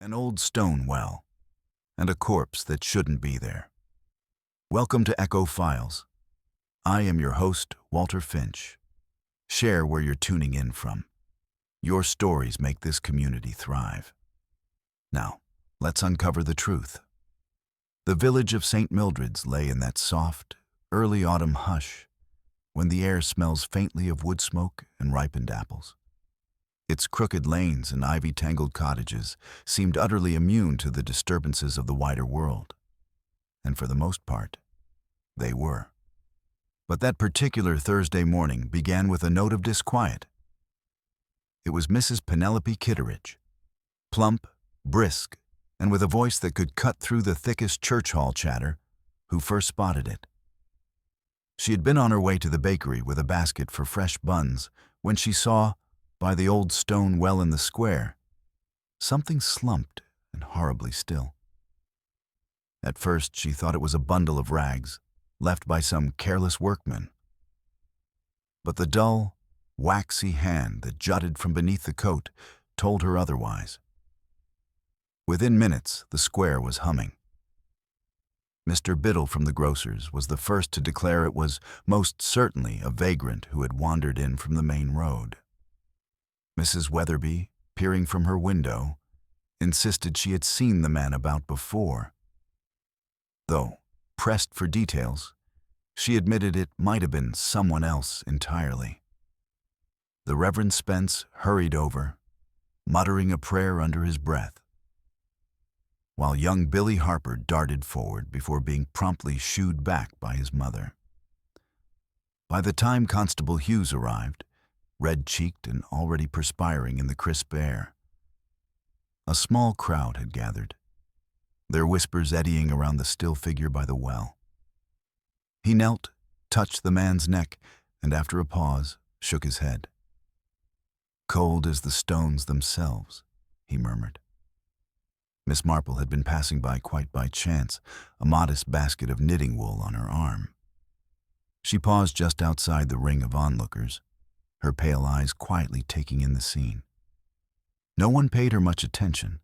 an old stone well, and a corpse that shouldn't be there. Welcome to Echo Files. I am your host, Walter Finch. Share where you're tuning in from. Your stories make this community thrive. Now, let's uncover the truth. The village of St. Mildred's lay in that soft, early autumn hush when the air smells faintly of wood smoke and ripened apples. Its crooked lanes and ivy-tangled cottages seemed utterly immune to the disturbances of the wider world. And for the most part, they were. But that particular Thursday morning began with a note of disquiet. It was Mrs. Penelope Kitteridge, plump, brisk, and with a voice that could cut through the thickest church hall chatter, who first spotted it. She had been on her way to the bakery with a basket for fresh buns when she saw, by the old stone well in the square, something slumped and horribly still. At first she thought it was a bundle of rags left by some careless workman. But the dull, waxy hand that jutted from beneath the coat told her otherwise. Within minutes, the square was humming. Mr. Biddle from the grocer's was the first to declare it was most certainly a vagrant who had wandered in from the main road. Mrs. Weatherby, peering from her window, insisted she had seen the man about before. Though, pressed for details, she admitted it might have been someone else entirely. The Reverend Spence hurried over, muttering a prayer under his breath, while young Billy Harper darted forward before being promptly shooed back by his mother. By the time Constable Hughes arrived, red-cheeked and already perspiring in the crisp air, a small crowd had gathered, their whispers eddying around the still figure by the well. He knelt, touched the man's neck, and after a pause, shook his head. "Cold as the stones themselves," he murmured. Miss Marple had been passing by quite by chance, a modest basket of knitting wool on her arm. She paused just outside the ring of onlookers, her pale eyes quietly taking in the scene. No one paid her much attention.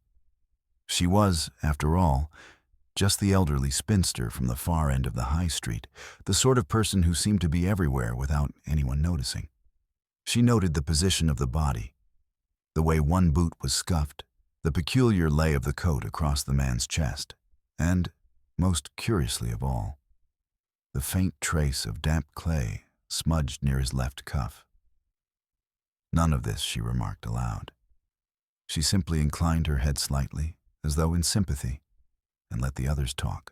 She was, after all, just the elderly spinster from the far end of the high street, the sort of person who seemed to be everywhere without anyone noticing. She noted the position of the body, the way one boot was scuffed, the peculiar lay of the coat across the man's chest, and, most curiously of all, the faint trace of damp clay smudged near his left cuff. None of this she remarked aloud. She simply inclined her head slightly, as though in sympathy, and let the others talk.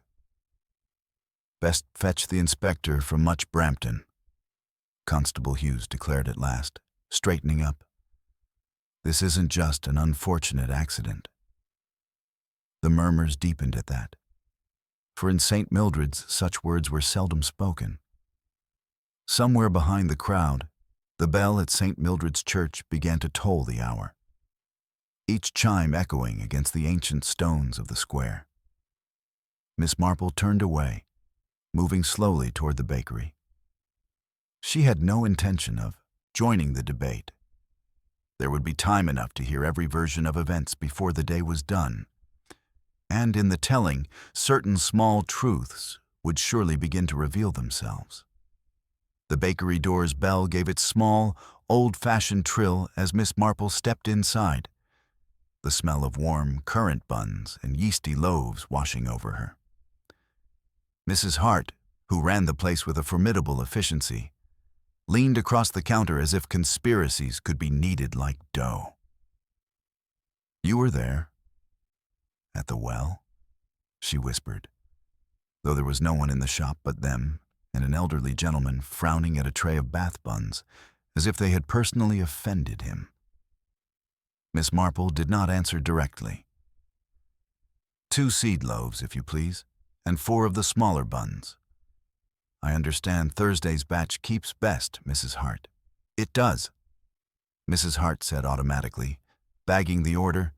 "Best fetch the inspector from Much Brampton," Constable Hughes declared at last, straightening up. "This isn't just an unfortunate accident." The murmurs deepened at that, for in St. Mildred's such words were seldom spoken. Somewhere behind the crowd, the bell at St. Mildred's Church began to toll the hour, each chime echoing against the ancient stones of the square. Miss Marple turned away, moving slowly toward the bakery. She had no intention of joining the debate. There would be time enough to hear every version of events before the day was done, and in the telling, certain small truths would surely begin to reveal themselves. The bakery door's bell gave its small, old-fashioned trill as Miss Marple stepped inside, the smell of warm currant buns and yeasty loaves washing over her. Mrs. Hart, who ran the place with a formidable efficiency, leaned across the counter as if conspiracies could be kneaded like dough. "You were there, at the well," she whispered, though there was no one in the shop but them and an elderly gentleman frowning at a tray of bath buns, as if they had personally offended him. Miss Marple did not answer directly. "2 seed loaves, if you please, and 4 of the smaller buns. I understand Thursday's batch keeps best, Mrs. Hart." "It does," Mrs. Hart said automatically, bagging the order,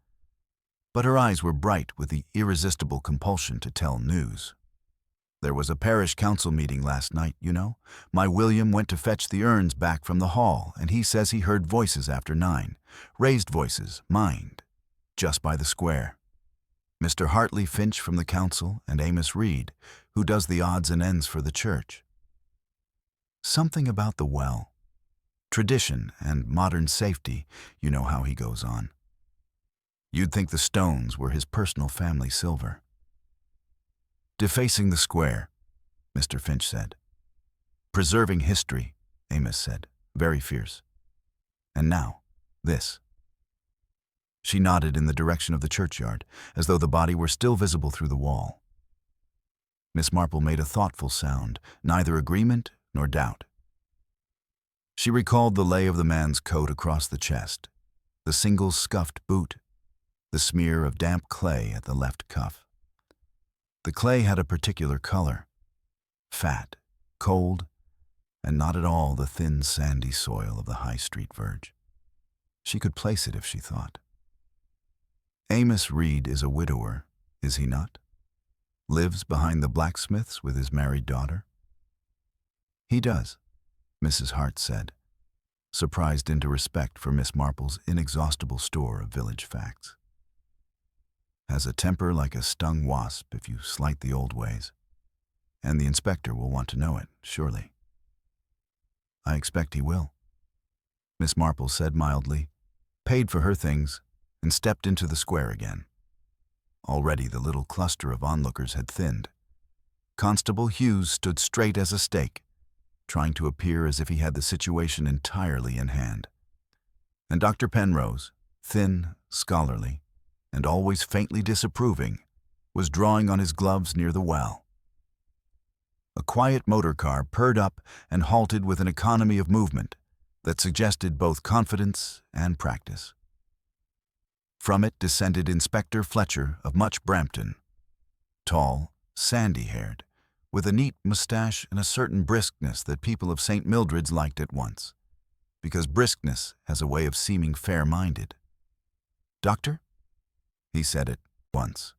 but her eyes were bright with the irresistible compulsion to tell news. "There was a parish council meeting last night, you know. My William went to fetch the urns back from the hall, and he says he heard voices after 9. Raised voices, mind, just by the square. Mr. Hartley Finch from the council and Amos Reed, who does the odds and ends for the church. Something about the well. Tradition and modern safety, you know how he goes on. You'd think the stones were his personal family silver. Defacing the square, Mr. Finch said. Preserving history, Amos said, very fierce. And now, this. She nodded in the direction of the churchyard, as though the body were still visible through the wall. Miss Marple made a thoughtful sound, neither agreement nor doubt. She recalled the lay of the man's coat across the chest, the single scuffed boot, the smear of damp clay at the left cuff. The clay had a particular color, fat, cold, and not at all the thin, sandy soil of the High Street verge. She could place it if she thought. Amos Reed is a widower, is he not? Lives behind the blacksmith's with his married daughter? He does, Mrs. Hart said, surprised into respect for Miss Marple's inexhaustible store of village facts. Has a temper like a stung wasp if you slight the old ways, and the inspector will want to know it, surely. I expect he will, Miss Marple said mildly, paid for her things, and stepped into the square again. Already the little cluster of onlookers had thinned. Constable Hughes stood straight as a stake, trying to appear as if he had the situation entirely in hand. And Dr. Penrose, thin, scholarly, and always faintly disapproving, was drawing on his gloves near the well. A quiet motor car purred up and halted with an economy of movement that suggested both confidence and practice. From it descended Inspector Fletcher of Much Brampton, tall, sandy-haired, with a neat mustache and a certain briskness that people of St. Mildred's liked at once, because briskness has a way of seeming fair-minded. "Doctor?" he said at once.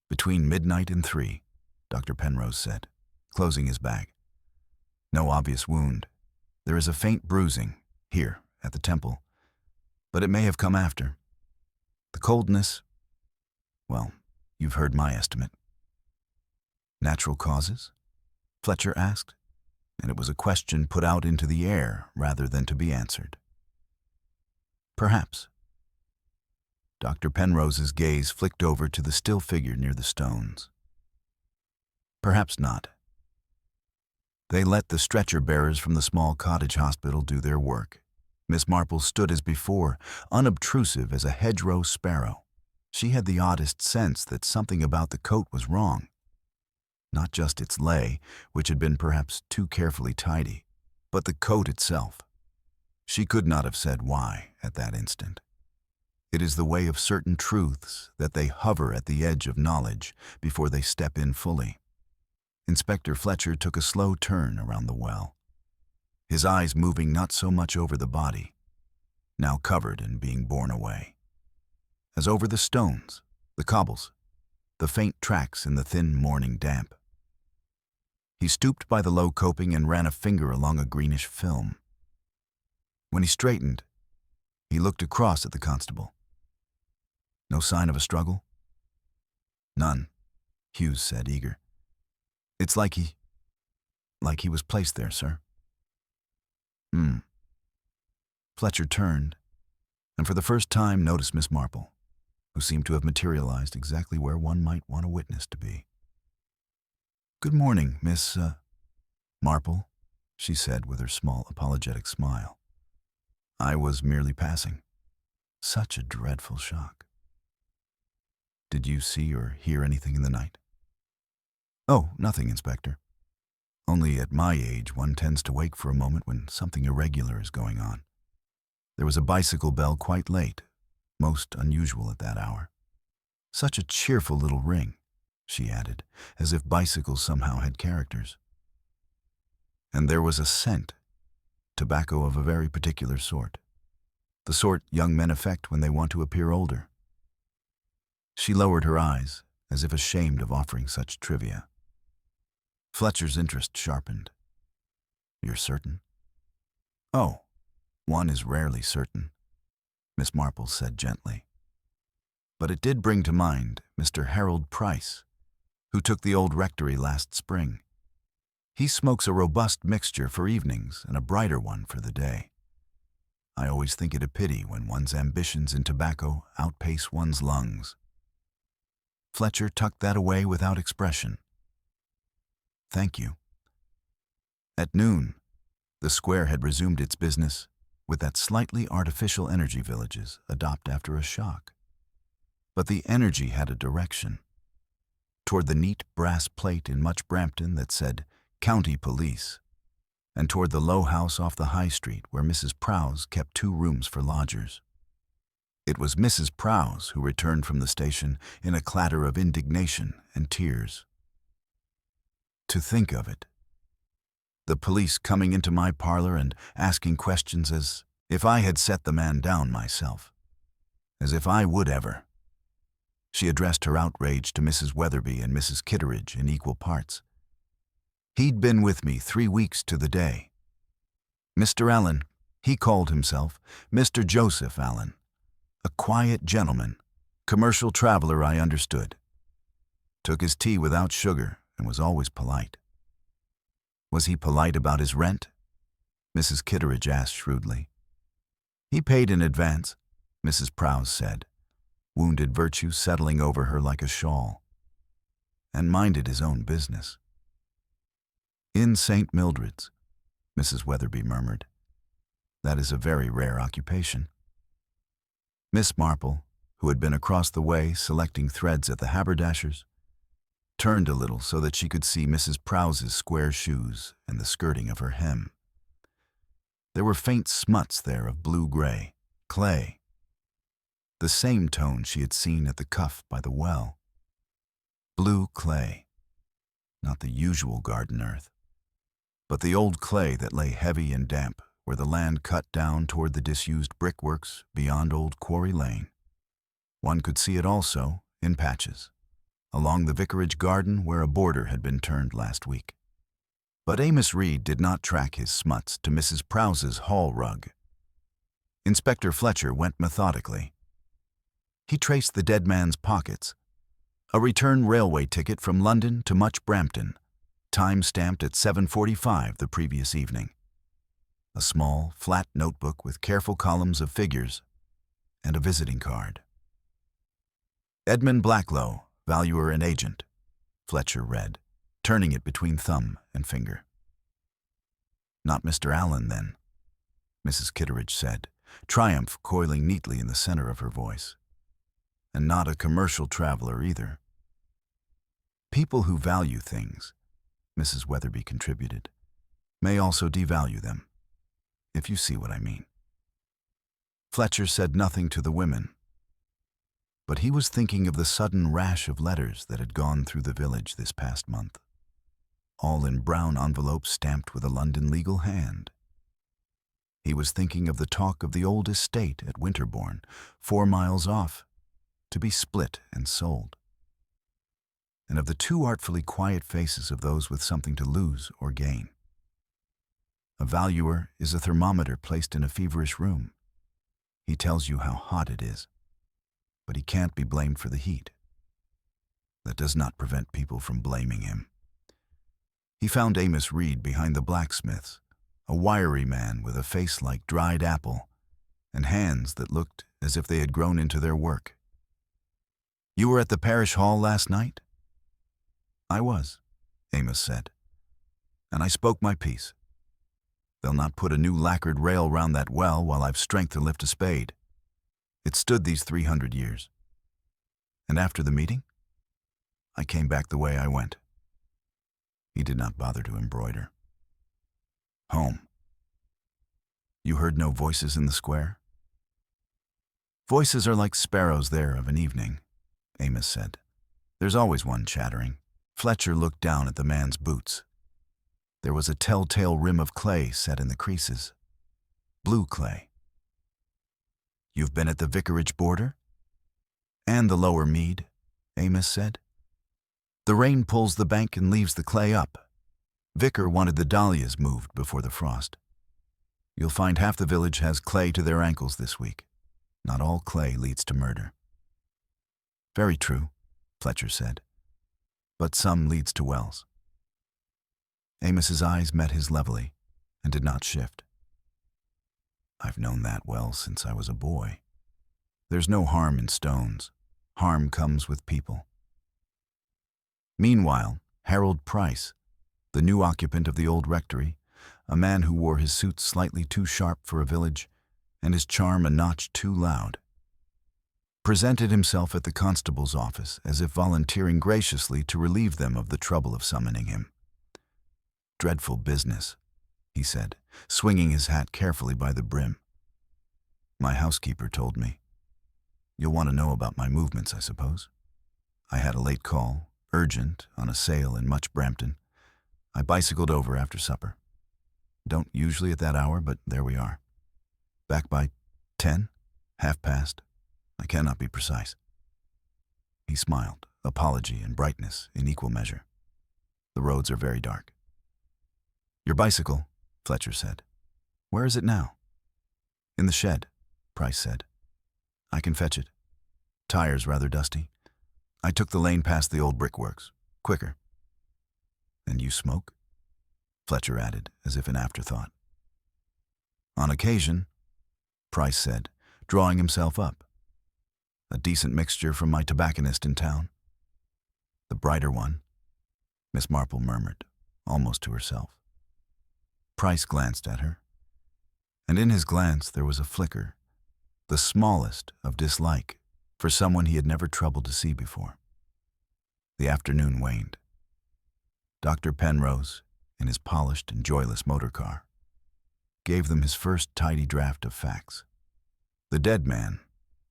"Between midnight and 3, Dr. Penrose said, closing his bag. "No obvious wound. There is a faint bruising, here, at the temple, but it may have come after. The coldness, well, you've heard my estimate." "Natural causes?" Fletcher asked, and it was a question put out into the air rather than to be answered. "Perhaps." Dr. Penrose's gaze flicked over to the still figure near the stones. "Perhaps not." They let the stretcher-bearers from the small cottage hospital do their work. Miss Marple stood as before, unobtrusive as a hedgerow sparrow. She had the oddest sense that something about the coat was wrong. Not just its lay, which had been perhaps too carefully tidy, but the coat itself. She could not have said why at that instant. It is the way of certain truths that they hover at the edge of knowledge before they step in fully. Inspector Fletcher took a slow turn around the well, his eyes moving not so much over the body, now covered and being borne away, as over the stones, the cobbles, the faint tracks in the thin morning damp. He stooped by the low coping and ran a finger along a greenish film. When he straightened, he looked across at the constable. "No sign of a struggle?" "None," Hughes said, eager. "It's like he was placed there, sir." Fletcher turned, and for the first time noticed Miss Marple, who seemed to have materialized exactly where one might want a witness to be. "Good morning, Miss, Marple," she said with her small apologetic smile. "I was merely passing. Such a dreadful shock." "Did you see or hear anything in the night?" "Oh, nothing, Inspector. Only at my age one tends to wake for a moment when something irregular is going on. There was a bicycle bell quite late, most unusual at that hour. Such a cheerful little ring," she added, as if bicycles somehow had characters. "And there was a scent, tobacco of a very particular sort, the sort young men affect when they want to appear older." She lowered her eyes, as if ashamed of offering such trivia. Fletcher's interest sharpened. "You're certain?" "Oh, one is rarely certain," Miss Marple said gently. but it did bring to mind Mr. Harold Price, who took the old rectory last spring. He smokes a robust mixture for evenings and a brighter one for the day. I always think it a pity when one's ambitions in tobacco outpace one's lungs. Fletcher tucked that away without expression. Thank you. At noon, the square had resumed its business with that slightly artificial energy villages adopt after a shock. But the energy had a direction. Toward the neat brass plate in Much Brampton that said County Police, and toward the low house off the High Street where Mrs. Prowse kept 2 rooms for lodgers. It was Mrs. Prowse who returned from the station in a clatter of indignation and tears. To think of it. The police coming into my parlor and asking questions as if I had set the man down myself. As if I would ever. She addressed her outrage to Mrs. Weatherby and Mrs. Kitteridge in equal parts. He'd been with me 3 weeks to the day. Mr. Allen, he called himself Mr. Joseph Allen. A quiet gentleman, commercial traveler, I understood. Took his tea without sugar and was always polite. Was he polite about his rent? Mrs. Kitteridge asked shrewdly. He paid in advance, Mrs. Prowse said, wounded virtue settling over her like a shawl, and minded his own business. In St. Mildred's, Mrs. Weatherby murmured. That is a very rare occupation. Miss Marple, who had been across the way selecting threads at the haberdasher's, turned a little so that she could see Mrs. Prowse's square shoes and the skirting of her hem. There were faint smuts there of blue-gray, clay, the same tone she had seen at the cuff by the well. Blue clay, not the usual garden earth, but the old clay that lay heavy and damp where the land cut down toward the disused brickworks beyond Old Quarry Lane. One could see it also, in patches, along the vicarage garden where a border had been turned last week. But Amos Reed did not track his smuts to Mrs. Prowse's hall rug. Inspector Fletcher went methodically. He traced the dead man's pockets. A return railway ticket from London to Much Brampton, time stamped at 7:45 the previous evening. A small, flat notebook with careful columns of figures, and a visiting card. Edmund Blacklow, valuer and agent, Fletcher read, turning it between thumb and finger. Not Mr. Allen, then, Mrs. Kitteridge said, triumph coiling neatly in the center of her voice. And not a commercial traveler either. People who value things, Mrs. Weatherby contributed, may also devalue them, if you see what I mean. Fletcher said nothing to the women, but he was thinking of the sudden rash of letters that had gone through the village this past month, all in brown envelopes stamped with a London legal hand. He was thinking of the talk of the old estate at Winterbourne, 4 miles off, to be split and sold, and of the too artfully quiet faces of those with something to lose or gain. A valuer is a thermometer placed in a feverish room. He tells you how hot it is, but he can't be blamed for the heat. That does not prevent people from blaming him. He found Amos Reed behind the blacksmith's, a wiry man with a face like dried apple and hands that looked as if they had grown into their work. You were at the parish hall last night? I was, Amos said, and I spoke my piece. They'll not put a new lacquered rail round that well while I've strength to lift a spade. It stood these 300 years. And after the meeting, I came back the way I went. He did not bother to embroider. Home. You heard no voices in the square? Voices are like sparrows there of an evening, Amos said. There's always one chattering. Fletcher looked down at the man's boots. There was a telltale rim of clay set in the creases. Blue clay. You've been at the vicarage border? And the lower mead, Amos said. The rain pulls the bank and leaves the clay up. Vicar wanted the dahlias moved before the frost. You'll find half the village has clay to their ankles this week. Not all clay leads to murder. Very true, Fletcher said. But some leads to wells. Amos's eyes met his levelly and did not shift. I've known that well since I was a boy. There's no harm in stones. Harm comes with people. Meanwhile, Harold Price, the new occupant of the old rectory, a man who wore his suit slightly too sharp for a village and his charm a notch too loud, presented himself at the constable's office as if volunteering graciously to relieve them of the trouble of summoning him. Dreadful business, he said, swinging his hat carefully by the brim. My housekeeper told me. You'll want to know about my movements, I suppose. I had a late call, urgent, on a sale in Much Brampton. I bicycled over after supper. Don't usually at that hour, but there we are. Back by 10, half past. I cannot be precise. He smiled, apology and brightness in equal measure. The roads are very dark. Your bicycle, Fletcher said. Where is it now? In the shed, Price said. I can fetch it. Tires rather dusty. I took the lane past the old brickworks. Quicker. And you smoke? Fletcher added, as if an afterthought. On occasion, Price said, drawing himself up. A decent mixture from my tobacconist in town. The brighter one, Miss Marple murmured, almost to herself. Price glanced at her, and in his glance there was a flicker, the smallest of dislike for someone he had never troubled to see before. The afternoon waned. Dr. Penrose, in his polished and joyless motor car, gave them his first tidy draft of facts. The dead man,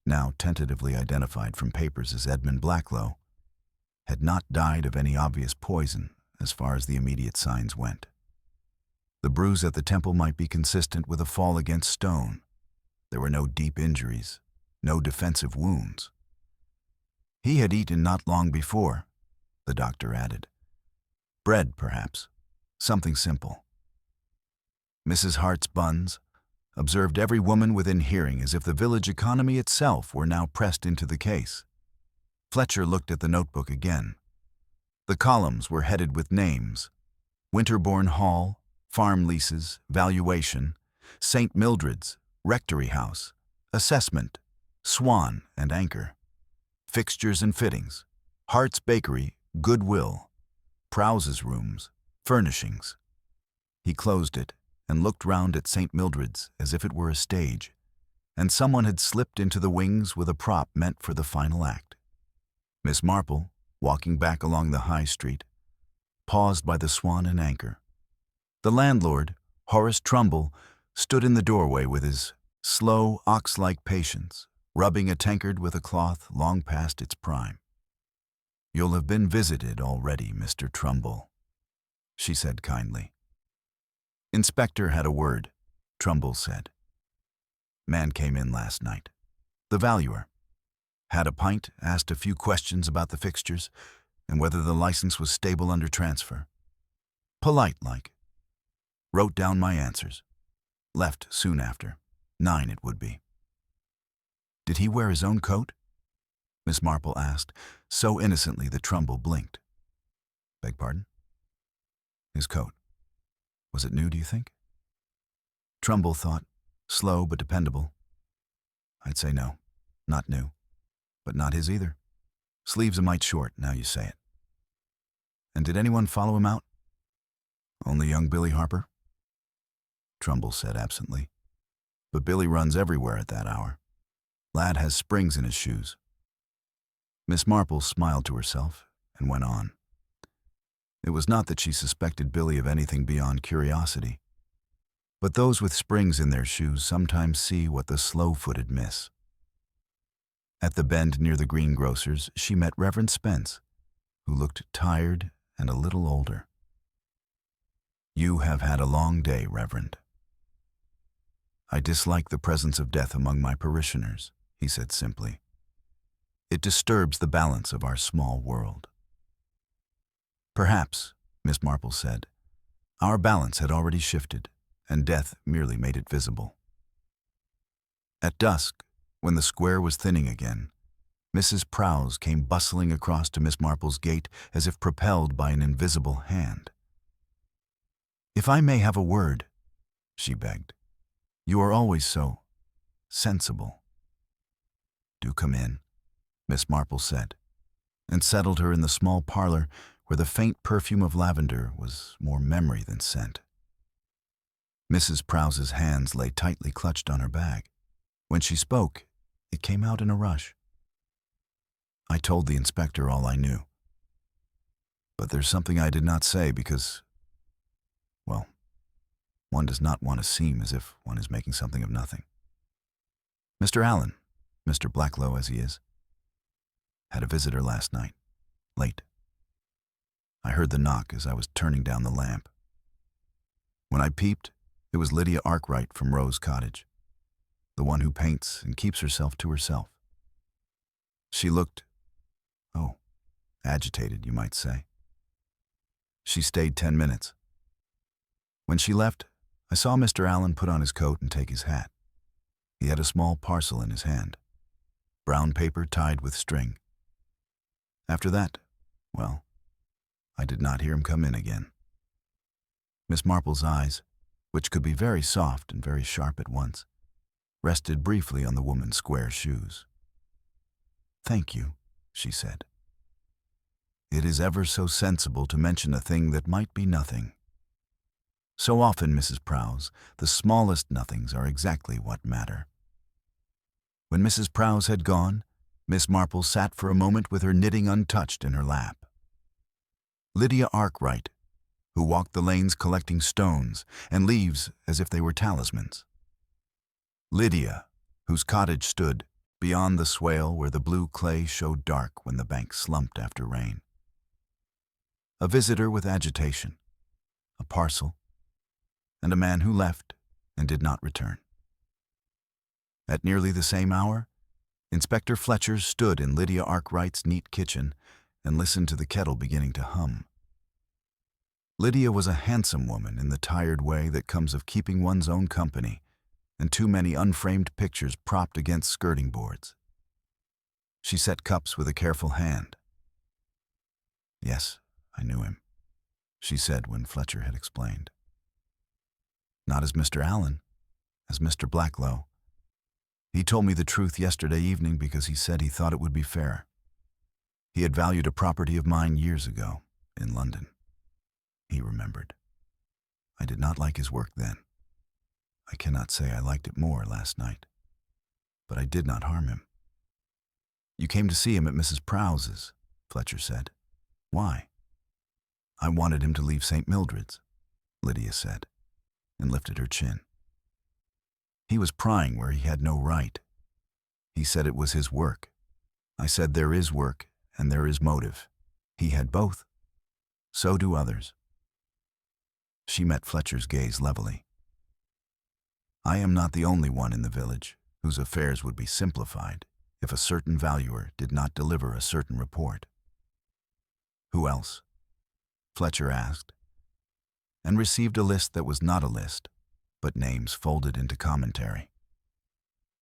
now tentatively identified from papers as Edmund Blacklow, had not died of any obvious poison as far as the immediate signs went. The bruise at the temple might be consistent with a fall against stone. There were no deep injuries, no defensive wounds. He had eaten not long before, the doctor added. Bread, perhaps, something simple. Mrs. Hart's Buns observed every woman within hearing as if the village economy itself were now pressed into the case. Fletcher looked at the notebook again. The columns were headed with names: Winterbourne Hall, farm leases, valuation, St. Mildred's, rectory house, assessment, Swan and Anchor, fixtures and fittings, Hart's Bakery, Goodwill, Prowse's rooms, furnishings. He closed it and looked round at St. Mildred's as if it were a stage, and someone had slipped into the wings with a prop meant for the final act. Miss Marple, walking back along the high street, paused by the Swan and Anchor. The landlord, Horace Trumbull, stood in the doorway with his slow, ox-like patience, rubbing a tankard with a cloth long past its prime. You'll have been visited already, Mr. Trumbull, she said kindly. Inspector had a word, Trumbull said. Man came in last night. The valuer. Had a pint, asked a few questions about the fixtures and whether the license was stable under transfer. Polite-like. Wrote down my answers. Left soon after. 9 it would be. Did he wear his own coat? Miss Marple asked, so innocently that Trumbull blinked. Beg pardon? His coat. Was it new, do you think? Trumbull thought, slow but dependable. I'd say no, not new. But not his either. Sleeves a mite short, now you say it. And did anyone follow him out? Only young Billy Harper? Trumbull said absently. But Billy runs everywhere at that hour. Lad has springs in his shoes. Miss Marple smiled to herself and went on. It was not that she suspected Billy of anything beyond curiosity, but those with springs in their shoes sometimes see what the slow-footed miss. At the bend near the greengrocer's, she met Reverend Spence, who looked tired and a little older. You have had a long day, Reverend. I dislike the presence of death among my parishioners, he said simply. It disturbs the balance of our small world. Perhaps, Miss Marple said, our balance had already shifted, and death merely made it visible. At dusk, when the square was thinning again, Mrs. Prowse came bustling across to Miss Marple's gate as if propelled by an invisible hand. "If I may have a word," she begged. "You are always so sensible." "Do come in," Miss Marple said, and settled her in the small parlor where the faint perfume of lavender was more memory than scent. Mrs. Prowse's hands lay tightly clutched on her bag. When she spoke, it came out in a rush. "I told the inspector all I knew. But there's something I did not say because, well, one does not want to seem as if one is making something of nothing. Mr. Allen, Mr. Blacklow as he is, had a visitor last night, late. I heard the knock as I was turning down the lamp. When I peeped, it was Lydia Arkwright from Rose Cottage, the one who paints and keeps herself to herself. She looked, agitated, you might say. She stayed 10 minutes. When she left, I saw Mr. Allen put on his coat and take his hat. He had a small parcel in his hand, brown paper tied with string. After that, well, I did not hear him come in again." Miss Marple's eyes, which could be very soft and very sharp at once, rested briefly on the woman's square shoes. "Thank you," she said. "It is ever so sensible to mention a thing that might be nothing. So often, Mrs. Prowse, the smallest nothings are exactly what matter." When Mrs. Prowse had gone, Miss Marple sat for a moment with her knitting untouched in her lap. Lydia Arkwright, who walked the lanes collecting stones and leaves as if they were talismans. Lydia, whose cottage stood beyond the swale where the blue clay showed dark when the bank slumped after rain. A visitor with agitation, a parcel, and a man who left and did not return. At nearly the same hour, Inspector Fletcher stood in Lydia Arkwright's neat kitchen and listened to the kettle beginning to hum. Lydia was a handsome woman in the tired way that comes of keeping one's own company and too many unframed pictures propped against skirting boards. She set cups with a careful hand. "Yes, I knew him," she said when Fletcher had explained. "Not as Mr. Allen, as Mr. Blacklow. He told me the truth yesterday evening because he said he thought it would be fair. He had valued a property of mine years ago, in London. He remembered. I did not like his work then. I cannot say I liked it more last night. But I did not harm him." "You came to see him at Mrs. Prowse's," Fletcher said. "Why?" "I wanted him to leave St. Mildred's," Lydia said, and lifted her chin. "He was prying where he had no right. He said it was his work. I said there is work and there is motive. He had both. So do others." She met Fletcher's gaze levelly. "I am not the only one in the village whose affairs would be simplified if a certain valuer did not deliver a certain report." "Who else?" Fletcher asked, and received a list that was not a list, but names folded into commentary.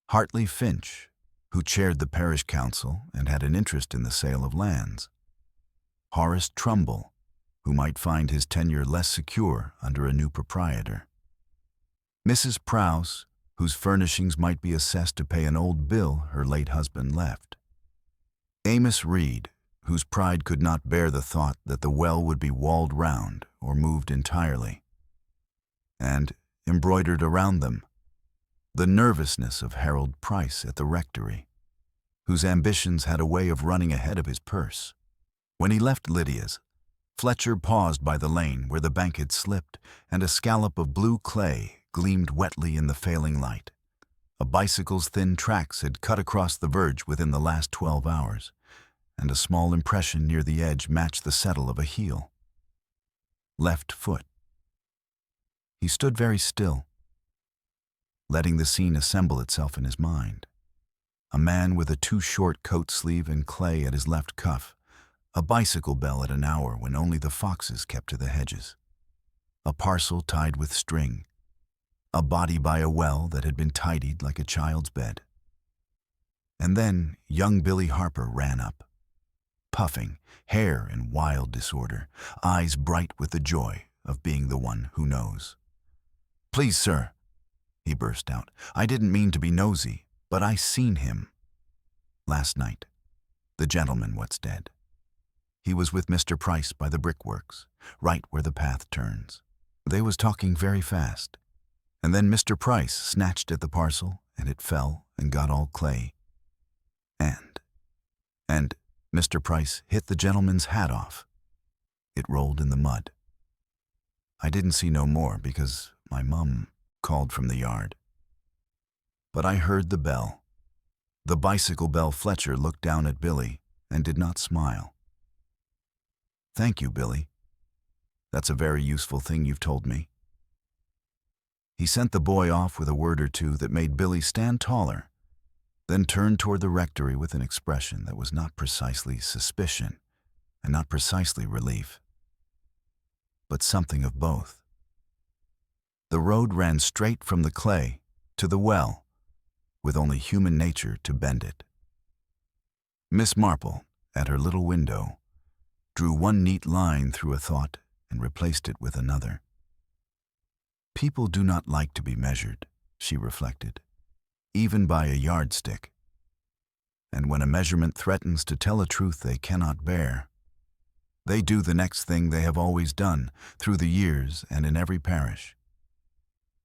Hartley Finch, who chaired the parish council and had an interest in the sale of lands. Horace Trumbull, who might find his tenure less secure under a new proprietor. Mrs. Prowse, whose furnishings might be assessed to pay an old bill her late husband left. Amos Reed, whose pride could not bear the thought that the well would be walled round or moved entirely. And, embroidered around them, the nervousness of Harold Price at the rectory, whose ambitions had a way of running ahead of his purse. When he left Lydia's, Fletcher paused by the lane where the bank had slipped, and a scallop of blue clay gleamed wetly in the failing light. A bicycle's thin tracks had cut across the verge within the last 12 hours, and a small impression near the edge matched the settle of a heel. Left foot. He stood very still, letting the scene assemble itself in his mind. A man with a too-short coat sleeve and clay at his left cuff, a bicycle bell at an hour when only the foxes kept to the hedges, a parcel tied with string, a body by a well that had been tidied like a child's bed. And then young Billy Harper ran up, puffing, hair in wild disorder, eyes bright with the joy of being the one who knows. "Please, sir," he burst out, "I didn't mean to be nosy, but I seen him. Last night, the gentleman what's dead. He was with Mr. Price by the brickworks, right where the path turns. They was talking very fast, and then Mr. Price snatched at the parcel, and it fell and got all clay. And Mr. Price hit the gentleman's hat off. It rolled in the mud. I didn't see no more because my mum called from the yard. But I heard the bell. The bicycle bell." Fletcher looked down at Billy and did not smile. "Thank you, Billy. That's a very useful thing you've told me." He sent the boy off with a word or two that made Billy stand taller, then turned toward the rectory with an expression that was not precisely suspicion and not precisely relief, but something of both. The road ran straight from the clay to the well, with only human nature to bend it. Miss Marple, at her little window, drew one neat line through a thought and replaced it with another. People do not like to be measured, she reflected, even by a yardstick. And when a measurement threatens to tell a truth they cannot bear, they do the next thing they have always done through the years and in every parish.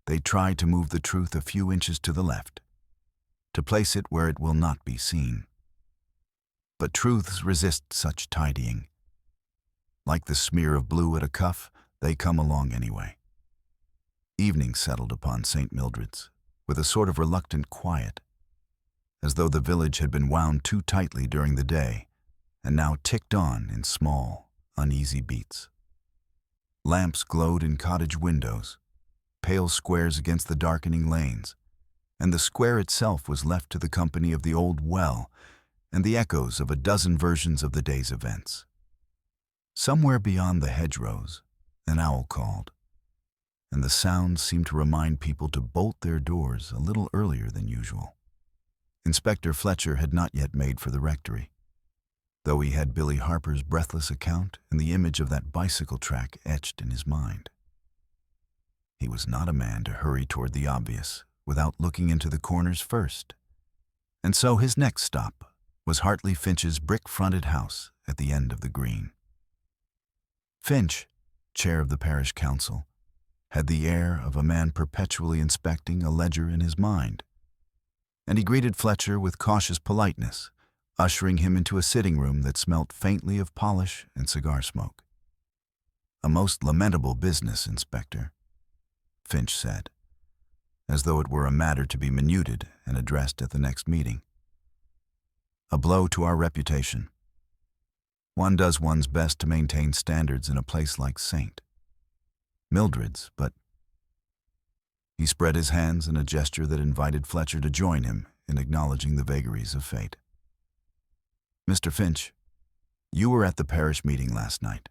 They try to move the truth a few inches to the left, to place it where it will not be seen. But truths resist such tidying. Like the smear of blue at a cuff, they come along anyway. Evening settled upon St. Mildred's with a sort of reluctant quiet, as though the village had been wound too tightly during the day and now ticked on in small, uneasy beats. Lamps glowed in cottage windows, pale squares against the darkening lanes, and the square itself was left to the company of the old well and the echoes of a dozen versions of the day's events. Somewhere beyond the hedgerows, an owl called, and the sound seemed to remind people to bolt their doors a little earlier than usual. Inspector Fletcher had not yet made for the rectory, though he had Billy Harper's breathless account and the image of that bicycle track etched in his mind. He was not a man to hurry toward the obvious without looking into the corners first, and so his next stop was Hartley Finch's brick-fronted house at the end of the green. Finch, chair of the parish council, had the air of a man perpetually inspecting a ledger in his mind, and he greeted Fletcher with cautious politeness, ushering him into a sitting room that smelt faintly of polish and cigar smoke. "A most lamentable business, Inspector," Finch said, as though it were a matter to be minuted and addressed at the next meeting. "A blow to our reputation. One does one's best to maintain standards in a place like St. Mildred's, but—" He spread his hands in a gesture that invited Fletcher to join him in acknowledging the vagaries of fate. "Mr. Finch, you were at the parish meeting last night,"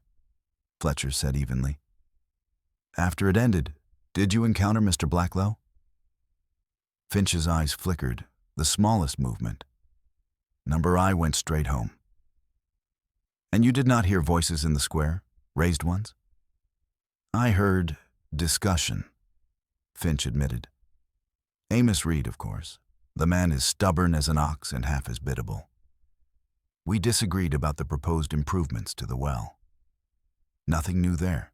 Fletcher said evenly. "After it ended, did you encounter Mr. Blacklow?" Finch's eyes flickered, the smallest movement. "Number I went straight home." "And you did not hear voices in the square, raised ones?" "I heard discussion," Finch admitted. "Amos Reed, of course. The man is stubborn as an ox and half as biddable. We disagreed about the proposed improvements to the well. Nothing new there.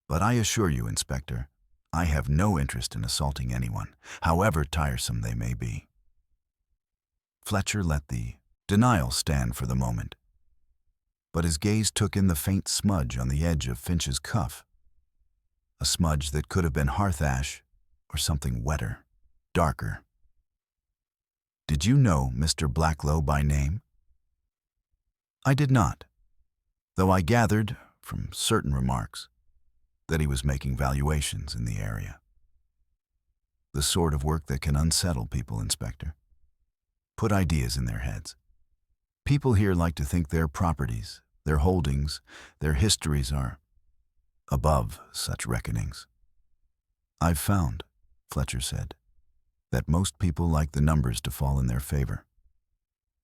But I assure you, Inspector, I have no interest in assaulting anyone, however tiresome they may be." Fletcher let the denial stand for the moment, but his gaze took in the faint smudge on the edge of Finch's cuff, a smudge that could have been hearth ash or something wetter, darker. "Did you know Mr. Blacklow by name?" "I did not, though I gathered, from certain remarks, that he was making valuations in the area. The sort of work that can unsettle people, Inspector. Put ideas in their heads. People here like to think their properties, their holdings, their histories are above such reckonings." "I've found," Fletcher said, that most people like the numbers to fall in their favor.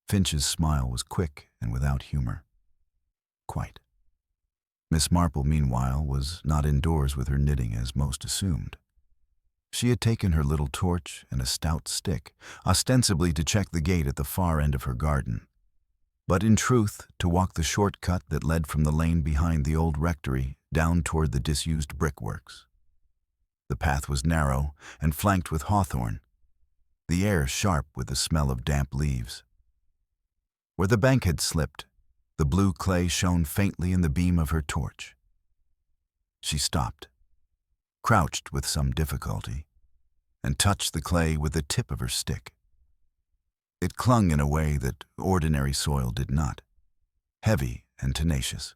Finch's smile was quick and without humor. Quite. Miss Marple, meanwhile, was not indoors with her knitting as most assumed. She had taken her little torch and a stout stick, ostensibly to check the gate at the far end of her garden, but in truth to walk the short cut that led from the lane behind the old rectory down toward the disused brickworks. The path was narrow and flanked with hawthorn, the air sharp with the smell of damp leaves. Where the bank had slipped, the blue clay shone faintly in the beam of her torch. She stopped, crouched with some difficulty, and touched the clay with the tip of her stick. It clung in a way that ordinary soil did not, heavy and tenacious.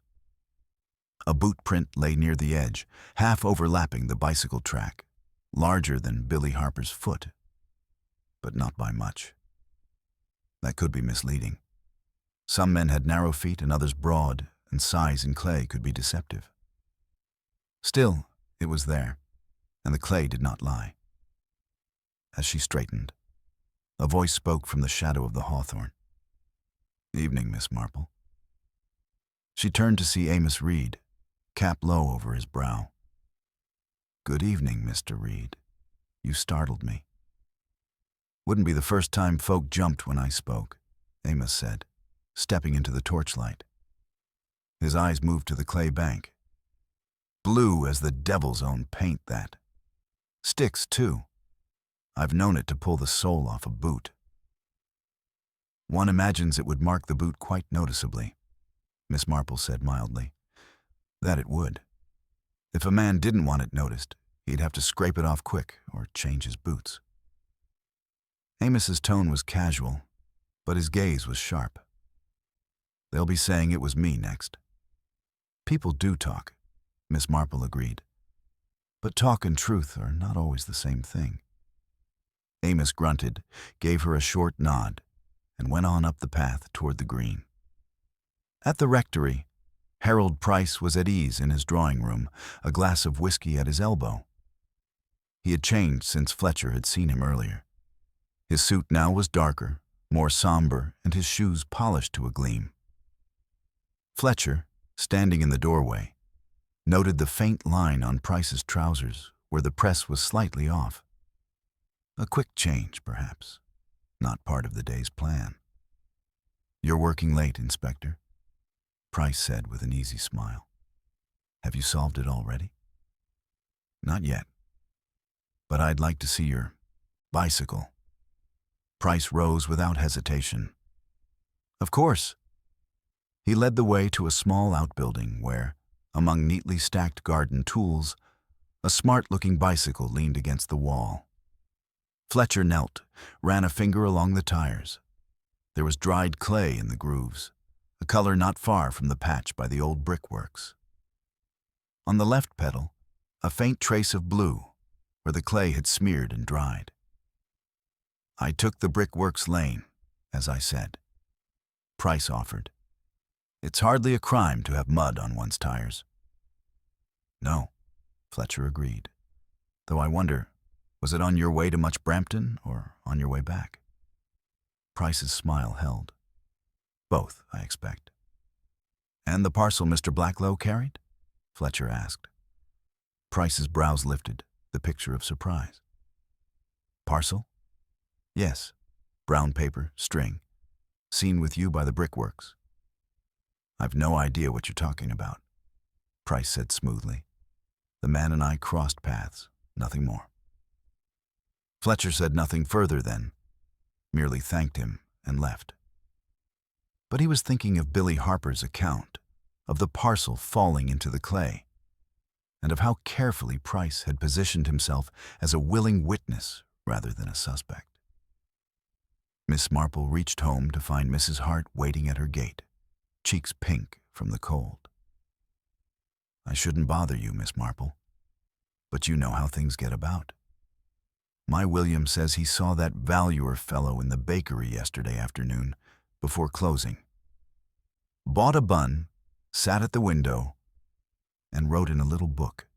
A boot print lay near the edge, half overlapping the bicycle track, larger than Billy Harper's foot, but not by much. That could be misleading. Some men had narrow feet and others broad, and size in clay could be deceptive. Still, it was there, and the clay did not lie. As she straightened, a voice spoke from the shadow of the hawthorn. "Evening, Miss Marple." She turned to see Amos Reed, cap low over his brow. "Good evening, Mr. Reed. You startled me." "Wouldn't be the first time folk jumped when I spoke," Amos said, stepping into the torchlight. His eyes moved to the clay bank. "Blue as the devil's own paint, that. Sticks, too. I've known it to pull the sole off a boot." "One imagines it would mark the boot quite noticeably," Miss Marple said mildly. "That it would. If a man didn't want it noticed, he'd have to scrape it off quick or change his boots." Amos's tone was casual, but his gaze was sharp. "They'll be saying it was me next." "People do talk," Miss Marple agreed. "But talk and truth are not always the same thing." Amos grunted, gave her a short nod, and went on up the path toward the green. At the rectory, Harold Price was at ease in his drawing room, a glass of whiskey at his elbow. He had changed since Fletcher had seen him earlier. His suit now was darker, more somber, and his shoes polished to a gleam. Fletcher, standing in the doorway, noted the faint line on Price's trousers where the press was slightly off. A quick change, perhaps, not part of the day's plan. "You're working late, Inspector," Price said with an easy smile. "Have you solved it already?" "Not yet. But I'd like to see your bicycle." Price rose without hesitation. "Of course." He led the way to a small outbuilding where, among neatly stacked garden tools, a smart-looking bicycle leaned against the wall. Fletcher knelt, ran a finger along the tires. There was dried clay in the grooves, a color not far from the patch by the old brickworks. On the left pedal, a faint trace of blue, where the clay had smeared and dried. "I took the brickworks lane, as I said," Price offered. "It's hardly a crime to have mud on one's tires." "No," Fletcher agreed. "Though I wonder, was it on your way to Much Brampton or on your way back?" Price's smile held. "Both, I expect." "And the parcel Mr. Blacklow carried?" Fletcher asked. Price's brows lifted, the picture of surprise. "Parcel? Yes. Brown paper, string. Seen with you by the brickworks." "I've no idea what you're talking about," Price said smoothly. "The man and I crossed paths, nothing more." Fletcher said nothing further then, merely thanked him and left. But he was thinking of Billy Harper's account, of the parcel falling into the clay, and of how carefully Price had positioned himself as a willing witness rather than a suspect. Miss Marple reached home to find Mrs. Hart waiting at her gate, cheeks pink from the cold. "I shouldn't bother you, Miss Marple, but you know how things get about. My William says he saw that Valuer fellow in the bakery yesterday afternoon, before closing. Bought a bun, sat at the window, and wrote in a little book.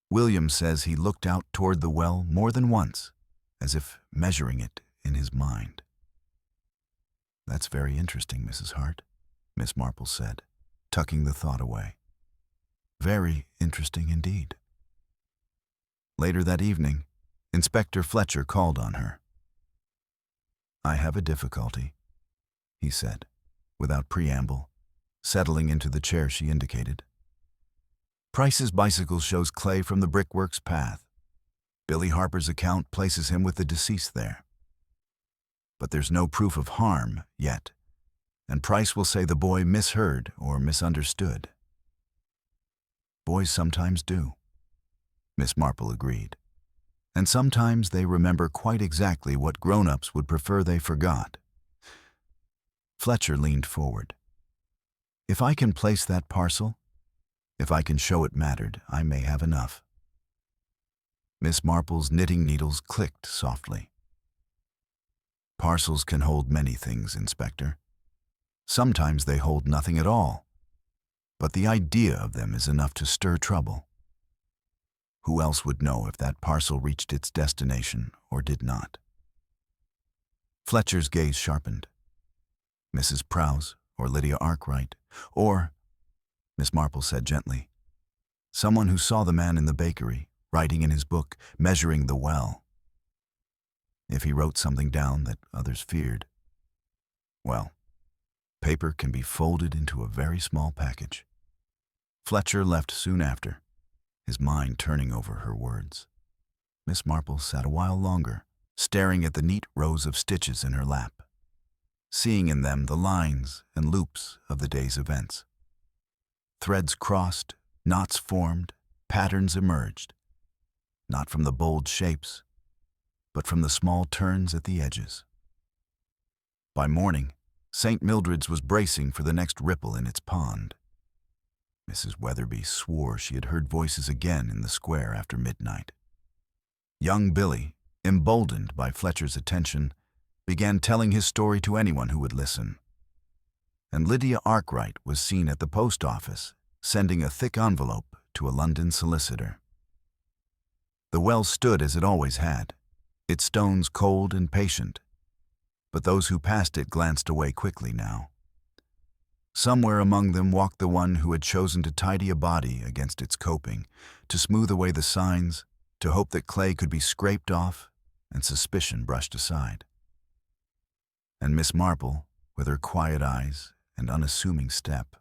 William says he looked out toward the well more than once, as if measuring it in his mind. "That's very interesting, Mrs. Hart," Miss Marple said, tucking the thought away. "Very interesting indeed." Later that evening, Inspector Fletcher called on her. "I have a difficulty," he said, without preamble, settling into the chair she indicated. "Price's bicycle shows Clay from the Brickworks path. Billy Harper's account places him with the deceased there. But there's no proof of harm yet, and Price will say the boy misheard or misunderstood." "Boys sometimes do," Miss Marple agreed. "And sometimes they remember quite exactly what grown-ups would prefer they forgot." Fletcher leaned forward. "If I can place that parcel, if I can show it mattered, I may have enough." Miss Marple's knitting needles clicked softly. "Parcels can hold many things, Inspector. Sometimes they hold nothing at all, but the idea of them is enough to stir trouble. Who else would know if that parcel reached its destination or did not?" Fletcher's gaze sharpened. "Mrs. Prowse or Lydia Arkwright, or," Miss Marple said gently, "someone who saw the man in the bakery, writing in his book, measuring the well. If he wrote something down that others feared, well, paper can be folded into a very small package." Fletcher left soon after, his mind turning over her words. Miss Marple sat a while longer, staring at the neat rows of stitches in her lap, seeing in them the lines and loops of the day's events. Threads crossed, knots formed, patterns emerged, not from the bold shapes, but from the small turns at the edges. By morning, St. Mildred's was bracing for the next ripple in its pond. Mrs. Weatherby swore she had heard voices again in the square after midnight. Young Billy, emboldened by Fletcher's attention, began telling his story to anyone who would listen. And Lydia Arkwright was seen at the post office, sending a thick envelope to a London solicitor. The well stood as it always had, its stones cold and patient, but those who passed it glanced away quickly now. Somewhere among them walked the one who had chosen to tidy a body against its coping, to smooth away the signs, to hope that Clay could be scraped off and suspicion brushed aside. And Miss Marple, with her quiet eyes and unassuming step,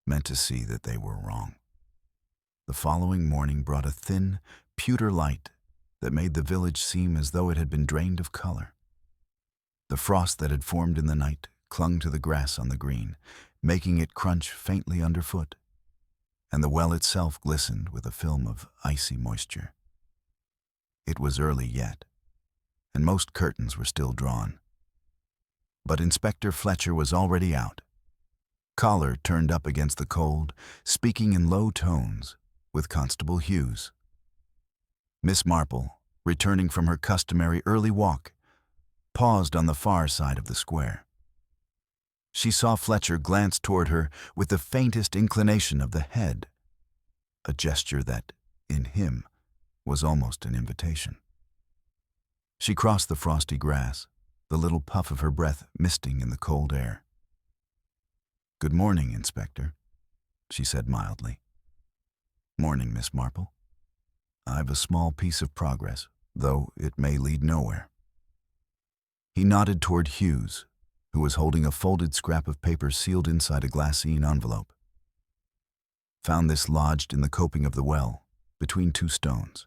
meant to see that they were wrong. The following morning brought a thin, pewter light that made the village seem as though it had been drained of color. The frost that had formed in the night clung to the grass on the green, making it crunch faintly underfoot, and the well itself glistened with a film of icy moisture. It was early yet, and most curtains were still drawn. But Inspector Fletcher was already out, collar turned up against the cold, speaking in low tones with Constable Hughes. Miss Marple, returning from her customary early walk, paused on the far side of the square. She saw Fletcher glance toward her with the faintest inclination of the head, a gesture that, in him, was almost an invitation. She crossed the frosty grass, the little puff of her breath misting in the cold air. "Good morning, Inspector," she said mildly. "Morning, Miss Marple. I've a small piece of progress, though it may lead nowhere." He nodded toward Hughes, who was holding a folded scrap of paper sealed inside a glassine envelope. "Found this lodged in the coping of the well, between two stones.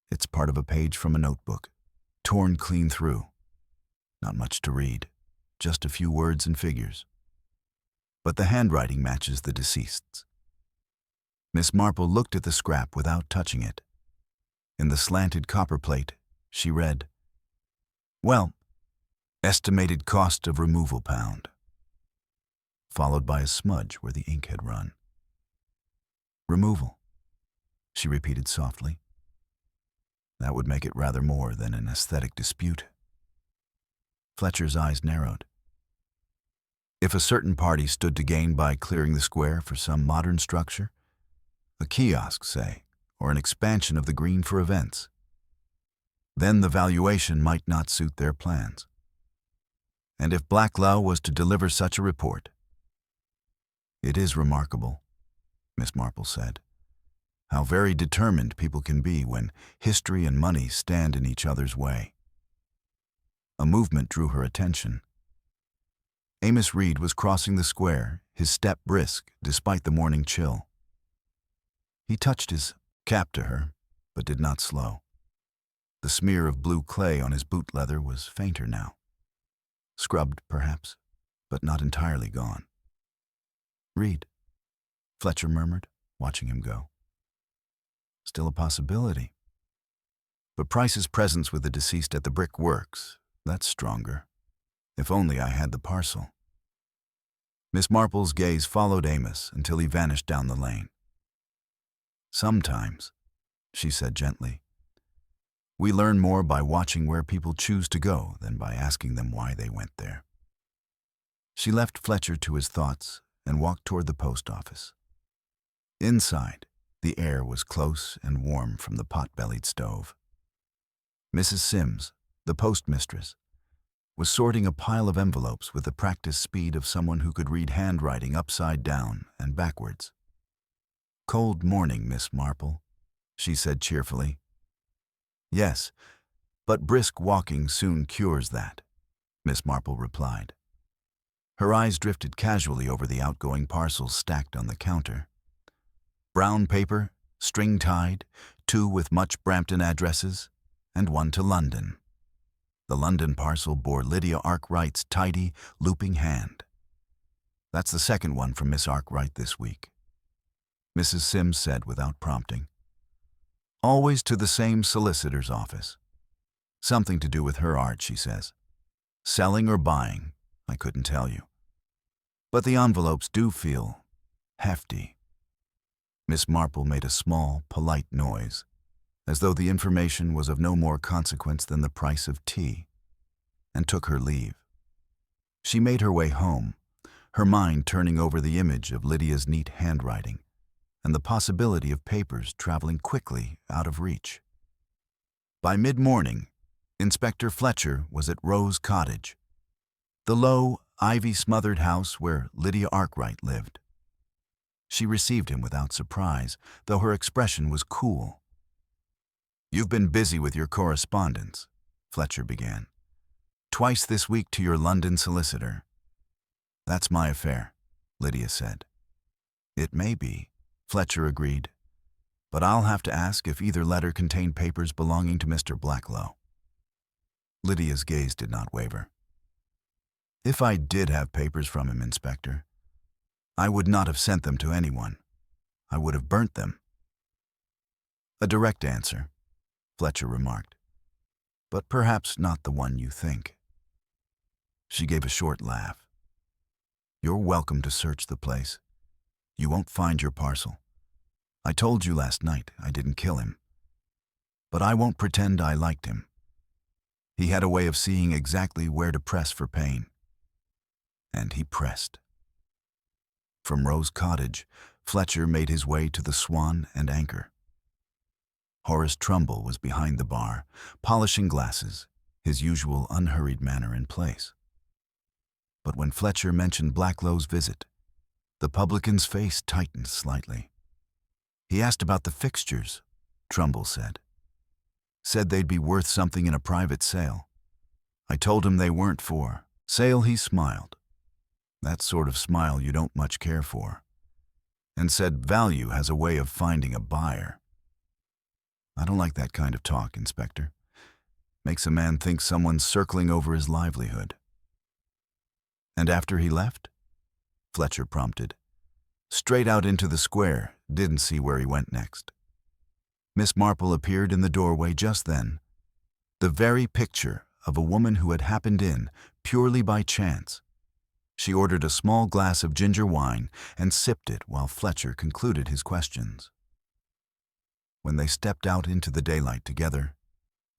It's part of a page from a notebook, torn clean through. Not much to read, just a few words and figures. But the handwriting matches the deceased's." Miss Marple looked at the scrap without touching it. In the slanted copper plate, she read, "Well, estimated cost of removal £1," followed by a smudge where the ink had run. "Removal," she repeated softly. That would make it rather more than an aesthetic dispute. Fletcher's eyes narrowed. If a certain party stood to gain by clearing the square for some modern structure, a kiosk, say, or an expansion of the green for events, Then the valuation might not suit their plans. And if Blacklow was to deliver such a report— "It is remarkable," Miss Marple said, "how very determined people can be when history and money stand in each other's way." A movement drew her attention. Amos Reed was crossing the square, his step brisk despite the morning chill. He touched his cap to her, but did not slow. The smear of blue clay on his boot leather was fainter now. Scrubbed, perhaps, but not entirely gone. "Reed," Fletcher murmured, watching him go. "Still a possibility. But Price's presence with the deceased at the brick works. That's stronger. If only I had the parcel." Miss Marple's gaze followed Amos until he vanished down the lane. "Sometimes," she said gently, "we learn more by watching where people choose to go than by asking them why they went there." She left Fletcher to his thoughts and walked toward the post office. Inside, the air was close and warm from the pot-bellied stove. Mrs. Sims, the postmistress, was sorting a pile of envelopes with the practiced speed of someone who could read handwriting upside down and backwards. "Cold morning, Miss Marple," she said cheerfully. "Yes, but brisk walking soon cures that," Miss Marple replied. Her eyes drifted casually over the outgoing parcels stacked on the counter. Brown paper, string-tied, 2 with much Brampton addresses, and 1 to London. The London parcel bore Lydia Arkwright's tidy, looping hand. "That's the second one from Miss Arkwright this week," Mrs. Sims said without prompting. "Always to the same solicitor's office. Something to do with her art, she says. Selling or buying, I couldn't tell you. But the envelopes do feel hefty." Miss Marple made a small, polite noise, as though the information was of no more consequence than the price of tea, and took her leave. She made her way home, her mind turning over the image of Lydia's neat handwriting and the possibility of papers traveling quickly out of reach. By mid-morning, Inspector Fletcher was at Rose Cottage, the low, ivy-smothered house where Lydia Arkwright lived. She received him without surprise, though her expression was cool. "You've been busy with your correspondence," Fletcher began. "Twice this week to your London solicitor." "That's my affair," Lydia said. "It may be," Fletcher agreed, "but I'll have to ask if either letter contained papers belonging to Mr. Blacklow." Lydia's gaze did not waver. "If I did have papers from him, Inspector, I would not have sent them to anyone. I would have burnt them." "A direct answer," Fletcher remarked, "but perhaps not the one you think." She gave a short laugh. "You're welcome to search the place. You won't find your parcel. I told you last night I didn't kill him. But I won't pretend I liked him. He had a way of seeing exactly where to press for pain. And he pressed." From Rose Cottage, Fletcher made his way to the Swan and Anchor. Horace Trumbull was behind the bar, polishing glasses, his usual unhurried manner in place. But when Fletcher mentioned Blacklow's visit, the publican's face tightened slightly. "He asked about the fixtures," Trumbull said. "Said they'd be worth something in a private sale. I told him they weren't for sale." He smiled, that sort of smile you don't much care for, and said value has a way of finding a buyer. I don't like that kind of talk, Inspector. Makes a man think someone's circling over his livelihood. "And after he left?" Fletcher prompted. "Straight out into the square, didn't see where he went next." Miss Marple appeared in the doorway just then, the very picture of a woman who had happened in purely by chance. She ordered a small glass of ginger wine and sipped it while Fletcher concluded his questions. When they stepped out into the daylight together,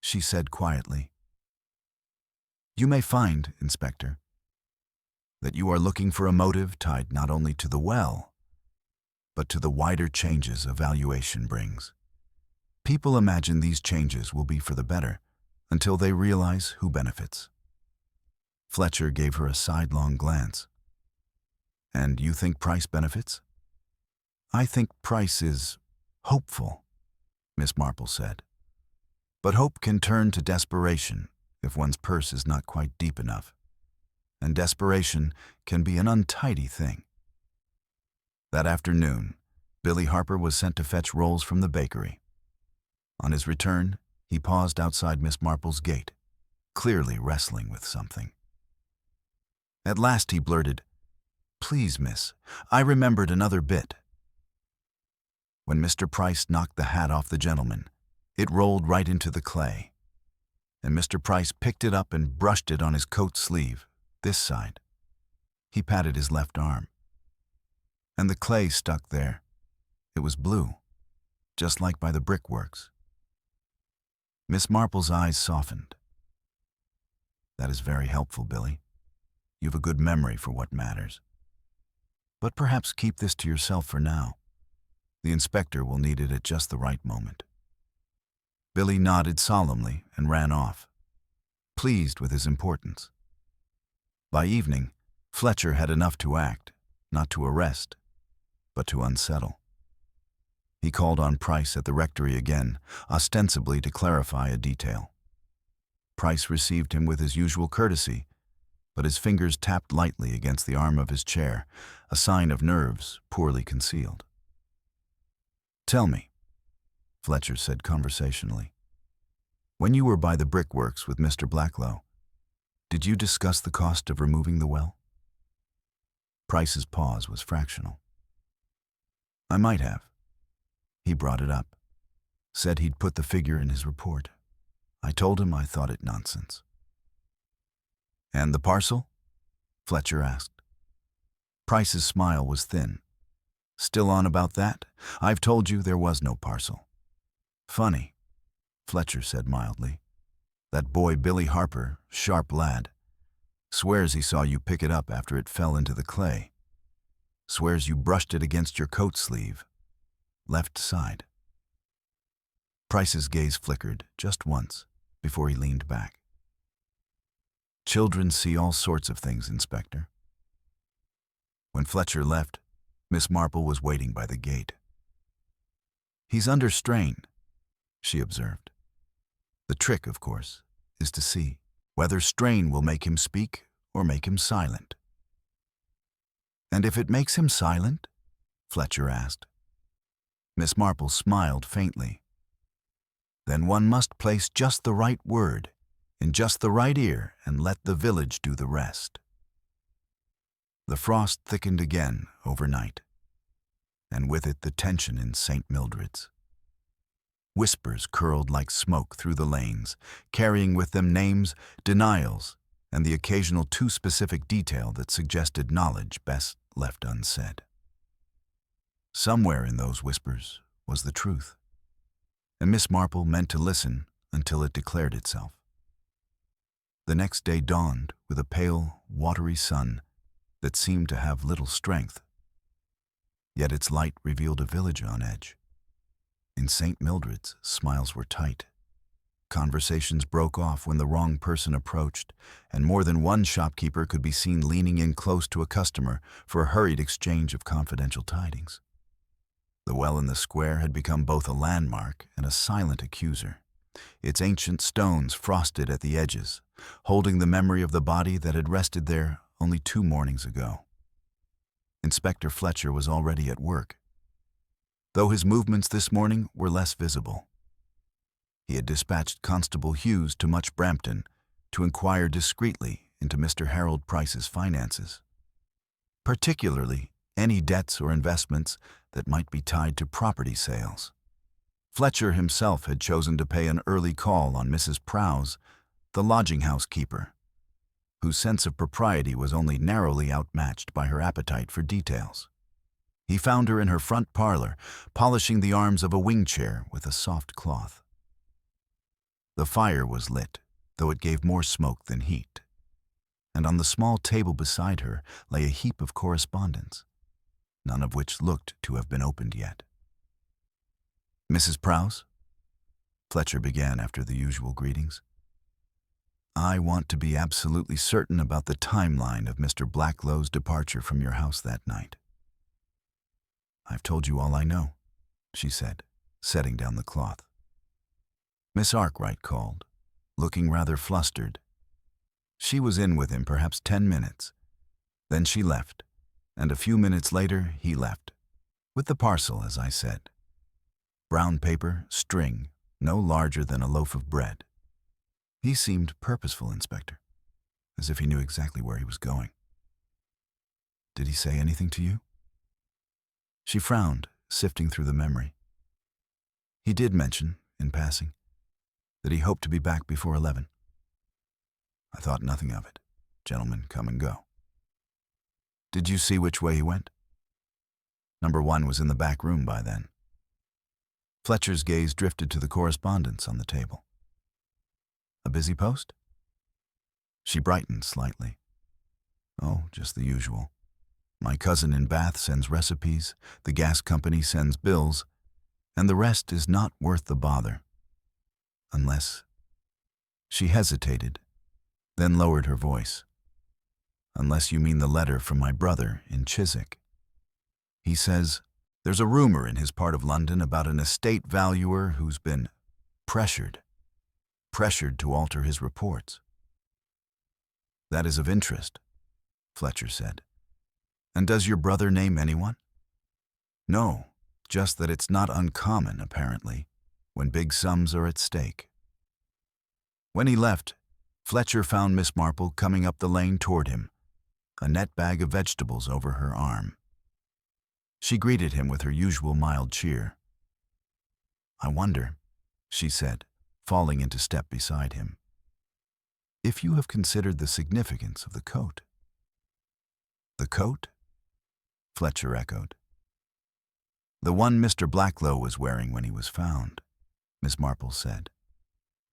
she said quietly, "You may find, Inspector, that you are looking for a motive tied not only to the well, but to the wider changes a valuation brings. People imagine these changes will be for the better, until they realize who benefits. Fletcher gave her a sidelong glance. And you think Price benefits? I think Price is hopeful, Miss Marple said. But hope can turn to desperation if one's purse is not quite deep enough. And desperation can be an untidy thing. That afternoon, Billy Harper was sent to fetch rolls from the bakery. On his return, he paused outside Miss Marple's gate, clearly wrestling with something. At last he blurted, "Please, miss, I remembered another bit." When Mr. Price knocked the hat off the gentleman, it rolled right into the clay, and Mr. Price picked it up and brushed it on his coat sleeve, this side. He patted his left arm. And the clay stuck there. It was blue, just like by the brickworks. Miss Marple's eyes softened. That is very helpful, Billy. You've a good memory for what matters. But perhaps keep this to yourself for now. The inspector will need it at just the right moment. Billy nodded solemnly and ran off, pleased with his importance. By evening, Fletcher had enough to act, not to arrest, but to unsettle. He called on Price at the rectory again, ostensibly to clarify a detail. Price received him with his usual courtesy, but his fingers tapped lightly against the arm of his chair, a sign of nerves poorly concealed. "Tell me," Fletcher said conversationally, "when you were by the brickworks with Mr. Blacklow, did you discuss the cost of removing the well?" Price's pause was fractional. "I might have. He brought it up. Said he'd put the figure in his report. I told him I thought it nonsense." "And the parcel?" Fletcher asked. Price's smile was thin. "Still on about that? I've told you there was no parcel." "Funny," Fletcher said mildly. "That boy Billy Harper, sharp lad, swears he saw you pick it up after it fell into the clay. Swears you brushed it against your coat sleeve, left side." Price's gaze flickered just once before he leaned back. "Children see all sorts of things, Inspector." When Fletcher left, Miss Marple was waiting by the gate. "He's under strain," she observed. "The trick, of course, is to see whether strain will make him speak or make him silent." "And if it makes him silent?" Fletcher asked. Miss Marple smiled faintly. "Then one must place just the right word in just the right ear and let the village do the rest." The frost thickened again overnight, and with it the tension in St. Mildred's. Whispers curled like smoke through the lanes, carrying with them names, denials, and the occasional too specific detail that suggested knowledge best left unsaid. Somewhere in those whispers was the truth, and Miss Marple meant to listen until it declared itself. The next day dawned with a pale, watery sun that seemed to have little strength. Yet its light revealed a village on edge. In St. Mildred's, smiles were tight. Conversations broke off when the wrong person approached, and more than one shopkeeper could be seen leaning in close to a customer for a hurried exchange of confidential tidings. The well in the square had become both a landmark and a silent accuser, its ancient stones frosted at the edges, holding the memory of the body that had rested there only 2 mornings ago. Inspector Fletcher was already at work, though his movements this morning were less visible. He had dispatched Constable Hughes to Much Brampton to inquire discreetly into Mr. Harold Price's finances, particularly any debts or investments that might be tied to property sales. Fletcher himself had chosen to pay an early call on Mrs. Prowse, the lodging-house keeper, whose sense of propriety was only narrowly outmatched by her appetite for details. He found her in her front parlor, polishing the arms of a wing chair with a soft cloth. The fire was lit, though it gave more smoke than heat, and on the small table beside her lay a heap of correspondence, none of which looked to have been opened yet. "Mrs. Prowse?" Fletcher began after the usual greetings. I want to be absolutely certain about the timeline of Mr. Blacklow's departure from your house that night. I've told you all I know, she said, setting down the cloth. Miss Arkwright called, looking rather flustered. She was in with him perhaps 10 minutes. Then she left, and a few minutes later he left, with the parcel, as I said. Brown paper, string, no larger than a loaf of bread. He seemed purposeful, Inspector, as if he knew exactly where he was going. Did he say anything to you? She frowned, sifting through the memory. He did mention, in passing, that he hoped to be back before 11. I thought nothing of it. Gentlemen come and go. Did you see which way he went? Number 1 was in the back room by then. Fletcher's gaze drifted to the correspondence on the table. A busy post? She brightened slightly. Oh, just the usual. My cousin in Bath sends recipes, the gas company sends bills, and the rest is not worth the bother. Unless... She hesitated, then lowered her voice. Unless you mean the letter from my brother in Chiswick. He says, there's a rumor in his part of London about an estate valuer who's been pressured to alter his reports. That is of interest, Fletcher said. And does your brother name anyone? No, just that it's not uncommon, apparently, when big sums are at stake. When he left, Fletcher found Miss Marple coming up the lane toward him, a net bag of vegetables over her arm. She greeted him with her usual mild cheer. I wonder, she said, falling into step beside him, if you have considered the significance of the coat. The coat? Fletcher echoed. The one Mr. Blacklow was wearing when he was found, Miss Marple said.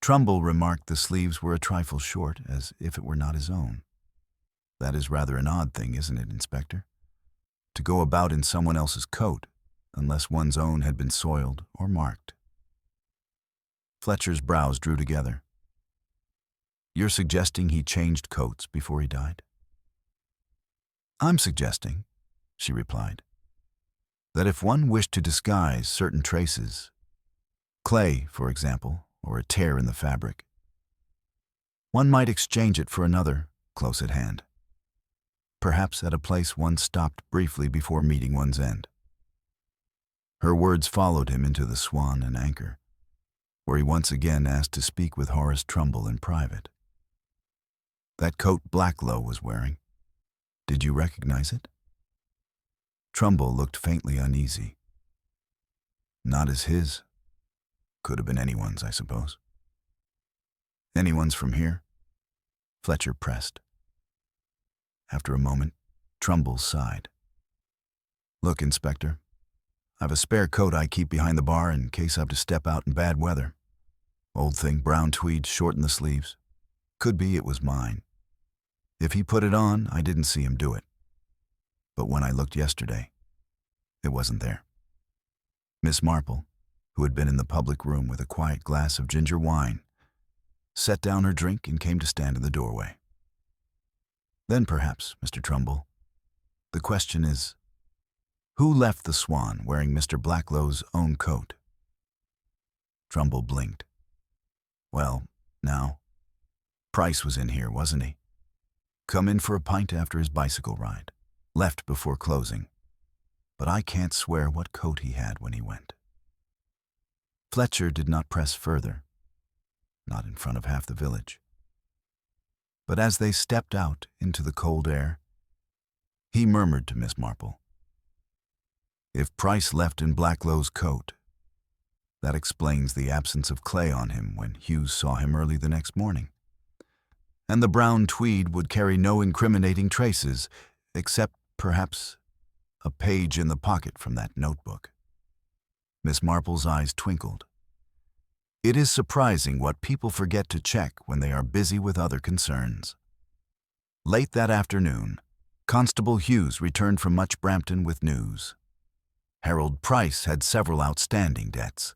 Trumbull remarked the sleeves were a trifle short, as if it were not his own. That is rather an odd thing, isn't it, Inspector? To go about in someone else's coat, unless one's own had been soiled or marked. Fletcher's brows drew together. You're suggesting he changed coats before he died? I'm suggesting, she replied, that if one wished to disguise certain traces, clay, for example, or a tear in the fabric, one might exchange it for another close at hand, perhaps at a place one stopped briefly before meeting one's end. Her words followed him into the Swan and Anchor, where he once again asked to speak with Horace Trumbull in private. That coat Blacklow was wearing, did you recognize it? Trumbull looked faintly uneasy. Not as his. Could have been anyone's, I suppose. Anyone's from here? Fletcher pressed. After a moment, Trumbull sighed. Look, Inspector, I've a spare coat I keep behind the bar in case I have to step out in bad weather. Old thing, brown tweed, short in the sleeves. Could be it was mine. If he put it on, I didn't see him do it. But when I looked yesterday, it wasn't there. Miss Marple, who had been in the public room with a quiet glass of ginger wine, set down her drink and came to stand in the doorway. Then perhaps, Mr. Trumbull, the question is, who left the Swan wearing Mr. Blacklow's own coat? Trumbull blinked. Well, now, Price was in here, wasn't he? Come in for a pint after his bicycle ride. Left before closing. But I can't swear what coat he had when he went. Fletcher did not press further, not in front of half the village. But as they stepped out into the cold air, he murmured to Miss Marple, if Price left in Blacklow's coat, that explains the absence of clay on him when Hughes saw him early the next morning. And the brown tweed would carry no incriminating traces, except, perhaps, a page in the pocket from that notebook. Miss Marple's eyes twinkled. It is surprising what people forget to check when they are busy with other concerns. Late that afternoon, Constable Hughes returned from Much Brampton with news. Harold Price had several outstanding debts,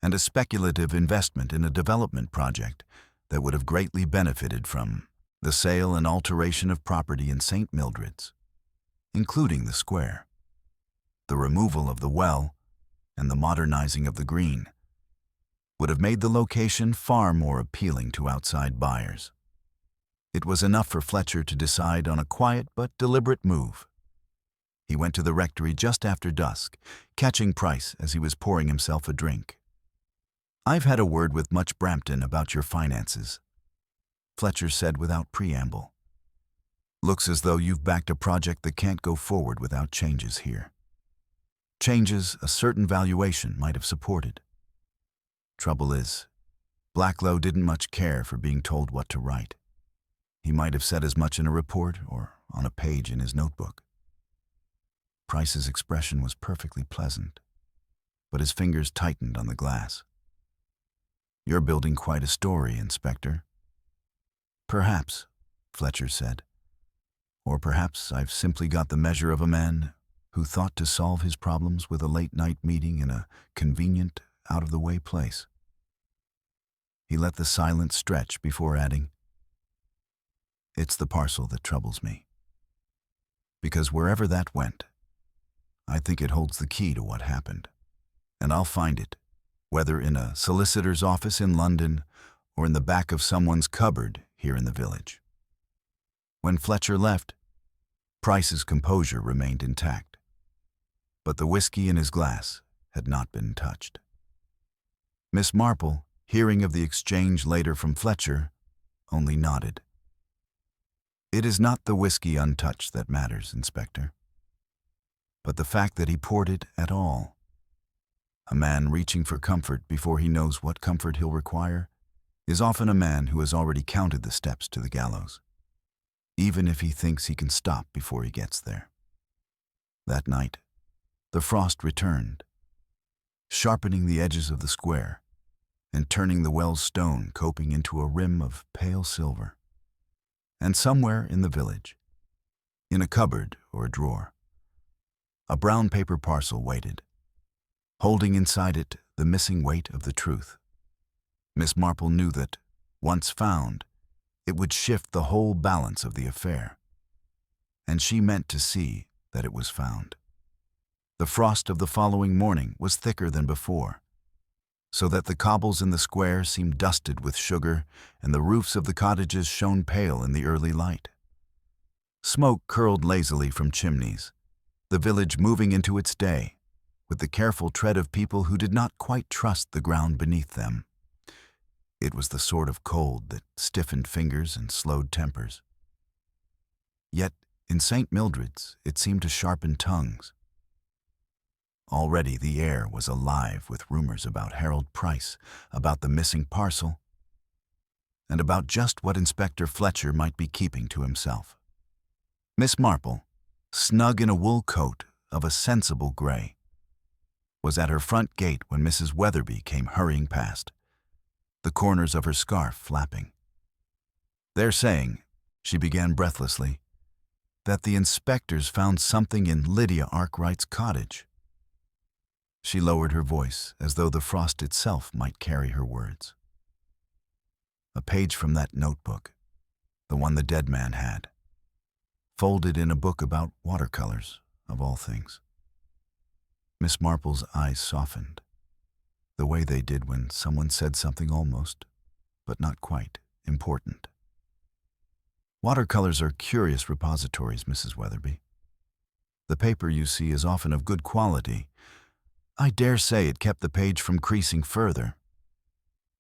and a speculative investment in a development project that would have greatly benefited from the sale and alteration of property in St. Mildred's, including the square, the removal of the well, and the modernizing of the green, would have made the location far more appealing to outside buyers. It was enough for Fletcher to decide on a quiet but deliberate move. He went to the rectory just after dusk, catching Price as he was pouring himself a drink. "I've had a word with Much Brampton about your finances," Fletcher said without preamble. "Looks as though you've backed a project that can't go forward without changes here. Changes a certain valuation might have supported. Trouble is, Blacklow didn't much care for being told what to write. He might have said as much in a report or on a page in his notebook." Price's expression was perfectly pleasant, but his fingers tightened on the glass. "You're building quite a story, Inspector." "Perhaps," Fletcher said. "Or perhaps I've simply got the measure of a man who thought to solve his problems with a late-night meeting in a convenient, out-of-the-way place." He let the silence stretch before adding, "It's the parcel that troubles me. Because wherever that went, I think it holds the key to what happened. And I'll find it, whether in a solicitor's office in London or in the back of someone's cupboard here in the village." When Fletcher left, Price's composure remained intact, but the whiskey in his glass had not been touched. Miss Marple, hearing of the exchange later from Fletcher, only nodded. "It is not the whiskey untouched that matters, Inspector, but the fact that he poured it at all. A man reaching for comfort before he knows what comfort he'll require is often a man who has already counted the steps to the gallows, even if he thinks he can stop before he gets there." That night, the frost returned, sharpening the edges of the square and turning the well's stone coping into a rim of pale silver. And somewhere in the village, in a cupboard or a drawer, a brown paper parcel waited, holding inside it the missing weight of the truth. Miss Marple knew that, once found, it would shift the whole balance of the affair, and she meant to see that it was found. The frost of the following morning was thicker than before, so that the cobbles in the square seemed dusted with sugar and the roofs of the cottages shone pale in the early light. Smoke curled lazily from chimneys, the village moving into its day, with the careful tread of people who did not quite trust the ground beneath them. It was the sort of cold that stiffened fingers and slowed tempers. Yet, in St. Mildred's, it seemed to sharpen tongues. Already the air was alive with rumors about Harold Price, about the missing parcel, and about just what Inspector Fletcher might be keeping to himself. Miss Marple, snug in a wool coat of a sensible gray, was at her front gate when Mrs. Weatherby came hurrying past, the corners of her scarf flapping. "They're saying," she began breathlessly, "that the inspectors found something in Lydia Arkwright's cottage." She lowered her voice as though the frost itself might carry her words. A page from that notebook, the one the dead man had, folded in a book about watercolors, of all things. Miss Marple's eyes softened, the way they did when someone said something almost, but not quite, important. "Watercolors are curious repositories, Mrs. Weatherby. The paper you see is often of good quality. I dare say it kept the page from creasing further."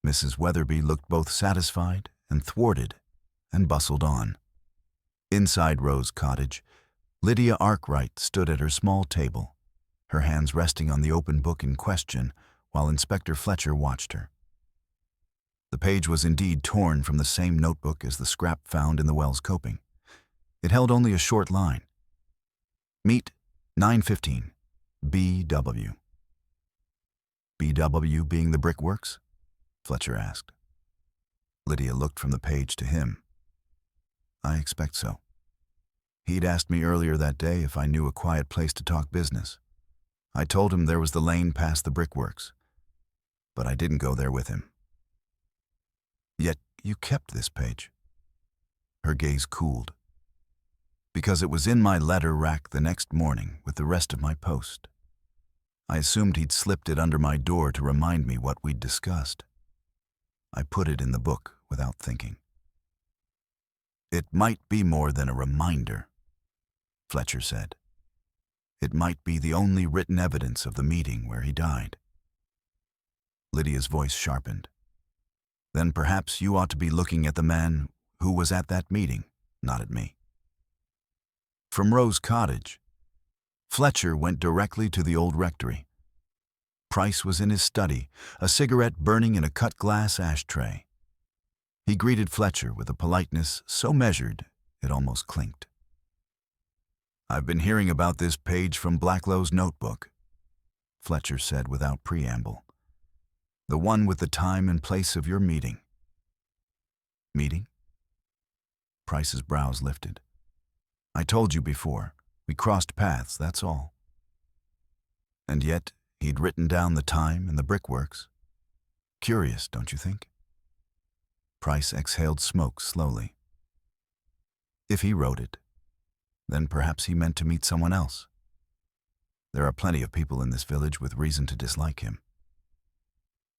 Mrs. Weatherby looked both satisfied and thwarted, and bustled on. Inside Rose Cottage, Lydia Arkwright stood at her small table, her hands resting on the open book in question, while Inspector Fletcher watched her. The page was indeed torn from the same notebook as the scrap found in the well's coping. It held only a short line. "Meet 9:15, B.W." "B.W. being the brickworks?" Fletcher asked. Lydia looked from the page to him. "I expect so. He'd asked me earlier that day if I knew a quiet place to talk business. I told him there was the lane past the brickworks, but I didn't go there with him." "Yet you kept this page?" Her gaze cooled. "Because it was in my letter rack the next morning with the rest of my post. I assumed he'd slipped it under my door to remind me what we'd discussed. I put it in the book without thinking." "It might be more than a reminder," Fletcher said. "It might be the only written evidence of the meeting where he died." Lydia's voice sharpened. "Then perhaps you ought to be looking at the man who was at that meeting, not at me." From Rose Cottage, Fletcher went directly to the old rectory. Price was in his study, a cigarette burning in a cut-glass ashtray. He greeted Fletcher with a politeness so measured it almost clinked. "I've been hearing about this page from Blacklow's notebook," Fletcher said without preamble. "The one with the time and place of your meeting." "Meeting?" Price's brows lifted. "I told you before. We crossed paths, that's all." And yet, he'd written down the time and the brickworks. Curious, don't you think? Price exhaled smoke slowly. If he wrote it, then perhaps he meant to meet someone else. There are plenty of people in this village with reason to dislike him.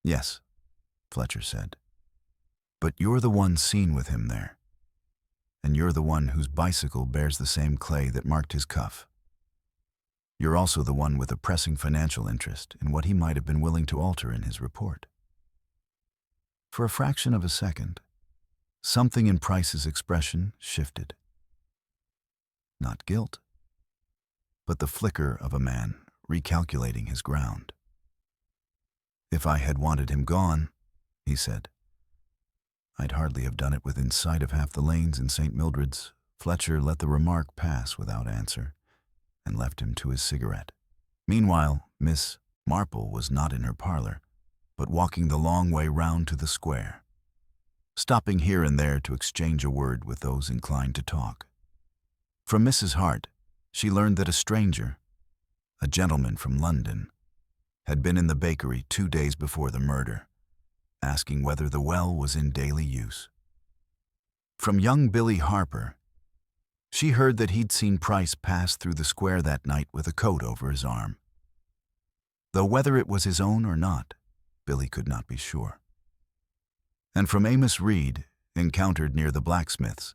"Yes," Fletcher said. "But you're the one seen with him there. And you're the one whose bicycle bears the same clay that marked his cuff. You're also the one with a pressing financial interest in what he might have been willing to alter in his report." For a fraction of a second, something in Price's expression shifted. Not guilt, but the flicker of a man recalculating his ground. "If I had wanted him gone," he said, "I'd hardly have done it within sight of half the lanes in St. Mildred's." Fletcher let the remark pass without answer and left him to his cigarette. Meanwhile, Miss Marple was not in her parlor, but walking the long way round to the square, stopping here and there to exchange a word with those inclined to talk. From Mrs. Hart, she learned that a stranger, a gentleman from London, had been in the bakery 2 days before the murder, asking whether the well was in daily use. From young Billy Harper, she heard that he'd seen Price pass through the square that night with a coat over his arm. Though whether it was his own or not, Billy could not be sure. And from Amos Reed, encountered near the blacksmith's,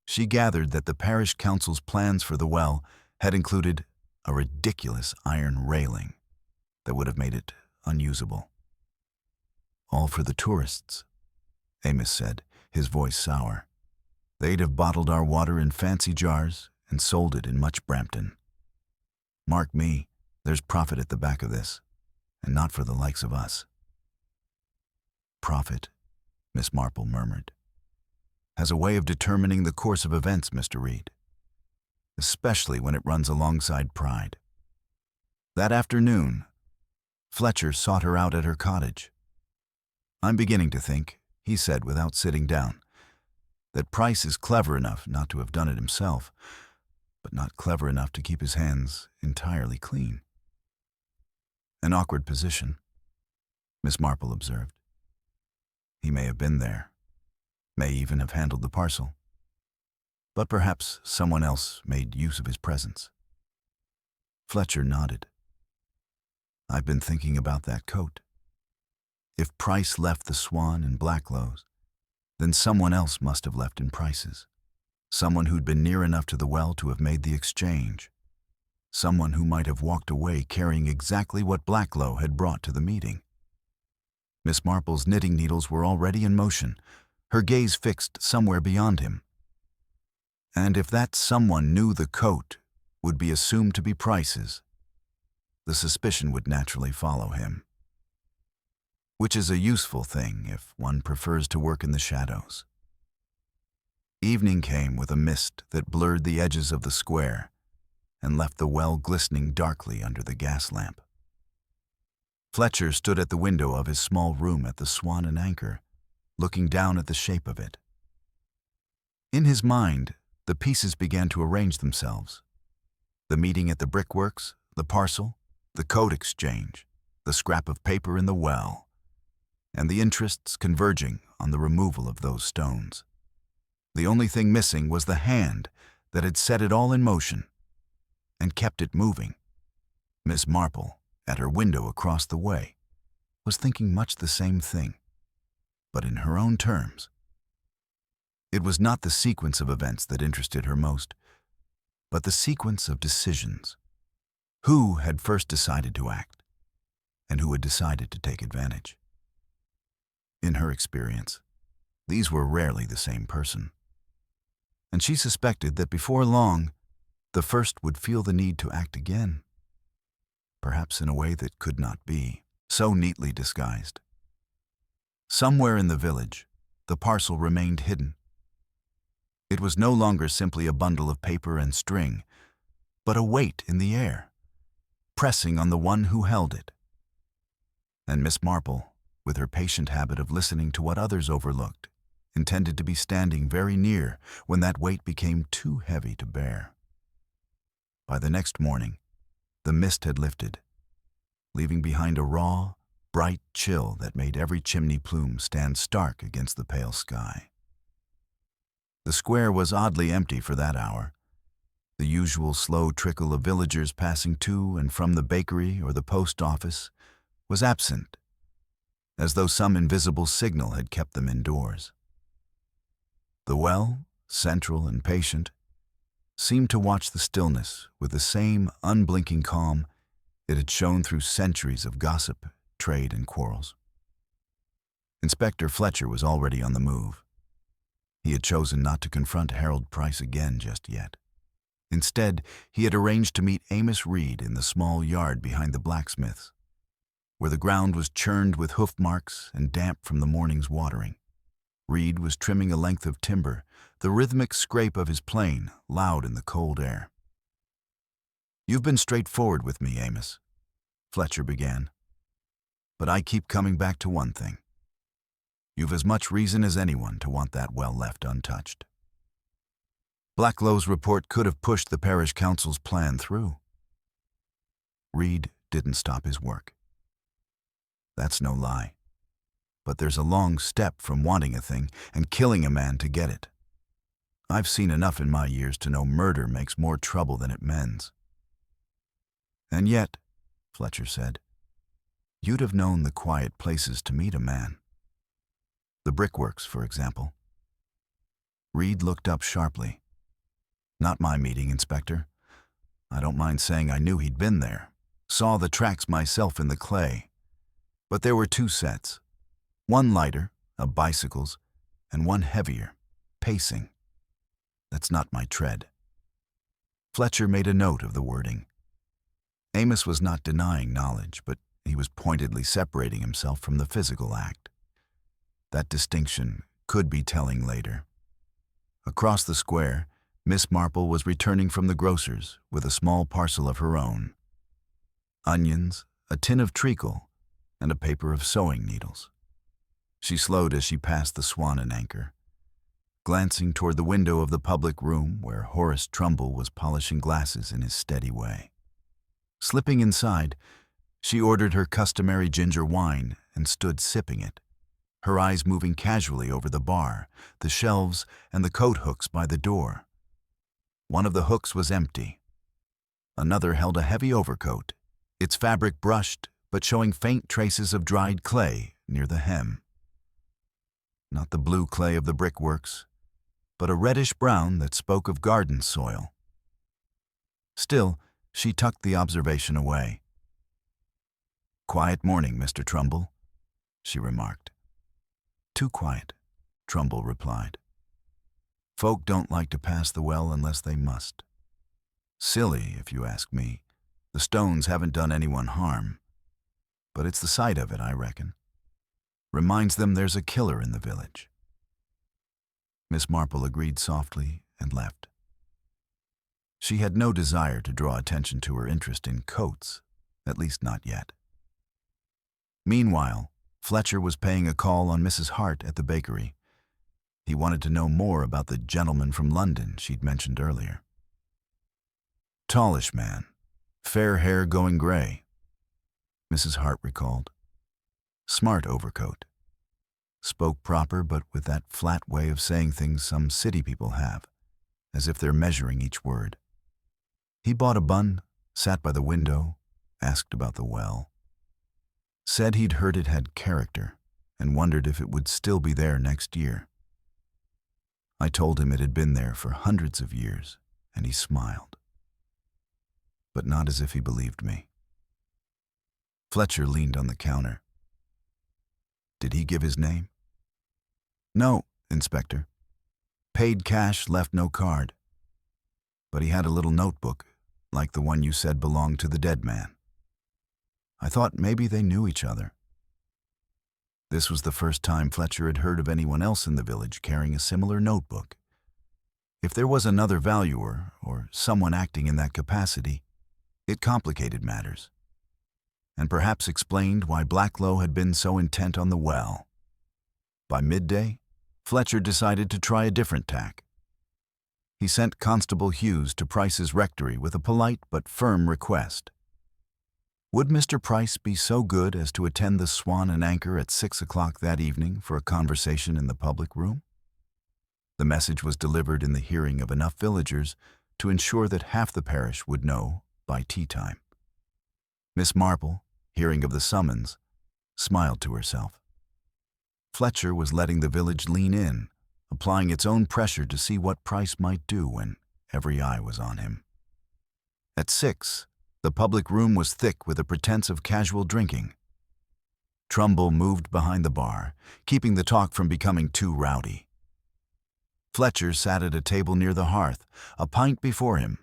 she gathered that the parish council's plans for the well had included a ridiculous iron railing that would have made it unusable. "All for the tourists," Amos said, his voice sour. "They'd have bottled our water in fancy jars and sold it in much Brampton. Mark me, there's profit at the back of this, and not for the likes of us." "Profit," Miss Marple murmured, "has a way of determining the course of events, Mr. Reed, especially when it runs alongside pride." That afternoon, Fletcher sought her out at her cottage. "I'm beginning to think," he said without sitting down, "that Price is clever enough not to have done it himself, but not clever enough to keep his hands entirely clean." "An awkward position," Miss Marple observed. "He may have been there, may even have handled the parcel, but perhaps someone else made use of his presence." Fletcher nodded. "I've been thinking about that coat. If Price left the Swan in Blacklow's, then someone else must have left in Price's. Someone who'd been near enough to the well to have made the exchange. Someone who might have walked away carrying exactly what Blacklow had brought to the meeting." Miss Marple's knitting needles were already in motion, her gaze fixed somewhere beyond him. And if that someone knew the coat would be assumed to be Price's, the suspicion would naturally follow him. Which is a useful thing if one prefers to work in the shadows. Evening came with a mist that blurred the edges of the square and left the well glistening darkly under the gas lamp. Fletcher stood at the window of his small room at the Swan and Anchor, looking down at the shape of it. In his mind, the pieces began to arrange themselves. The meeting at the brickworks, the parcel, the coat exchange, the scrap of paper in the well. and the interests converging on the removal of those stones. The only thing missing was the hand that had set it all in motion and kept it moving. Miss Marple, at her window across the way, was thinking much the same thing, but in her own terms. It was not the sequence of events that interested her most, but the sequence of decisions. Who had first decided to act, and who had decided to take advantage? In her experience, these were rarely the same person, and she suspected that before long, the first would feel the need to act again, perhaps in a way that could not be so neatly disguised. Somewhere in the village, the parcel remained hidden. It was no longer simply a bundle of paper and string, but a weight in the air, pressing on the one who held it. And Miss Marple, with her patient habit of listening to what others overlooked, intended to be standing very near when that weight became too heavy to bear. By the next morning, the mist had lifted, leaving behind a raw, bright chill that made every chimney plume stand stark against the pale sky. The square was oddly empty for that hour. The usual slow trickle of villagers passing to and from the bakery or the post office was absent, as though some invisible signal had kept them indoors. The well, central and patient, seemed to watch the stillness with the same unblinking calm it had shown through centuries of gossip, trade, and quarrels. Inspector Fletcher was already on the move. He had chosen not to confront Harold Price again just yet. Instead, he had arranged to meet Amos Reed in the small yard behind the blacksmith's, where the ground was churned with hoof marks and damp from the morning's watering. Reed was trimming a length of timber, the rhythmic scrape of his plane loud in the cold air. "You've been straightforward with me, Amos," Fletcher began. "But I keep coming back to one thing. You've as much reason as anyone to want that well left untouched." Blacklow's report could have pushed the parish council's plan through. Reed didn't stop his work. That's no lie. But there's a long step from wanting a thing and killing a man to get it. I've seen enough in my years to know murder makes more trouble than it mends. "And yet," Fletcher said, "you'd have known the quiet places to meet a man. The brickworks, for example." Reed looked up sharply. "Not my meeting, Inspector. I don't mind saying I knew he'd been there, saw the tracks myself in the clay. But there were two sets. One lighter, a bicycle's, and one heavier, pacing. That's not my tread." Fletcher made a note of the wording. Amos was not denying knowledge, but he was pointedly separating himself from the physical act. That distinction could be telling later. Across the square, Miss Marple was returning from the grocer's with a small parcel of her own. Onions, a tin of treacle, and a paper of sewing needles. She slowed as she passed the Swan and Anchor, glancing toward the window of the public room where Horace Trumbull was polishing glasses in his steady way. Slipping inside, she ordered her customary ginger wine and stood sipping it, her eyes moving casually over the bar, the shelves, and the coat hooks by the door. One of the hooks was empty. Another held a heavy overcoat, its fabric brushed but showing faint traces of dried clay near the hem. Not the blue clay of the brickworks, but a reddish-brown that spoke of garden soil. Still, she tucked the observation away. "Quiet morning, Mr. Trumbull," she remarked. "Too quiet," Trumbull replied. "Folk don't like to pass the well unless they must. Silly, if you ask me. The stones haven't done anyone harm. But it's the sight of it, I reckon. Reminds them there's a killer in the village." Miss Marple agreed softly and left. She had no desire to draw attention to her interest in coats, at least not yet. Meanwhile, Fletcher was paying a call on Mrs. Hart at the bakery. He wanted to know more about the gentleman from London she'd mentioned earlier. "Tallish man, fair hair going gray," Mrs. Hart recalled. "Smart overcoat, spoke proper but with that flat way of saying things some city people have, as if they're measuring each word. He bought a bun, sat by the window, asked about the well. Said he'd heard it had character and wondered if it would still be there next year. I told him it had been there for hundreds of years, and he smiled. But not as if he believed me. Fletcher leaned on the counter. Did he give his name? No, Inspector. Paid cash, left no card. But he had a little notebook, like the one you said belonged to the dead man. I thought maybe they knew each other. This was the first time Fletcher had heard of anyone else in the village carrying a similar notebook. If there was another valuer, or someone acting in that capacity, it complicated matters, and perhaps explained why Blacklow had been so intent on the well. By midday, Fletcher decided to try a different tack. He sent Constable Hughes to Price's rectory with a polite but firm request. Would Mr. Price be so good as to attend the Swan and Anchor at 6 o'clock that evening for a conversation in the public room? The message was delivered in the hearing of enough villagers to ensure that half the parish would know by tea time. Miss Marple, hearing of the summons, smiled to herself. Fletcher was letting the village lean in, applying its own pressure to see what Price might do when every eye was on him. At 6, the public room was thick with a pretense of casual drinking. Trumbull moved behind the bar, keeping the talk from becoming too rowdy. Fletcher sat at a table near the hearth, a pint before him.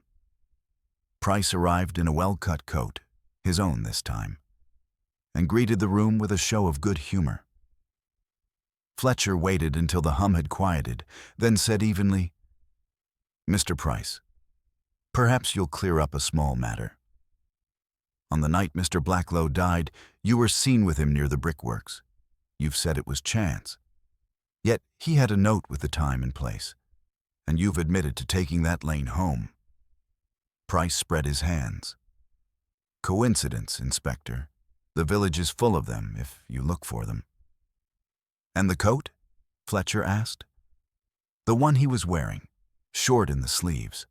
Price arrived in a well-cut coat, his own this time, and greeted the room with a show of good humor. Fletcher waited until the hum had quieted, then said evenly, "Mr. Price, perhaps you'll clear up a small matter. On the night Mr. Blacklow died, you were seen with him near the brickworks. You've said it was chance. Yet he had a note with the time and place, and you've admitted to taking that lane home." Price spread his hands. "Coincidence, Inspector. The village is full of them, if you look for them." "And the coat?" Fletcher asked. "The one he was wearing, short in the sleeves.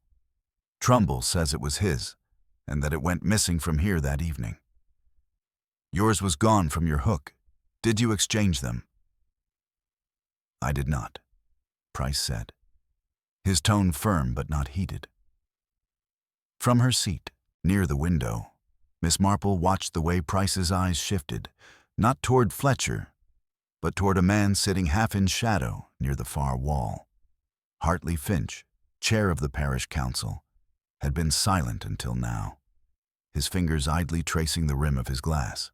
Trumbull says it was his, and that it went missing from here that evening. Yours was gone from your hook. Did you exchange them?" "I did not," Price said, his tone firm but not heated. From her seat, near the window, Miss Marple watched the way Price's eyes shifted, not toward Fletcher, but toward a man sitting half in shadow near the far wall. Hartley Finch, chair of the parish council, had been silent until now, his fingers idly tracing the rim of his glass.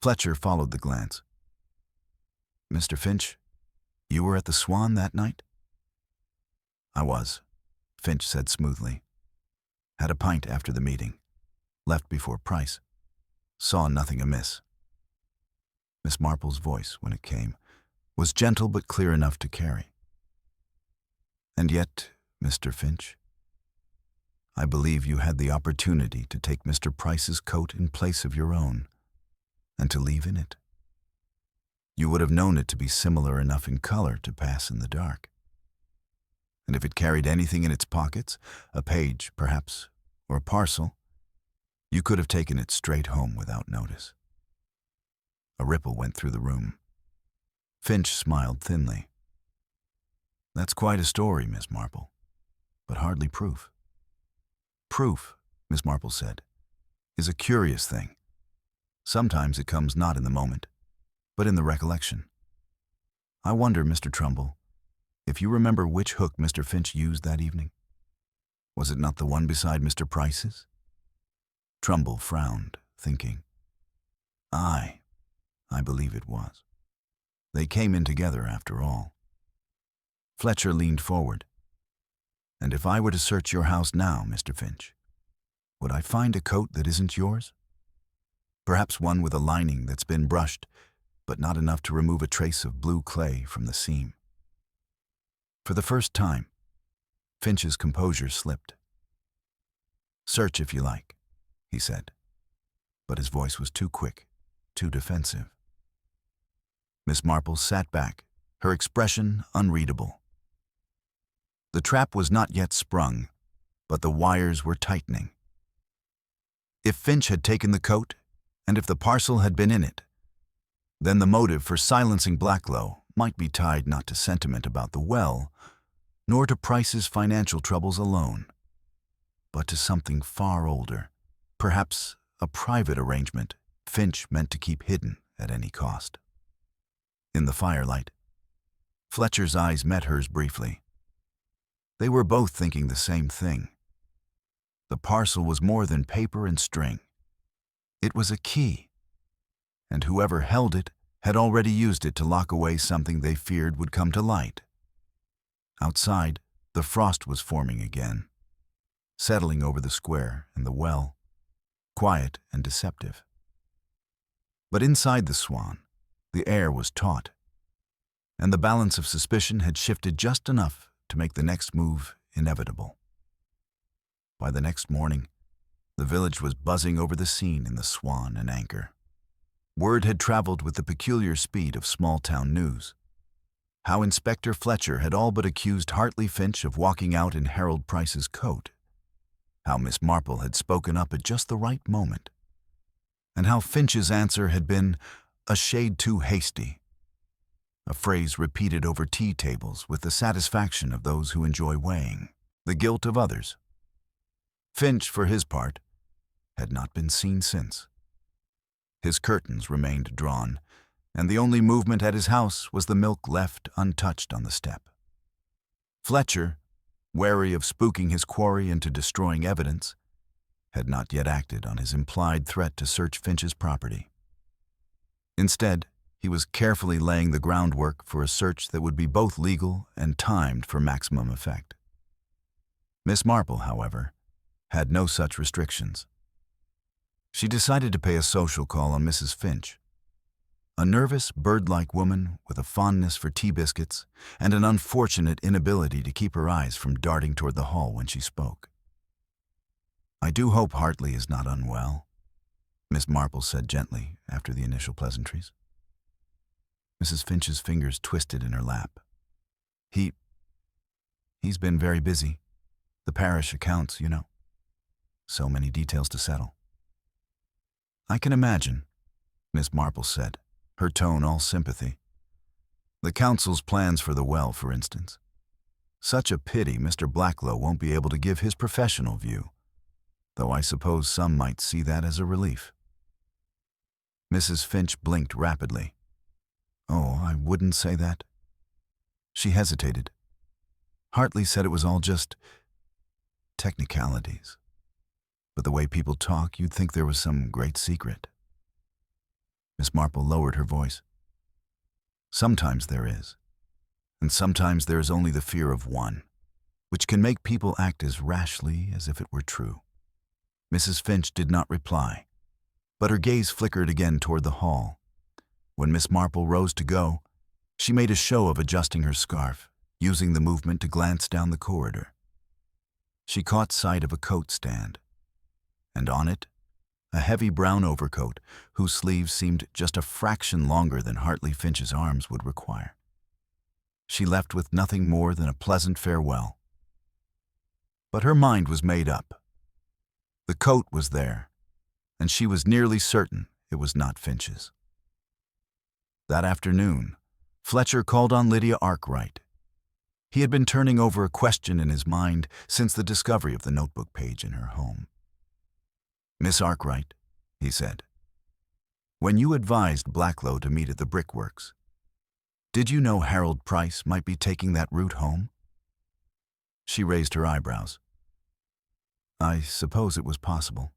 Fletcher followed the glance. "Mr. Finch, you were at the Swan that night?" "I was," Finch said smoothly. "Had a pint after the meeting. Left before Price. Saw nothing amiss." Miss Marple's voice, when it came, was gentle but clear enough to carry. "And yet, Mr. Finch, I believe you had the opportunity to take Mr. Price's coat in place of your own, and to leave in it. You would have known it to be similar enough in color to pass in the dark. And if it carried anything in its pockets, a page, perhaps, or a parcel, you could have taken it straight home without notice." A ripple went through the room. Finch smiled thinly. "That's quite a story, Miss Marple, but hardly proof." "Proof," Miss Marple said, "is a curious thing. Sometimes it comes not in the moment, but in the recollection. I wonder, Mr. Trumbull, if you remember which hook Mr. Finch used that evening? Was it not the one beside Mr. Price's?" Trumbull frowned, thinking. "Aye, I believe it was. They came in together after all." Fletcher leaned forward. "And if I were to search your house now, Mr. Finch, would I find a coat that isn't yours? Perhaps one with a lining that's been brushed, but not enough to remove a trace of blue clay from the seam." For the first time, Finch's composure slipped. "Search if you like," he said, but his voice was too quick, too defensive. Miss Marple sat back, her expression unreadable. The trap was not yet sprung, but the wires were tightening. If Finch had taken the coat, and if the parcel had been in it, then the motive for silencing Blacklow might be tied not to sentiment about the well, nor to Price's financial troubles alone, but to something far older, perhaps a private arrangement Finch meant to keep hidden at any cost. In the firelight, Fletcher's eyes met hers briefly. They were both thinking the same thing. The parcel was more than paper and string. It was a key, and whoever held it had already used it to lock away something they feared would come to light. Outside, the frost was forming again, settling over the square and the well, quiet and deceptive. But inside the Swan, the air was taut, and the balance of suspicion had shifted just enough to make the next move inevitable. By the next morning, the village was buzzing over the scene in the Swan and Anchor. Word had traveled with the peculiar speed of small-town news. How Inspector Fletcher had all but accused Hartley Finch of walking out in Harold Price's coat. How Miss Marple had spoken up at just the right moment. And how Finch's answer had been a shade too hasty. A phrase repeated over tea tables with the satisfaction of those who enjoy weighing the guilt of others. Finch, for his part, had not been seen since. His curtains remained drawn, and the only movement at his house was the milk left untouched on the step. Fletcher, wary of spooking his quarry into destroying evidence, had not yet acted on his implied threat to search Finch's property. Instead, he was carefully laying the groundwork for a search that would be both legal and timed for maximum effect. Miss Marple, however, had no such restrictions. She decided to pay a social call on Mrs. Finch, a nervous, bird-like woman with a fondness for tea biscuits and an unfortunate inability to keep her eyes from darting toward the hall when she spoke. "I do hope Hartley is not unwell," Miss Marple said gently after the initial pleasantries. Mrs. Finch's fingers twisted in her lap. He's been very busy. The parish accounts, you know. So many details to settle." "I can imagine," Miss Marple said, her tone all sympathy. "The council's plans for the well, for instance. Such a pity Mr. Blacklow won't be able to give his professional view, though I suppose some might see that as a relief." Mrs. Finch blinked rapidly. "Oh, I wouldn't say that." She hesitated. "Hartley said it was all just technicalities. But the way people talk, you'd think there was some great secret." Miss Marple lowered her voice. "Sometimes there is, and sometimes there is only the fear of one, which can make people act as rashly as if it were true." Mrs. Finch did not reply, but her gaze flickered again toward the hall. When Miss Marple rose to go, she made a show of adjusting her scarf, using the movement to glance down the corridor. She caught sight of a coat stand, and on it, a heavy brown overcoat whose sleeves seemed just a fraction longer than Hartley Finch's arms would require. She left with nothing more than a pleasant farewell. But her mind was made up. The coat was there, and she was nearly certain it was not Finch's. That afternoon, Fletcher called on Lydia Arkwright. He had been turning over a question in his mind since the discovery of the notebook page in her home. "Miss Arkwright," he said, "when you advised Blacklow to meet at the brickworks, did you know Harold Price might be taking that route home?" She raised her eyebrows. "I suppose it was possible.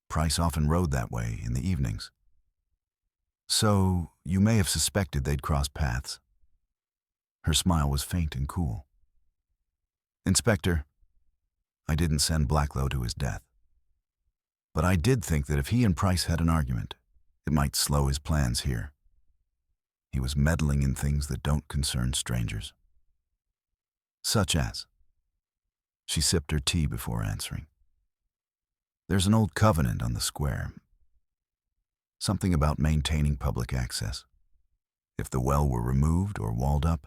Price often rode that way in the evenings. So you may have suspected they'd cross paths." Her smile was faint and cool. "Inspector, I didn't send Blacklow to his death. But I did think that if he and Price had an argument, it might slow his plans here. He was meddling in things that don't concern strangers." "Such as?" She sipped her tea before answering. "There's an old covenant on the square. Something about maintaining public access. If the well were removed or walled up,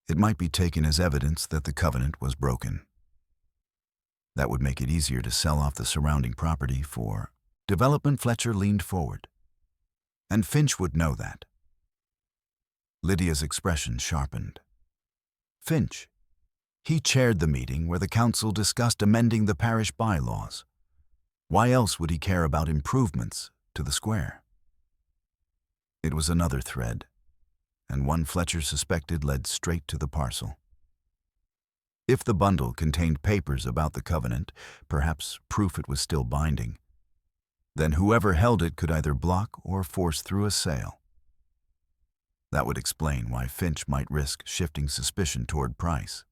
it might be taken as evidence that the covenant was broken. That would make it easier to sell off the surrounding property for development. Fletcher leaned forward, and Finch would know that. Lydia's expression sharpened. Finch. He chaired the meeting where the council discussed amending the parish bylaws. Why else would he care about improvements to the square? It was another thread, and one Fletcher suspected led straight to the parcel. If the bundle contained papers about the covenant, perhaps proof it was still binding, then whoever held it could either block or force through a sale. That would explain why Finch might risk shifting suspicion toward Price.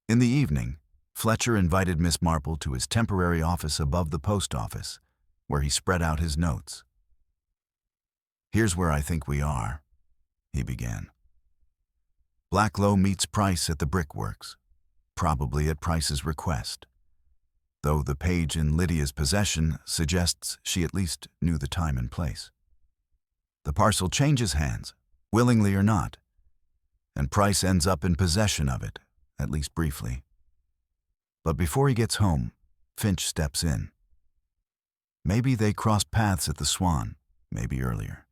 In the evening, Fletcher invited Miss Marple to his temporary office above the post office, where he spread out his notes. "Here's where I think we are," he began. "Blacklow meets Price at the brickworks, probably at Price's request, though the page in Lydia's possession suggests she at least knew the time and place. The parcel changes hands, willingly or not, and Price ends up in possession of it, at least briefly. But before he gets home, Finch steps in. Maybe they cross paths at the Swan, maybe earlier.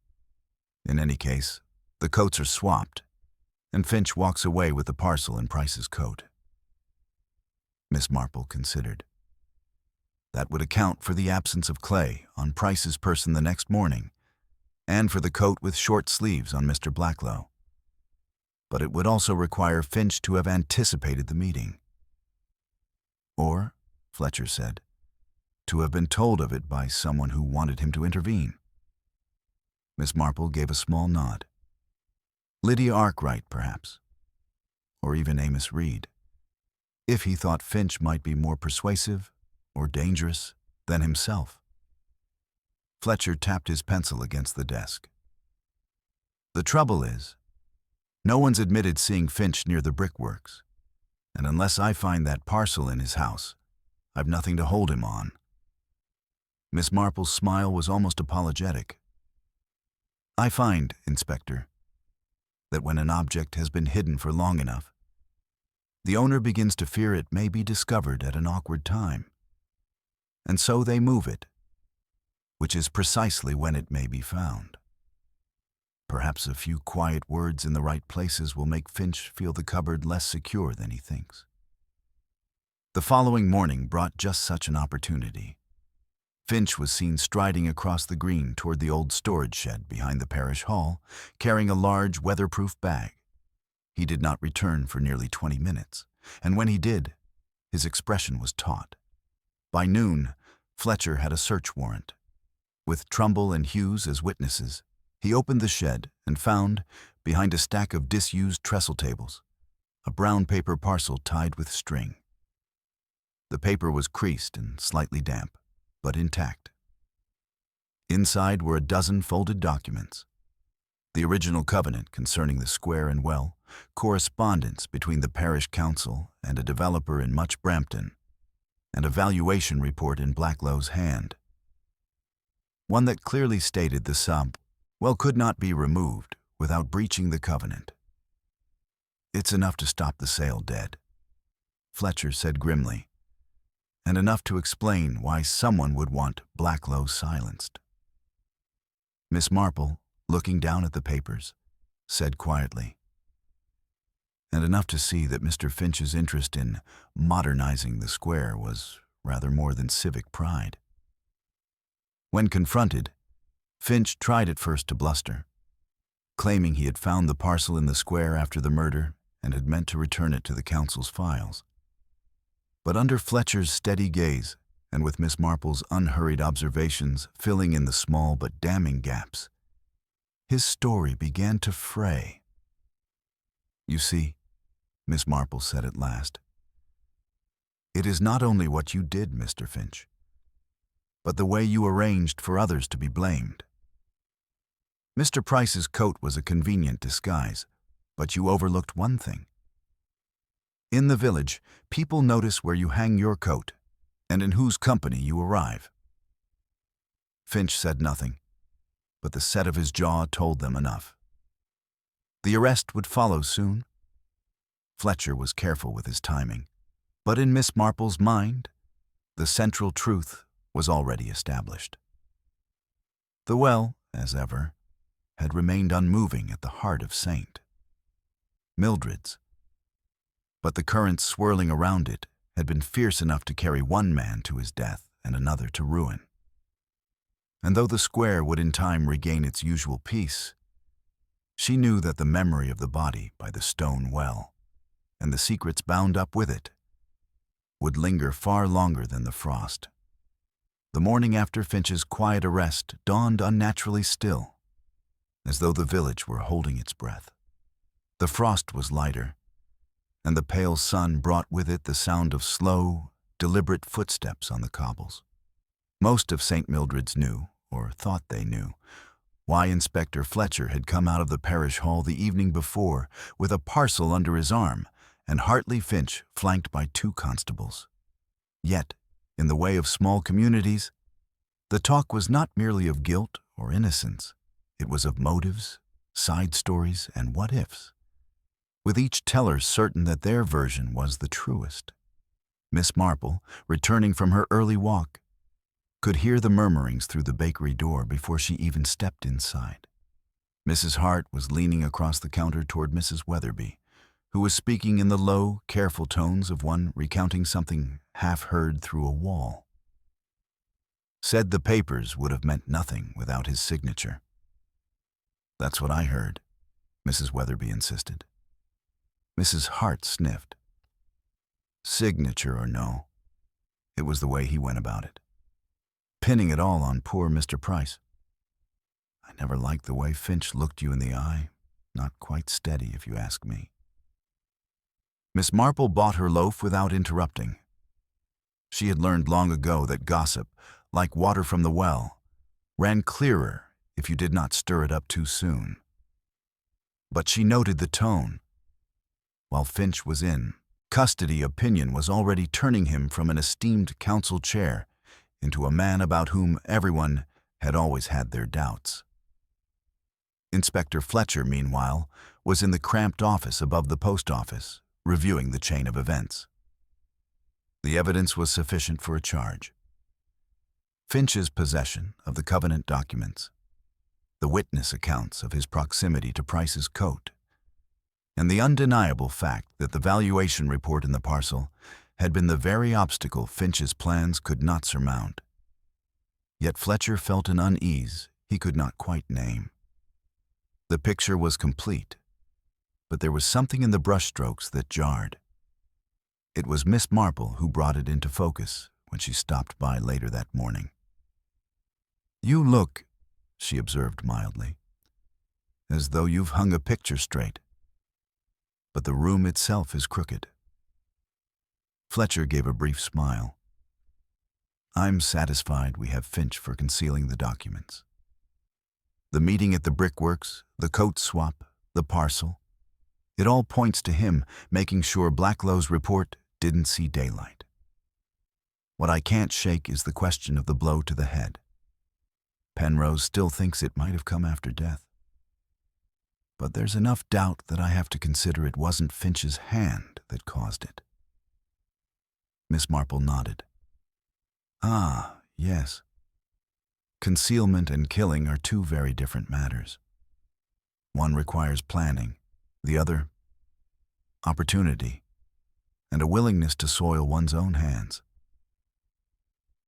In any case, the coats are swapped, and Finch walks away with the parcel in Price's coat." Miss Marple considered. That would account for the absence of clay on Price's person the next morning, and for the coat with short sleeves on Mr. Blacklow. But it would also require Finch to have anticipated the meeting. Or, Fletcher said, to have been told of it by someone who wanted him to intervene. Miss Marple gave a small nod. Lydia Arkwright, perhaps. Or even Amos Reed, if he thought Finch might be more persuasive or dangerous than himself. Fletcher tapped his pencil against the desk. "The trouble is, no one's admitted seeing Finch near the brickworks, and unless I find that parcel in his house, I've nothing to hold him on." Miss Marple's smile was almost apologetic. "I find, Inspector, that when an object has been hidden for long enough, the owner begins to fear it may be discovered at an awkward time, and so they move it, which is precisely when it may be found. Perhaps a few quiet words in the right places will make Finch feel the cupboard less secure than he thinks." The following morning brought just such an opportunity. Finch was seen striding across the green toward the old storage shed behind the parish hall, carrying a large weatherproof bag. He did not return for nearly 20 minutes, and when he did, his expression was taut. By noon, Fletcher had a search warrant. With Trumbull and Hughes as witnesses, he opened the shed and found, behind a stack of disused trestle tables, a brown paper parcel tied with string. The paper was creased and slightly damp, but intact. Inside were a dozen folded documents: the original covenant concerning the square and well, correspondence between the parish council and a developer in Much Brampton, and a valuation report in Blacklow's hand. One that clearly stated the sum could not be removed without breaching the covenant. "It's enough to stop the sale dead," Fletcher said grimly, "and enough to explain why someone would want Blacklow silenced." Miss Marple, looking down at the papers, said quietly, "And enough to see that Mr. Finch's interest in modernizing the square was rather more than civic pride." When confronted, Finch tried at first to bluster, claiming he had found the parcel in the square after the murder and had meant to return it to the council's files. But under Fletcher's steady gaze, and with Miss Marple's unhurried observations filling in the small but damning gaps, his story began to fray. "You see," Miss Marple said at last, "it is not only what you did, Mr. Finch, but the way you arranged for others to be blamed. Mr. Price's coat was a convenient disguise, but you overlooked one thing. In the village, people notice where you hang your coat and in whose company you arrive." Finch said nothing. but the set of his jaw told them enough. The arrest would follow soon. Fletcher was careful with his timing, but in Miss Marple's mind, the central truth was already established. The well, as ever, had remained unmoving at the heart of St. Mildred's, but the currents swirling around it had been fierce enough to carry one man to his death and another to ruin. And though the square would in time regain its usual peace, she knew that the memory of the body by the stone well, and the secrets bound up with it, would linger far longer than the frost. The morning after Finch's quiet arrest dawned unnaturally still, as though the village were holding its breath. The frost was lighter, and the pale sun brought with it the sound of slow, deliberate footsteps on the cobbles. Most of St. Mildred's knew, or thought they knew, why Inspector Fletcher had come out of the parish hall the evening before with a parcel under his arm, and Hartley Finch flanked by 2 constables. Yet, in the way of small communities, the talk was not merely of guilt or innocence. It was of motives, side stories, and what-ifs, with each teller certain that their version was the truest. Miss Marple, returning from her early walk, could hear the murmurings through the bakery door before she even stepped inside. Mrs. Hart was leaning across the counter toward Mrs. Weatherby, who was speaking in the low, careful tones of one recounting something half heard through a wall. Said the papers would have meant nothing without his signature. That's what I heard, Mrs. Weatherby insisted. Mrs. Hart sniffed. Signature or no, it was the way he went about it, pinning it all on poor Mr. Price. I never liked the way Finch looked you in the eye. Not quite steady, if you ask me. Miss Marple bought her loaf without interrupting. She had learned long ago that gossip, like water from the well, ran clearer if you did not stir it up too soon. But she noted the tone. While Finch was in custody, opinion was already turning him from an esteemed council chair into a man about whom everyone had always had their doubts. Inspector Fletcher, meanwhile, was in the cramped office above the post office, reviewing the chain of events. The evidence was sufficient for a charge. Finch's possession of the covenant documents, the witness accounts of his proximity to Price's coat, and the undeniable fact that the valuation report in the parcel had been the very obstacle Finch's plans could not surmount. Yet Fletcher felt an unease he could not quite name. The picture was complete, but there was something in the brushstrokes that jarred. It was Miss Marple who brought it into focus when she stopped by later that morning. "You look," she observed mildly, "as though you've hung a picture straight. But the room itself is crooked." Fletcher gave a brief smile. "I'm satisfied we have Finch for concealing the documents. The meeting at the brickworks, the coat swap, the parcel, it all points to him making sure Blacklow's report didn't see daylight. What I can't shake is the question of the blow to the head. Penrose still thinks it might have come after death. But there's enough doubt that I have to consider it wasn't Finch's hand that caused it." Miss Marple nodded. "Ah, yes. Concealment and killing are 2 very different matters. One requires planning, the other, opportunity, and a willingness to soil one's own hands.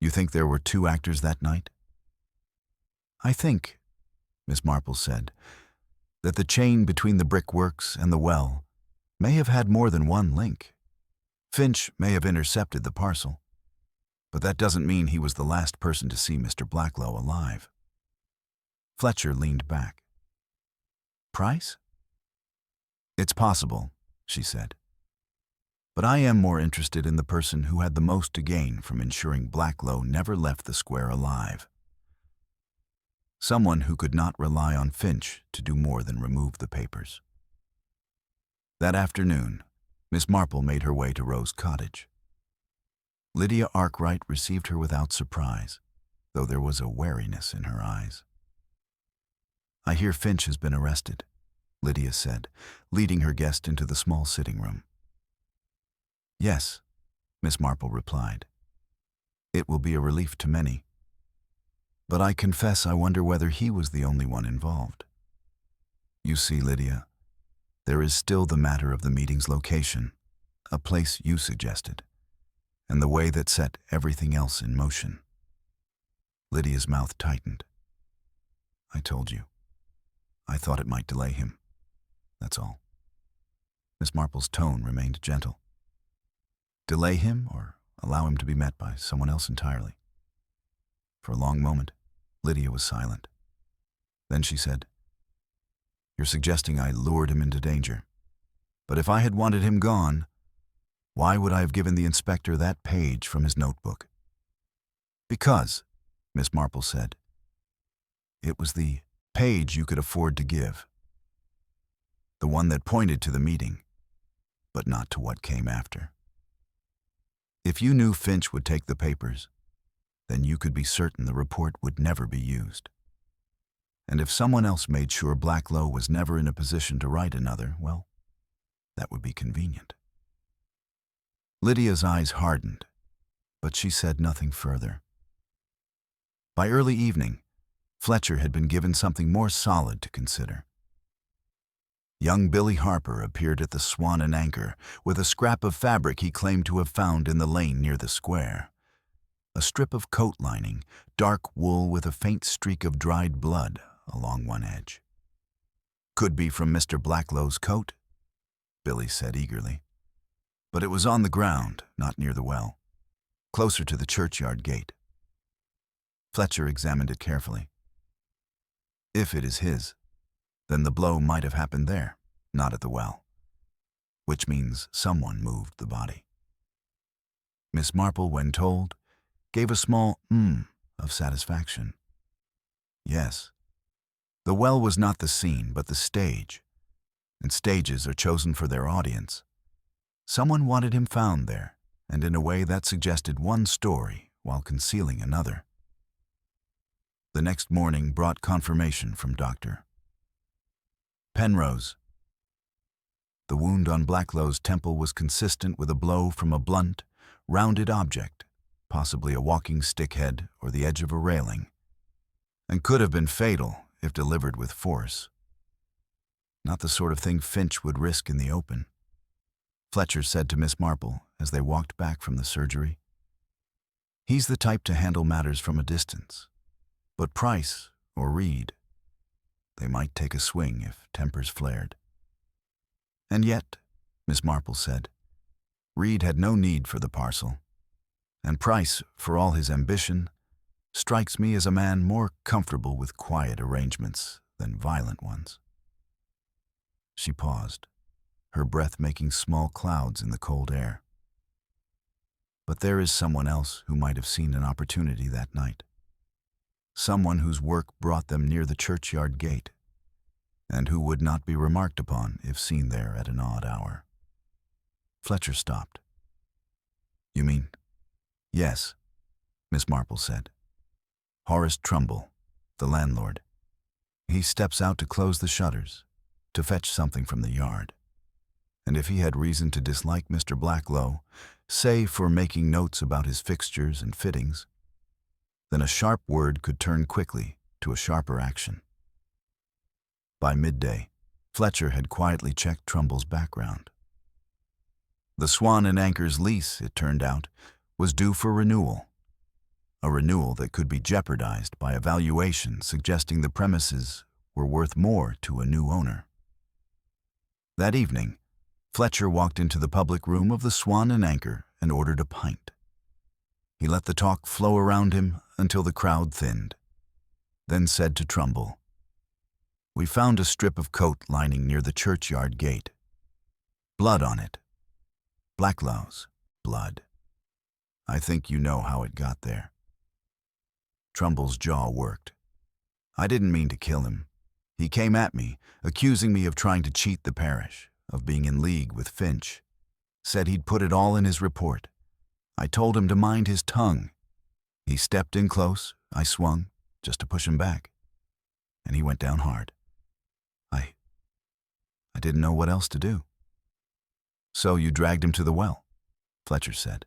You think there were 2 actors that night?" "I think," Miss Marple said, "that the chain between the brickworks and the well may have had more than one link. Finch may have intercepted the parcel, but that doesn't mean he was the last person to see Mr. Blacklow alive." Fletcher leaned back. "Price?" "It's possible," she said. "But I am more interested in the person who had the most to gain from ensuring Blacklow never left the square alive. Someone who could not rely on Finch to do more than remove the papers." That afternoon, Miss Marple made her way to Rose Cottage. Lydia Arkwright received her without surprise, though there was a wariness in her eyes. I hear Finch has been arrested, Lydia said, leading her guest into the small sitting room. Yes, Miss Marple replied. It will be a relief to many. But I confess I wonder whether he was the only one involved. You see, Lydia, there is still the matter of the meeting's location, a place you suggested, and the way that set everything else in motion. Lydia's mouth tightened. I told you. I thought it might delay him. That's all. Miss Marple's tone remained gentle. Delay him or allow him to be met by someone else entirely? For a long moment, Lydia was silent. Then she said, You're suggesting I lured him into danger. But if I had wanted him gone, why would I have given the inspector that page from his notebook? Because, Miss Marple said, it was the page you could afford to give. The one that pointed to the meeting, but not to what came after. If you knew Finch would take the papers, then you could be certain the report would never be used. And if someone else made sure Blacklow was never in a position to write another, well, that would be convenient. Lydia's eyes hardened, but she said nothing further. By early evening, Fletcher had been given something more solid to consider. Young Billy Harper appeared at the Swan and Anchor with a scrap of fabric he claimed to have found in the lane near the square. A strip of coat lining, dark wool with a faint streak of dried blood along one edge. Could be from Mr. Blacklow's coat, Billy said eagerly. But it was on the ground, not near the well, closer to the churchyard gate. Fletcher examined it carefully. If it is his, then the blow might have happened there, not at the well, which means someone moved the body. Miss Marple, when told, gave a small of satisfaction. Yes, the well was not the scene, but the stage, and stages are chosen for their audience. Someone wanted him found there, and in a way that suggested one story while concealing another. The next morning brought confirmation from Dr. Penrose. The wound on Blacklow's temple was consistent with a blow from a blunt, rounded object, possibly a walking stick head or the edge of a railing, and could have been fatal if delivered with force. Not the sort of thing Finch would risk in the open. Fletcher said to Miss Marple as they walked back from the surgery. He's the type to handle matters from a distance. But Price or Reed, they might take a swing if tempers flared. And yet, Miss Marple said, Reed had no need for the parcel, and Price, for all his ambition, strikes me as a man more comfortable with quiet arrangements than violent ones. She paused, her breath making small clouds in the cold air. But there is someone else who might have seen an opportunity that night. Someone whose work brought them near the churchyard gate, and who would not be remarked upon if seen there at an odd hour. Fletcher stopped. You mean? Yes, Miss Marple said. Horace Trumbull, the landlord. He steps out to close the shutters, to fetch something from the yard. And if he had reason to dislike Mr. Blacklow, say for making notes about his fixtures and fittings, then a sharp word could turn quickly to a sharper action. By midday, Fletcher had quietly checked Trumbull's background. The Swan and Anchor's lease, it turned out, was due for renewal, a renewal that could be jeopardized by a valuation suggesting the premises were worth more to a new owner. That evening, Fletcher walked into the public room of the Swan and Anchor and ordered a pint. He let the talk flow around him until the crowd thinned, then said to Trumbull, We found a strip of coat lining near the churchyard gate. Blood on it. Blacklow's blood. I think you know how it got there. Trumbull's jaw worked. I didn't mean to kill him. He came at me, accusing me of trying to cheat the parish, of being in league with Finch. Said he'd put it all in his report. I told him to mind his tongue. He stepped in close, I swung, just to push him back. and he went down hard. I didn't know what else to do. So you dragged him to the well, Fletcher said.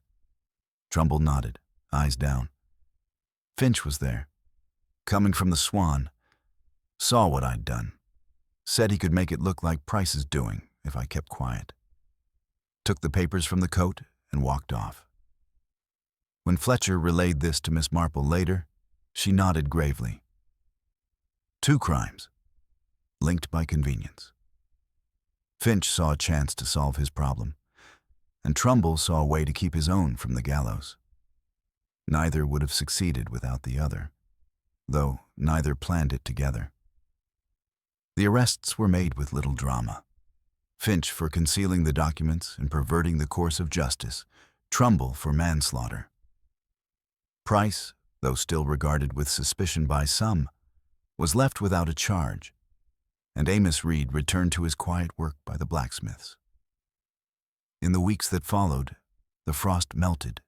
Trumbull nodded, eyes down. Finch was there, coming from the Swan, saw what I'd done, said he could make it look like Price's doing if I kept quiet. Took the papers from the coat and walked off. When Fletcher relayed this to Miss Marple later, she nodded gravely. 2 crimes, linked by convenience. Finch saw a chance to solve his problem, and Trumbull saw a way to keep his own from the gallows. Neither would have succeeded without the other, though neither planned it together. The arrests were made with little drama. Finch for concealing the documents and perverting the course of justice, Trumbull for manslaughter. Price, though still regarded with suspicion by some, was left without a charge, and Amos Reed returned to his quiet work by the blacksmiths. In the weeks that followed, the frost melted.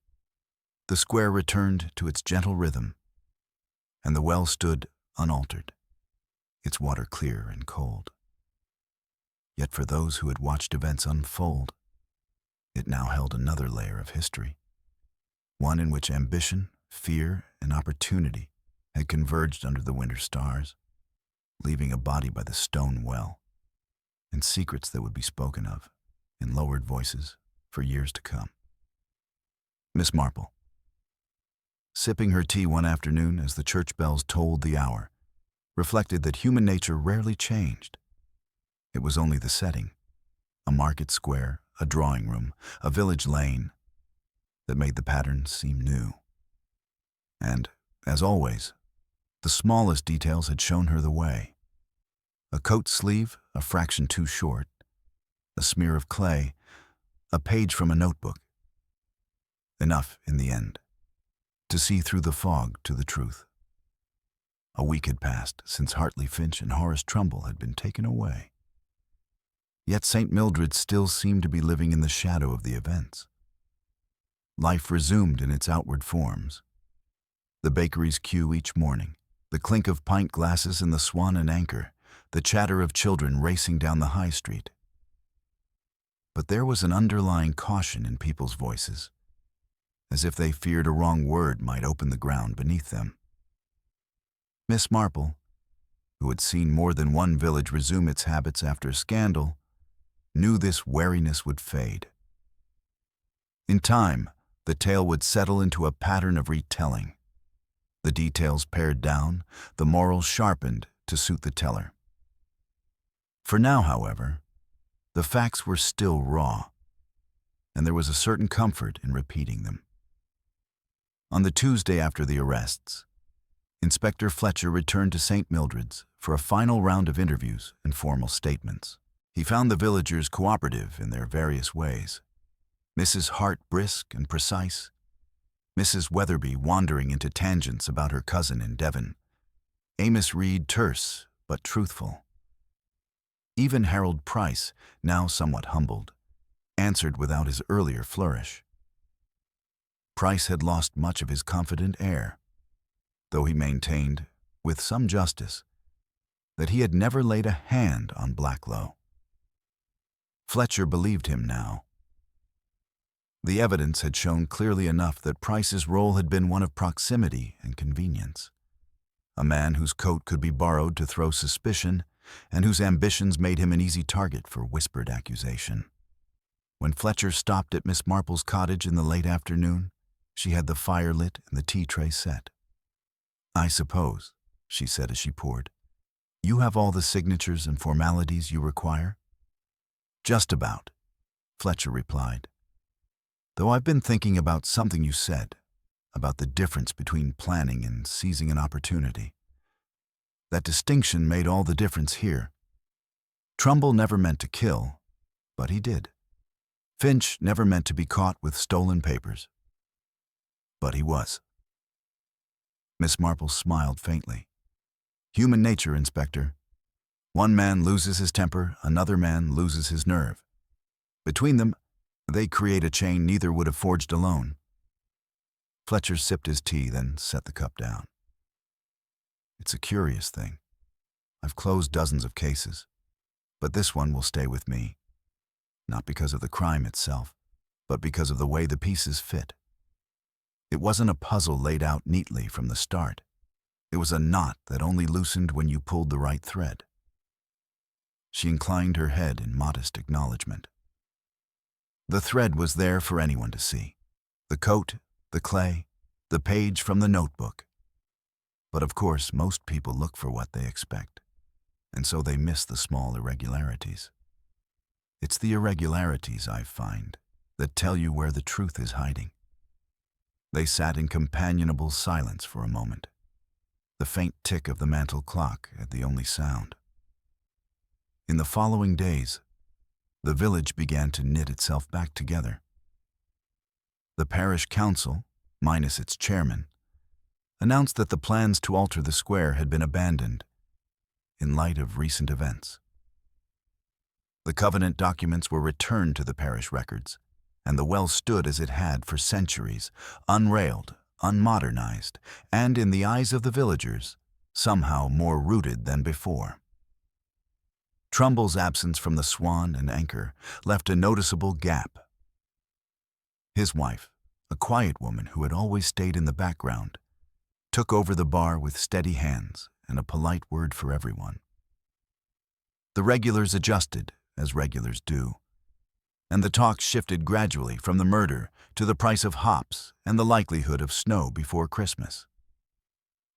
The square returned to its gentle rhythm, and the well stood unaltered, its water clear and cold. Yet for those who had watched events unfold, it now held another layer of history, one in which ambition, fear, and opportunity had converged under the winter stars, leaving a body by the stone well, and secrets that would be spoken of in lowered voices for years to come. Miss Marple, sipping her tea one afternoon as the church bells tolled the hour, reflected that human nature rarely changed. It was only the setting, a market square, a drawing room, a village lane, that made the patterns seem new. And, as always, the smallest details had shown her the way. A coat sleeve, a fraction too short, a smear of clay, a page from a notebook. Enough, in the end, to see through the fog to the truth. A week had passed since Hartley Finch and Horace Trumbull had been taken away. Yet St. Mildred still seemed to be living in the shadow of the events. Life resumed in its outward forms. The bakery's queue each morning, the clink of pint glasses in the Swan and Anchor, the chatter of children racing down the high street. But there was an underlying caution in people's voices, as if they feared a wrong word might open the ground beneath them. Miss Marple, who had seen more than one village resume its habits after a scandal, knew this wariness would fade. In time, the tale would settle into a pattern of retelling, the details pared down, the morals sharpened to suit the teller. For now, however, the facts were still raw, and there was a certain comfort in repeating them. On the Tuesday after the arrests, Inspector Fletcher returned to St. Mildred's for a final round of interviews and formal statements. He found the villagers cooperative in their various ways. Mrs. Hart brisk and precise, Mrs. Weatherby wandering into tangents about her cousin in Devon, Amos Reed terse but truthful. Even Harold Price, now somewhat humbled, answered without his earlier flourish. Price had lost much of his confident air, though he maintained, with some justice, that he had never laid a hand on Blacklow. Fletcher believed him now. The evidence had shown clearly enough that Price's role had been one of proximity and convenience. A man whose coat could be borrowed to throw suspicion and whose ambitions made him an easy target for whispered accusation. When Fletcher stopped at Miss Marple's cottage in the late afternoon, she had the fire lit and the tea tray set. "I suppose," she said as she poured, "you have all the signatures and formalities you require?" "Just about," Fletcher replied. "Though I've been thinking about something you said, about the difference between planning and seizing an opportunity. That distinction made all the difference here. Trumbull never meant to kill, but he did. Finch never meant to be caught with stolen papers, but he was." Miss Marple smiled faintly. "Human nature, Inspector. One man loses his temper, another man loses his nerve. Between them, they create a chain neither would have forged alone." Fletcher sipped his tea, then set the cup down. "It's a curious thing. I've closed dozens of cases, but this one will stay with me, not because of the crime itself, but because of the way the pieces fit. It wasn't a puzzle laid out neatly from the start. It was a knot that only loosened when you pulled the right thread. She inclined her head in modest acknowledgement. The thread was there for anyone to see. The coat, the clay, the page from the notebook. But of course, most people look for what they expect, and so they miss the small irregularities. It's the irregularities, I find, that tell you where the truth is hiding. They sat in companionable silence for a moment, the faint tick of the mantel clock at the only sound. In the following days, the village began to knit itself back together. The parish council, minus its chairman, announced that the plans to alter the square had been abandoned in light of recent events. The covenant documents were returned to the parish records, and the well stood as it had for centuries, unrailed, unmodernized, and, in the eyes of the villagers, somehow more rooted than before. Trumbull's absence from the Swan and Anchor left a noticeable gap. His wife, a quiet woman who had always stayed in the background, took over the bar with steady hands and a polite word for everyone. The regulars adjusted, as regulars do, and the talk shifted gradually from the murder to the price of hops and the likelihood of snow before Christmas.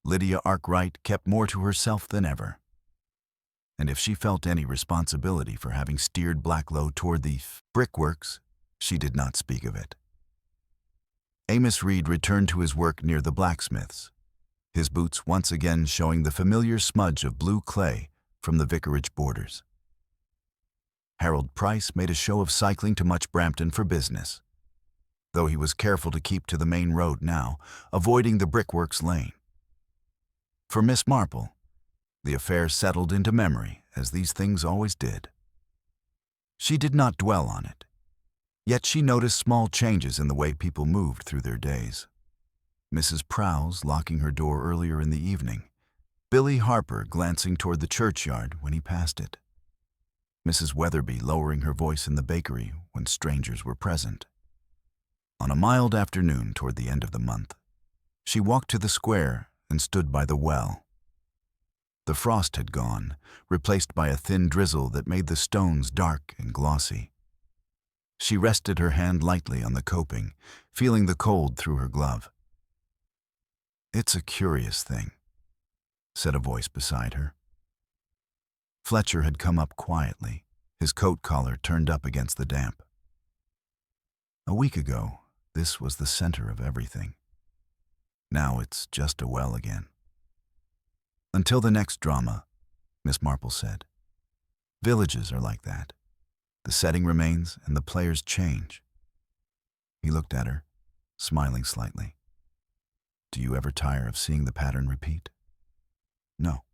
Lydia Arkwright kept more to herself than ever, and if she felt any responsibility for having steered Blacklow toward the brickworks, she did not speak of it. Amos Reed returned to his work near the blacksmith's, his boots once again showing the familiar smudge of blue clay from the vicarage borders. Harold Price made a show of cycling to Much Brampton for business, though he was careful to keep to the main road now, avoiding the brickworks lane. For Miss Marple, the affair settled into memory, as these things always did. She did not dwell on it, yet she noticed small changes in the way people moved through their days. Mrs. Prowse locking her door earlier in the evening, Billy Harper glancing toward the churchyard when he passed it, Mrs. Weatherby lowering her voice in the bakery when strangers were present. On a mild afternoon toward the end of the month, she walked to the square and stood by the well. The frost had gone, replaced by a thin drizzle that made the stones dark and glossy. She rested her hand lightly on the coping, feeling the cold through her glove. "It's a curious thing," said a voice beside her. Fletcher had come up quietly, his coat collar turned up against the damp. A week ago, this was the center of everything. Now it's just a well again. "Until the next drama," Miss Marple said. "Villages are like that. The setting remains and the players change." He looked at her, smiling slightly. "Do you ever tire of seeing the pattern repeat?" "No,"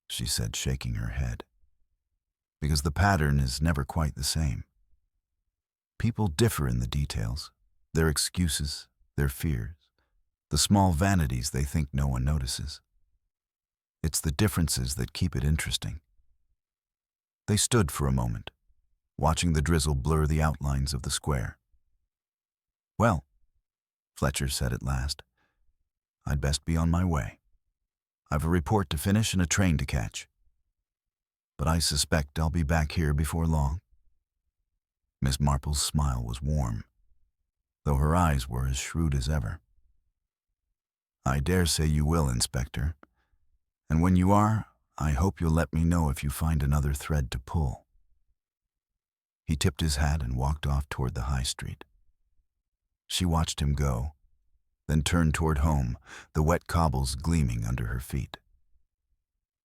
she said, shaking her head. "Because the pattern is never quite the same. People differ in the details, their excuses, their fears, the small vanities they think no one notices. It's the differences that keep it interesting." They stood for a moment, watching the drizzle blur the outlines of the square. "Well," Fletcher said at last, "I'd best be on my way. I've a report to finish and a train to catch. But I suspect I'll be back here before long." Miss Marple's smile was warm, though her eyes were as shrewd as ever. "I dare say you will, Inspector. And when you are, I hope you'll let me know if you find another thread to pull." He tipped his hat and walked off toward the high street. She watched him go, then turned toward home, the wet cobbles gleaming under her feet.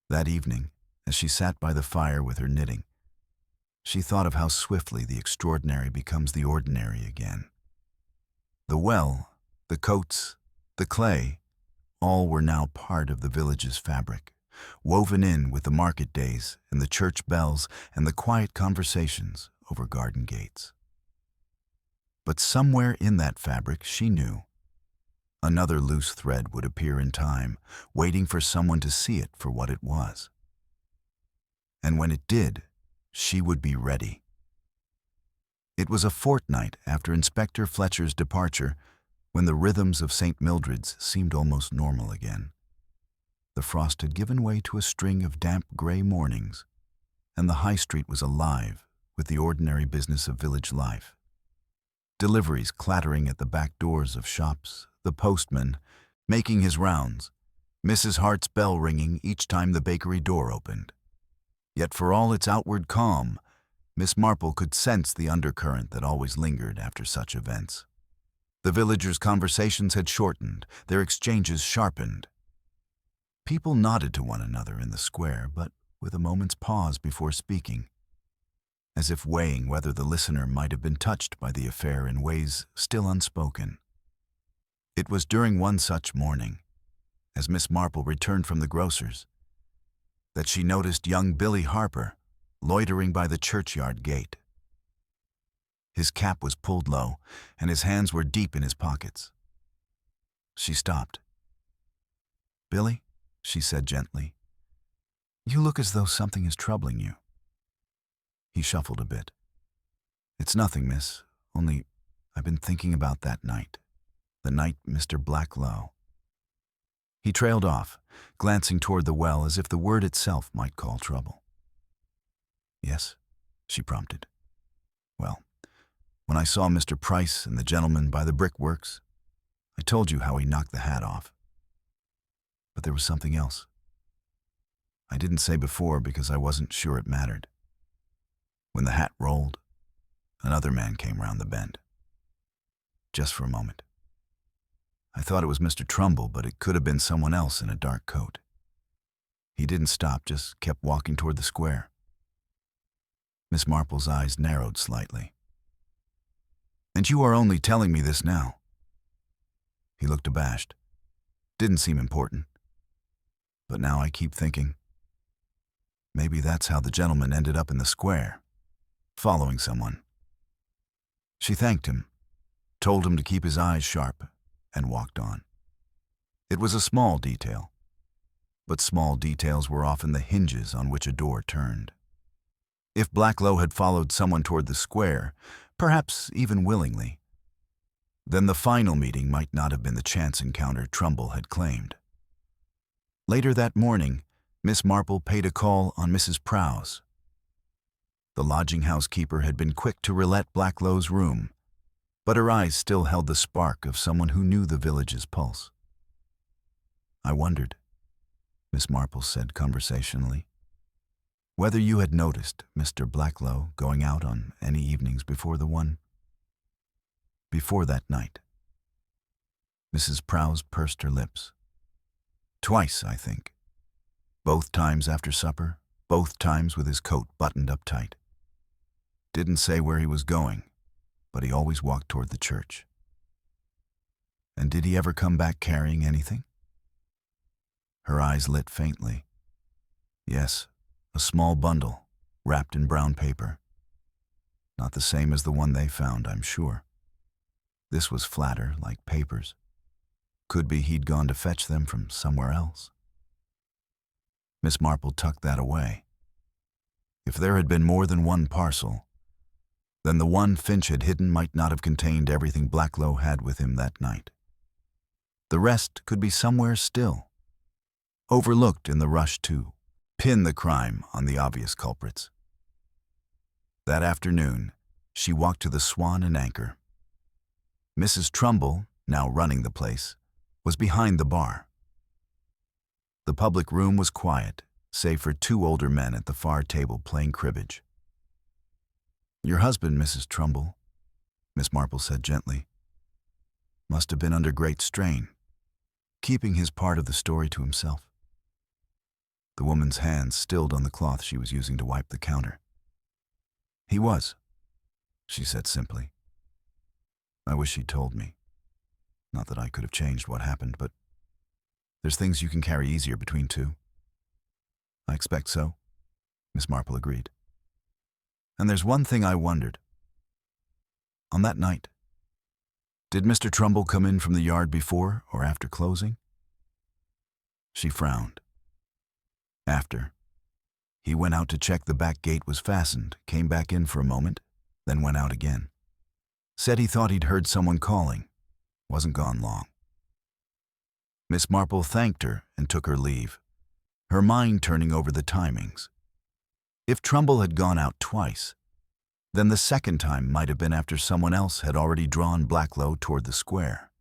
That evening, as she sat by the fire with her knitting, she thought of how swiftly the extraordinary becomes the ordinary again. The well, the coats, the clay, all were now part of the village's fabric, woven in with the market days and the church bells and the quiet conversations over garden gates. But somewhere in that fabric, she knew, another loose thread would appear in time, waiting for someone to see it for what it was. and when it did, she would be ready. It was a fortnight after Inspector Fletcher's departure when the rhythms of St. Mildred's seemed almost normal again. The frost had given way to a string of damp gray mornings, and the high street was alive with the ordinary business of village life. Deliveries clattering at the back doors of shops, the postman making his rounds, Mrs. Hart's bell ringing each time the bakery door opened. Yet for all its outward calm, Miss Marple could sense the undercurrent that always lingered after such events. The villagers' conversations had shortened, their exchanges sharpened. People nodded to one another in the square, but with a moment's pause before speaking, as if weighing whether the listener might have been touched by the affair in ways still unspoken. It was during one such morning, as Miss Marple returned from the grocer's, that she noticed young Billy Harper loitering by the churchyard gate. His cap was pulled low, and his hands were deep in his pockets. She stopped. "Billy," she said gently, "you look as though something is troubling you." He shuffled a bit. "It's nothing, miss, only I've been thinking about that night, the night Mr. Blacklow." He trailed off, glancing toward the well as if the word itself might call trouble. "Yes," she prompted. "Well, when I saw Mr. Price and the gentleman by the brickworks, I told you how he knocked the hat off. But there was something else. I didn't say before because I wasn't sure it mattered. When the hat rolled, another man came round the bend. Just for a moment. I thought it was Mr. Trumbull, but it could have been someone else in a dark coat. He didn't stop, just kept walking toward the square." Miss Marple's eyes narrowed slightly. "And you are only telling me this now?" He looked abashed. Didn't seem important. But now I keep thinking, maybe that's how the gentleman ended up in the square, following someone. She thanked him, told him to keep his eyes sharp, and walked on. It was a small detail, but small details were often the hinges on which a door turned. If Blacklow had followed someone toward the square, perhaps even willingly, then the final meeting might not have been the chance encounter Trumbull had claimed. Later that morning, Miss Marple paid a call on Mrs. Prowse. The lodging-house keeper had been quick to relet Blacklow's room, but her eyes still held the spark of someone who knew the village's pulse. "I wondered," Miss Marple said conversationally, "whether you had noticed Mr. Blacklow going out on any evenings before that night." Mrs. Prowse pursed her lips. "Twice, I think. Both times after supper, both times with his coat buttoned up tight. Didn't say where he was going, but he always walked toward the church." "And did he ever come back carrying anything?" Her eyes lit faintly. "Yes, a small bundle, wrapped in brown paper. Not the same as the one they found, I'm sure. This was flatter, like papers. Could be he'd gone to fetch them from somewhere else." Miss Marple tucked that away. If there had been more than one parcel, then the one Finch had hidden might not have contained everything Blacklow had with him that night. The rest could be somewhere still, overlooked in the rush to pin the crime on the obvious culprits. That afternoon, she walked to the Swan and Anchor. Mrs. Trumbull, now running the place, was behind the bar. The public room was quiet, save for two older men at the far table playing cribbage. "Your husband, Mrs. Trumbull," Miss Marple said gently, "must have been under great strain, keeping his part of the story to himself." The woman's hands stilled on the cloth she was using to wipe the counter. "He was," she said simply. "I wish he'd told me. Not that I could have changed what happened, but there's things you can carry easier between two." "I expect so," Miss Marple agreed. "And there's one thing I wondered. On that night, did Mr. Trumbull come in from the yard before or after closing?" She frowned. "After. He went out to check the back gate was fastened, came back in for a moment, then went out again. Said he thought he'd heard someone calling. Wasn't gone long. Miss Marple thanked her and took her leave, her mind turning over the timings. If Trumbull had gone out twice, then the second time might have been after someone else had already drawn Blacklow toward the square.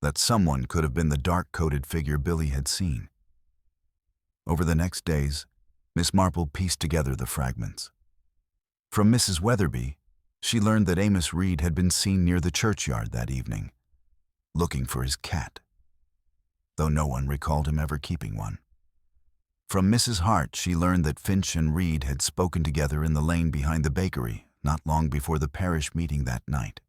That someone could have been the dark-coated figure Billy had seen. Over the next days, Miss Marple pieced together the fragments. From Mrs. Weatherby, she learned that Amos Reed had been seen near the churchyard that evening, looking for his cat, though no one recalled him ever keeping one. From Mrs. Hart, she learned that Finch and Reed had spoken together in the lane behind the bakery not long before the parish meeting that night.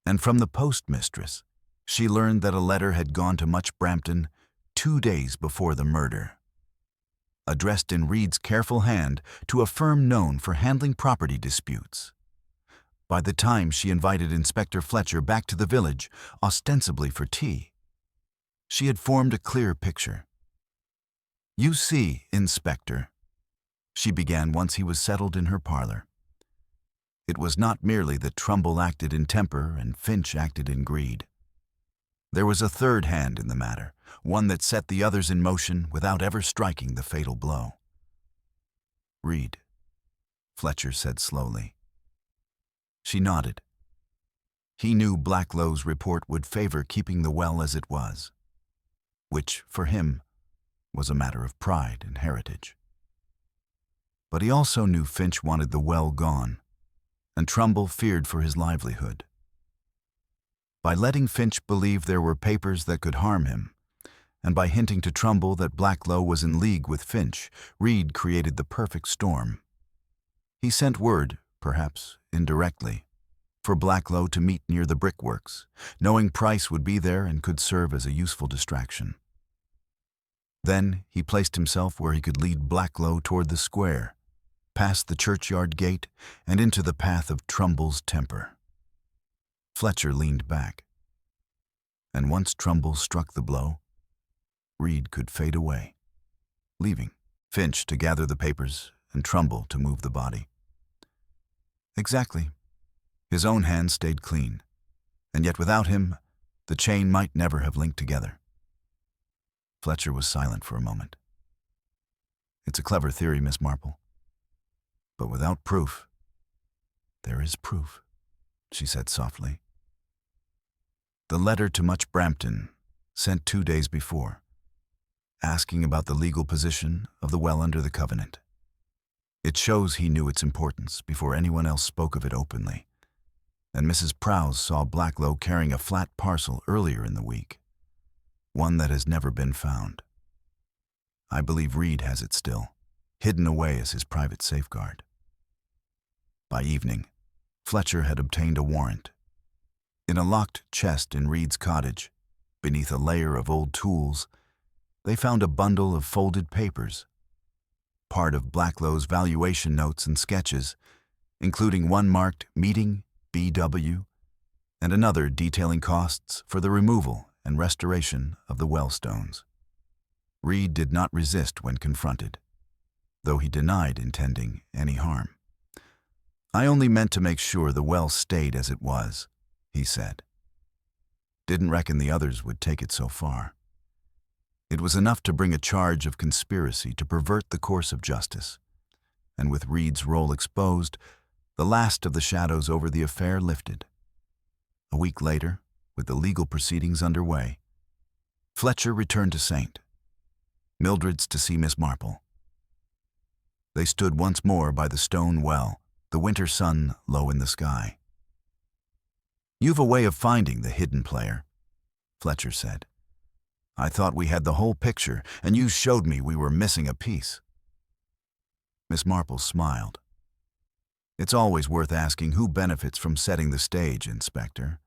And from the postmistress, she learned that a letter had gone to Much Brampton 2 days before the murder, addressed in Reed's careful hand to a firm known for handling property disputes. By the time she invited Inspector Fletcher back to the village, ostensibly for tea, she had formed a clear picture. "You see, Inspector," she began once he was settled in her parlor. It was not merely that Trumbull acted in temper and Finch acted in greed. There was a third hand in the matter, one that set the others in motion without ever striking the fatal blow. "Reed," Fletcher said slowly. She nodded. He knew Blacklow's report would favor keeping the well as it was, which, for him, was a matter of pride and heritage. But he also knew Finch wanted the well gone, and Trumbull feared for his livelihood. By letting Finch believe there were papers that could harm him, and by hinting to Trumbull that Blacklow was in league with Finch, Reed created the perfect storm. He sent word, perhaps indirectly, for Blacklow to meet near the brickworks, knowing Price would be there and could serve as a useful distraction. Then he placed himself where he could lead Blacklow toward the square, past the churchyard gate, and into the path of Trumbull's temper. Fletcher leaned back, and once Trumbull struck the blow, Reed could fade away, leaving Finch to gather the papers and Trumbull to move the body. Exactly. His own hands stayed clean, and yet without him, the chain might never have linked together. Fletcher was silent for a moment. "It's a clever theory, Miss Marple. But without proof, there is proof," she said softly. The letter to Much Brampton, sent 2 days before, asking about the legal position of the well under the covenant. It shows he knew its importance before anyone else spoke of it openly, and Mrs. Prowse saw Blacklow carrying a flat parcel earlier in the week, one that has never been found. I believe Reed has it still, hidden away as his private safeguard. By evening, Fletcher had obtained a warrant. In a locked chest in Reed's cottage, beneath a layer of old tools, they found a bundle of folded papers, part of Blacklow's valuation notes and sketches, including one marked Meeting B.W. and another detailing costs for the removal and restoration of the well stones. Reed did not resist when confronted, though he denied intending any harm. "I only meant to make sure the well stayed as it was," he said. "Didn't reckon the others would take it so far. It was enough to bring a charge of conspiracy to pervert the course of justice, and with Reed's role exposed, the last of the shadows over the affair lifted. A week later, with the legal proceedings underway, Fletcher returned to St. Mildred's to see Miss Marple. They stood once more by the stone well, the winter sun low in the sky. "You've a way of finding the hidden player," Fletcher said. "I thought we had the whole picture, and you showed me we were missing a piece." Miss Marple smiled. "It's always worth asking who benefits from setting the stage, Inspector.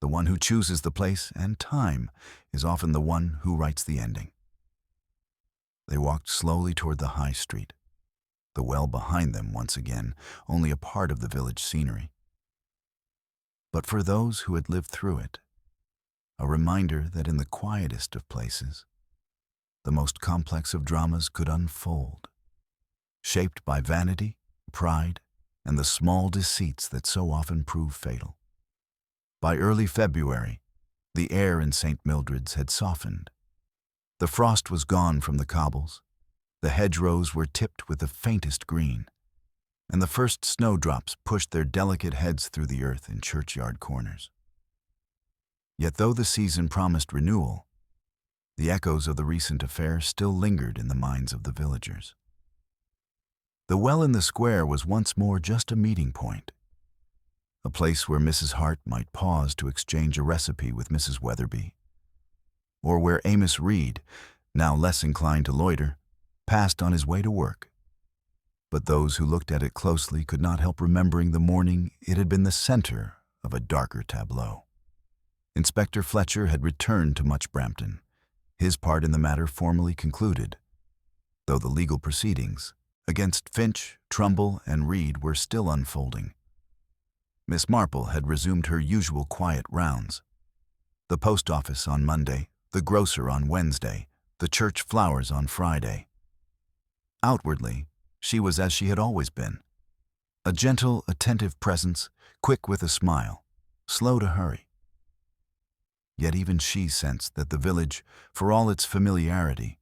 The one who chooses the place and time is often the one who writes the ending." They walked slowly toward the high street, the well behind them once again, only a part of the village scenery. But for those who had lived through it, a reminder that in the quietest of places, the most complex of dramas could unfold. shaped by vanity, pride, and the small deceits that so often prove fatal. By early February, the air in St. Mildred's had softened. The frost was gone from the cobbles, the hedgerows were tipped with the faintest green, and the first snowdrops pushed their delicate heads through the earth in churchyard corners. Yet though the season promised renewal, the echoes of the recent affair still lingered in the minds of the villagers. The well in the square was once more just a meeting point, a place where Mrs. Hart might pause to exchange a recipe with Mrs. Weatherby, or where Amos Reed, now less inclined to loiter, passed on his way to work. But those who looked at it closely could not help remembering the morning it had been the center of a darker tableau. Inspector Fletcher had returned to Much Brampton, his part in the matter formally concluded, though the legal proceedings against Finch, Trumbull, and Reed were still unfolding. Miss Marple had resumed her usual quiet rounds. The post office on Monday, the grocer on Wednesday, the church flowers on Friday. Outwardly, she was as she had always been, a gentle, attentive presence, quick with a smile, slow to hurry. Yet even she sensed that the village, for all its familiarity,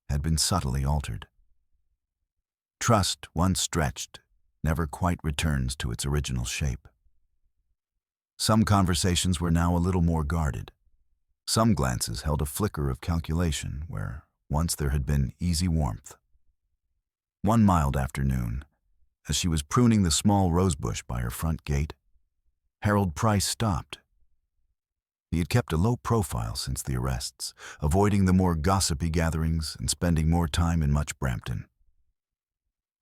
had been subtly altered. Trust, once stretched, never quite returns to its original shape. Some conversations were now a little more guarded. Some glances held a flicker of calculation where once there had been easy warmth. One mild afternoon, as she was pruning the small rosebush by her front gate, Harold Price stopped. He had kept a low profile since the arrests, avoiding the more gossipy gatherings and spending more time in Much Brampton.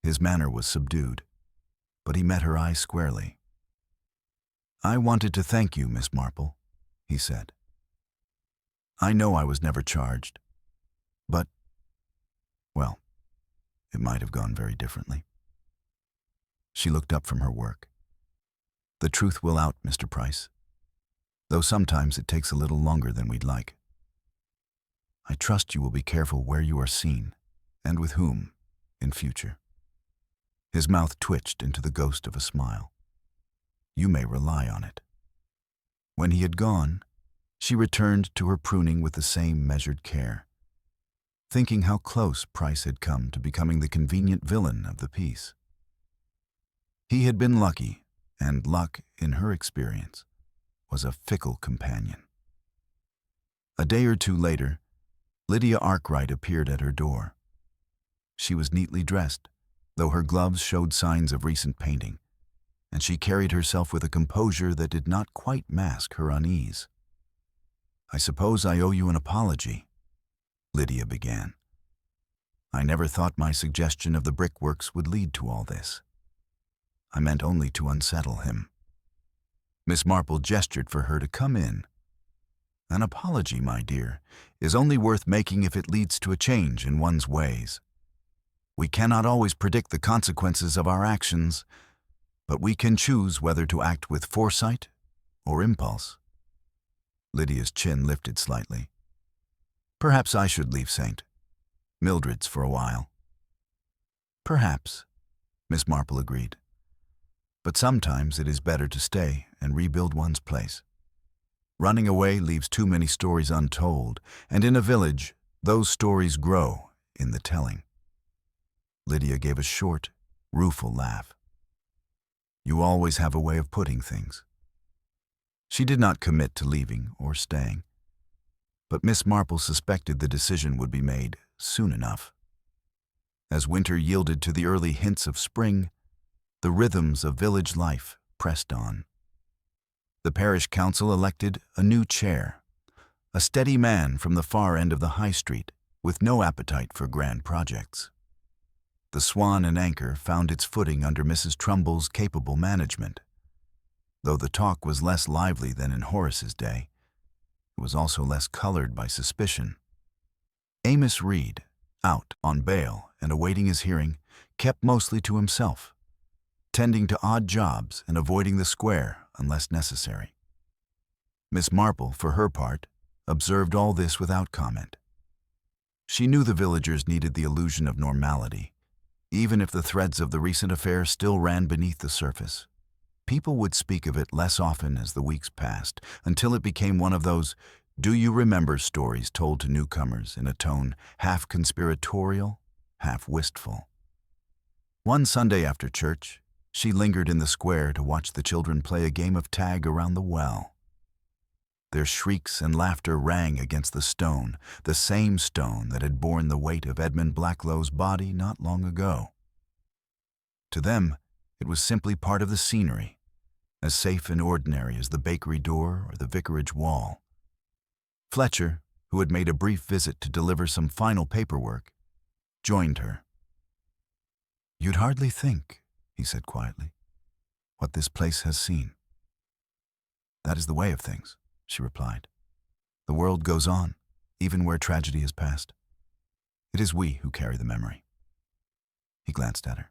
His manner was subdued, but he met her eye squarely. "I wanted to thank you, Miss Marple," he said. "I know I was never charged, but, well, it might have gone very differently." She looked up from her work. "The truth will out, Mr. Price, though sometimes it takes a little longer than we'd like. I trust you will be careful where you are seen, and with whom, in future." His mouth twitched into the ghost of a smile. "You may rely on it." When he had gone, she returned to her pruning with the same measured care, thinking how close Price had come to becoming the convenient villain of the piece. He had been lucky, and luck, in her experience, was a fickle companion. A day or two later, Lydia Arkwright appeared at her door. She was neatly dressed, though her gloves showed signs of recent painting, and she carried herself with a composure that did not quite mask her unease. "I suppose I owe you an apology," Lydia began. "I never thought my suggestion of the brickworks would lead to all this. I meant only to unsettle him." Miss Marple gestured for her to come in. "An apology, my dear, is only worth making if it leads to a change in one's ways. We cannot always predict the consequences of our actions, but we can choose whether to act with foresight or impulse." Lydia's chin lifted slightly. "Perhaps I should leave St. Mildred's for a while." "Perhaps," Miss Marple agreed. "But sometimes it is better to stay and rebuild one's place. Running away leaves too many stories untold, and in a village, those stories grow in the telling." Lydia gave a short, rueful laugh. "You always have a way of putting things." She did not commit to leaving or staying, but Miss Marple suspected the decision would be made soon enough. As winter yielded to the early hints of spring, the rhythms of village life pressed on. The parish council elected a new chair, a steady man from the far end of the High Street, with no appetite for grand projects. The Swan and Anchor found its footing under Mrs. Trumbull's capable management. Though the talk was less lively than in Horace's day, it was also less colored by suspicion. Amos Reed, out on bail and awaiting his hearing, kept mostly to himself, tending to odd jobs and avoiding the square unless necessary. Miss Marple, for her part, observed all this without comment. She knew the villagers needed the illusion of normality, Even if the threads of the recent affair still ran beneath the surface, people would speak of it less often as the weeks passed, until it became one of those "do you remember" stories told to newcomers in a tone half conspiratorial, half wistful. One Sunday after church, she lingered in the square to watch the children play a game of tag around the well. Their shrieks and laughter rang against the same stone that had borne the weight of Edmund Blacklow's body not long ago. To them, it was simply part of the scenery, as safe and ordinary as the bakery door or the vicarage wall. Fletcher, who had made a brief visit to deliver some final paperwork, joined her. "You'd hardly think," he said quietly, "what this place has seen." "That is the way of things," she replied. "The world goes on, even where tragedy has passed. It is we who carry the memory." He glanced at her.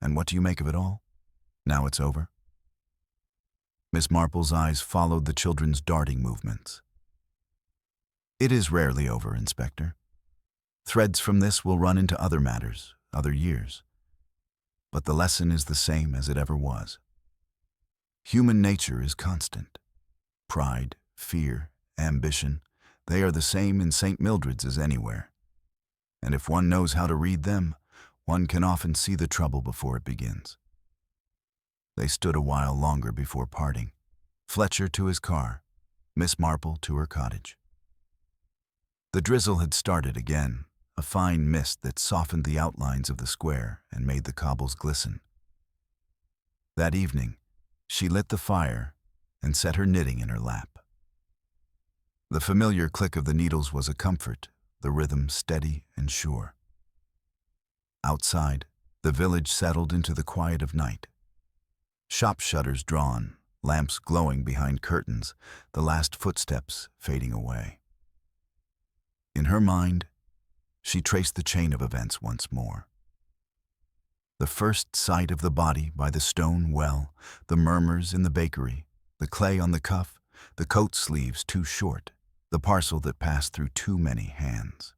"And what do you make of it all? Now it's over?" Miss Marple's eyes followed the children's darting movements. "It is rarely over, Inspector. Threads from this will run into other matters, other years. But the lesson is the same as it ever was. Human nature is constant. Pride, fear, ambition, they are the same in St. Mildred's as anywhere. And if one knows how to read them, one can often see the trouble before it begins." They stood a while longer before parting, Fletcher to his car, Miss Marple to her cottage. The drizzle had started again, a fine mist that softened the outlines of the square and made the cobbles glisten. That evening, she lit the fire and set her knitting in her lap. The familiar click of the needles was a comfort, the rhythm steady and sure. Outside, the village settled into the quiet of night. Shop shutters drawn, lamps glowing behind curtains, the last footsteps fading away. In her mind, she traced the chain of events once more. The first sight of the body by the stone well, the murmurs in the bakery, the clay on the cuff, the coat sleeves too short, the parcel that passed through too many hands.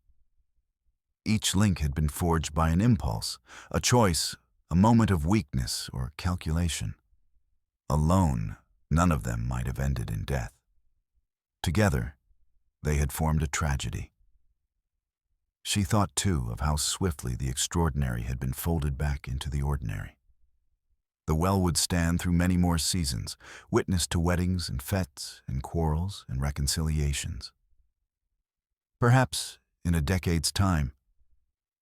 Each link had been forged by an impulse, a choice, a moment of weakness or calculation. Alone, none of them might have ended in death. Together, they had formed a tragedy. She thought, too, of how swiftly the extraordinary had been folded back into the ordinary. The well would stand through many more seasons, witness to weddings and fêtes and quarrels and reconciliations. Perhaps, in a decade's time,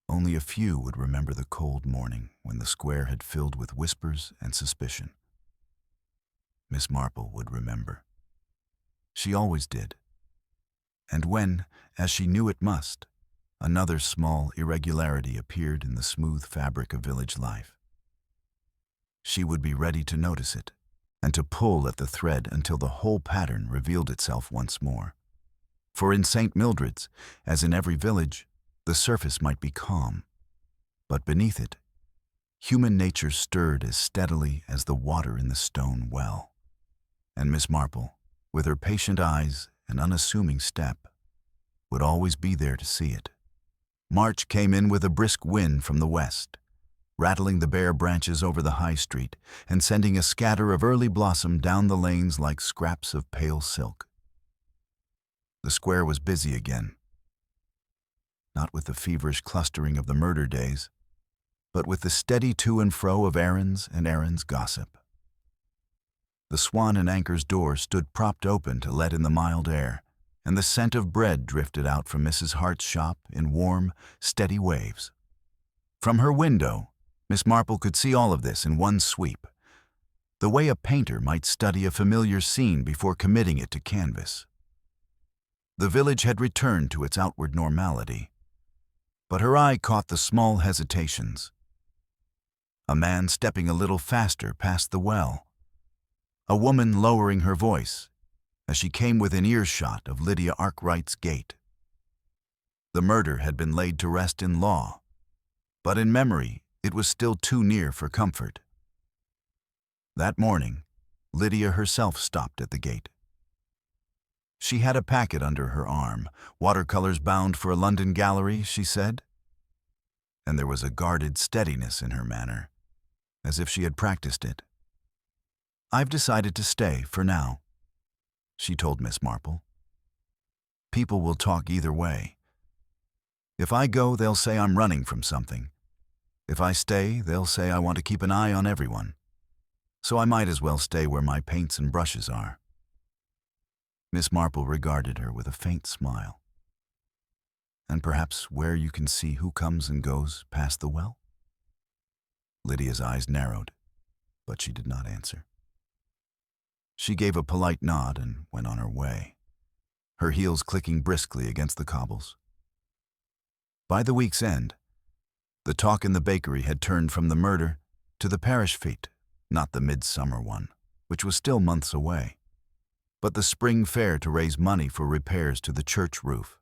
only a few would remember the cold morning when the square had filled with whispers and suspicion. Miss Marple would remember. She always did. And when, as she knew it must, another small irregularity appeared in the smooth fabric of village life, she would be ready to notice it and to pull at the thread until the whole pattern revealed itself once more. For in St. Mildred's, as in every village, the surface might be calm, but beneath it, human nature stirred as steadily as the water in the stone well. And Miss Marple, with her patient eyes and unassuming step, would always be there to see it. March came in with a brisk wind from the west, rattling the bare branches over the high street and sending a scatter of early blossom down the lanes like scraps of pale silk. The square was busy again, not with the feverish clustering of the murder days, but with the steady to and fro of errands and errands gossip. The Swan and Anchor's door stood propped open to let in the mild air, and the scent of bread drifted out from Mrs. Hart's shop in warm, steady waves. From her window, Miss Marple could see all of this in one sweep, the way a painter might study a familiar scene before committing it to canvas. The village had returned to its outward normality, but her eye caught the small hesitations. A man stepping a little faster past the well, a woman lowering her voice as she came within earshot of Lydia Arkwright's gate. The murder had been laid to rest in law, but in memory it was still too near for comfort. That morning, Lydia herself stopped at the gate. She had a packet under her arm, watercolors bound for a London gallery, she said. and there was a guarded steadiness in her manner, as if she had practiced it. "I've decided to stay for now," she told Miss Marple. "People will talk either way. If I go, they'll say I'm running from something. If I stay, they'll say I want to keep an eye on everyone. So I might as well stay where my paints and brushes are." Miss Marple regarded her with a faint smile. "And perhaps where you can see who comes and goes past the well?" Lydia's eyes narrowed, but she did not answer. She gave a polite nod and went on her way, her heels clicking briskly against the cobbles. By the week's end, the talk in the bakery had turned from the murder to the parish fete, not the midsummer one, which was still months away, but the spring fair to raise money for repairs to the church roof.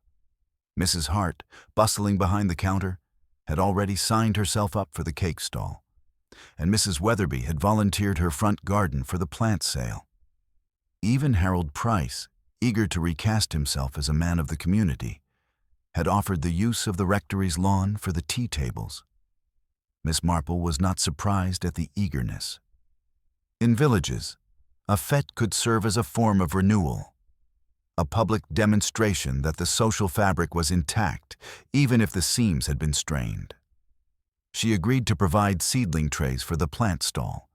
Mrs. Hart, bustling behind the counter, had already signed herself up for the cake stall, and Mrs. Weatherby had volunteered her front garden for the plant sale. Even Harold Price, eager to recast himself as a man of the community, had offered the use of the rectory's lawn for the tea tables. Miss Marple was not surprised at the eagerness. In villages, a fete could serve as a form of renewal, a public demonstration that the social fabric was intact, even if the seams had been strained. She agreed to provide seedling trays for the plant stall,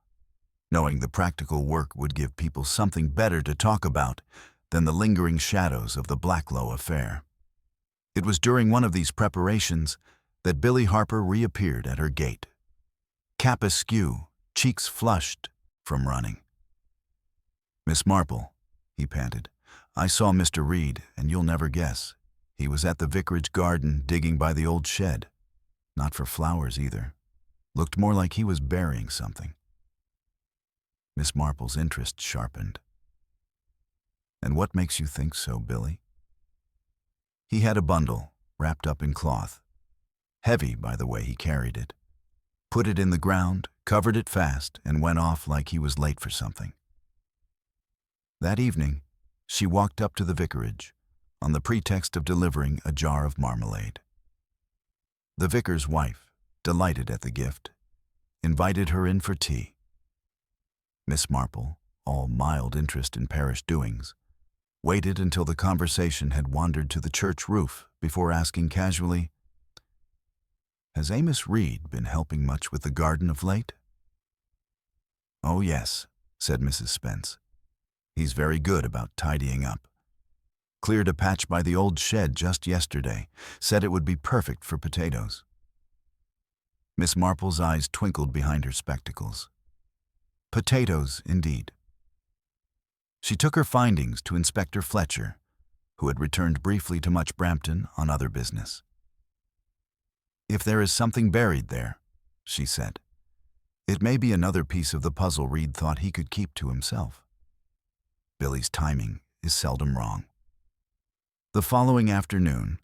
knowing the practical work would give people something better to talk about than the lingering shadows of the Blacklow affair. It was during one of these preparations that Billy Harper reappeared at her gate, cap askew, cheeks flushed from running. "Miss Marple," he panted, "I saw Mr. Reed, and you'll never guess. He was at the vicarage garden digging by the old shed. Not for flowers either. Looked more like he was burying something." Miss Marple's interest sharpened. "And what makes you think so, Billy?" He had a bundle, wrapped up in cloth, heavy by the way he carried it, put it in the ground, covered it fast, and went off like he was late for something. That evening, she walked up to the vicarage, on the pretext of delivering a jar of marmalade. The vicar's wife, delighted at the gift, invited her in for tea. Miss Marple, all mild interest in parish doings, waited until the conversation had wandered to the church roof before asking casually, "Has Amos Reed been helping much with the garden of late?" "Oh, yes," said Mrs. Spence. "He's very good about tidying up. Cleared a patch by the old shed just yesterday, said it would be perfect for potatoes." Miss Marple's eyes twinkled behind her spectacles. Potatoes, indeed. She took her findings to Inspector Fletcher, who had returned briefly to Much Brampton on other business. "If there is something buried there," she said, "it may be another piece of the puzzle Reed thought he could keep to himself." Billy's timing is seldom wrong. The following afternoon,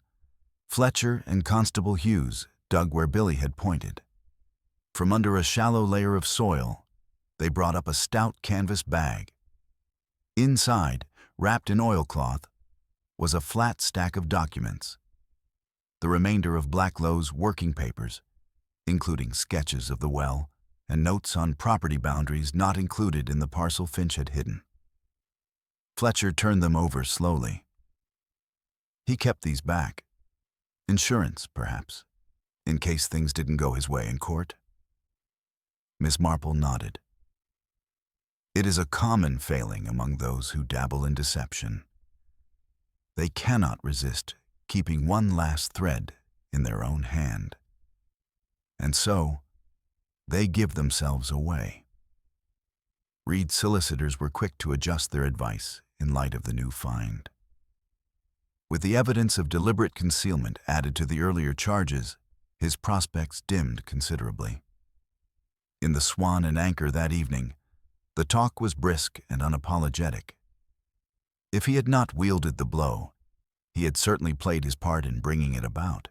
Fletcher and Constable Hughes dug where Billy had pointed. From under a shallow layer of soil, they brought up a stout canvas bag. Inside, wrapped in oilcloth, was a flat stack of documents, the remainder of Blacklow's working papers, including sketches of the well and notes on property boundaries not included in the parcel Finch had hidden. Fletcher turned them over slowly. He kept these back. Insurance, perhaps, in case things didn't go his way in court. Miss Marple nodded. It is a common failing among those who dabble in deception. They cannot resist keeping one last thread in their own hand. And so, they give themselves away. Reed's solicitors were quick to adjust their advice in light of the new find. With the evidence of deliberate concealment added to the earlier charges, his prospects dimmed considerably. In the Swan and Anchor that evening, the talk was brisk and unapologetic. If he had not wielded the blow, he had certainly played his part in bringing it about.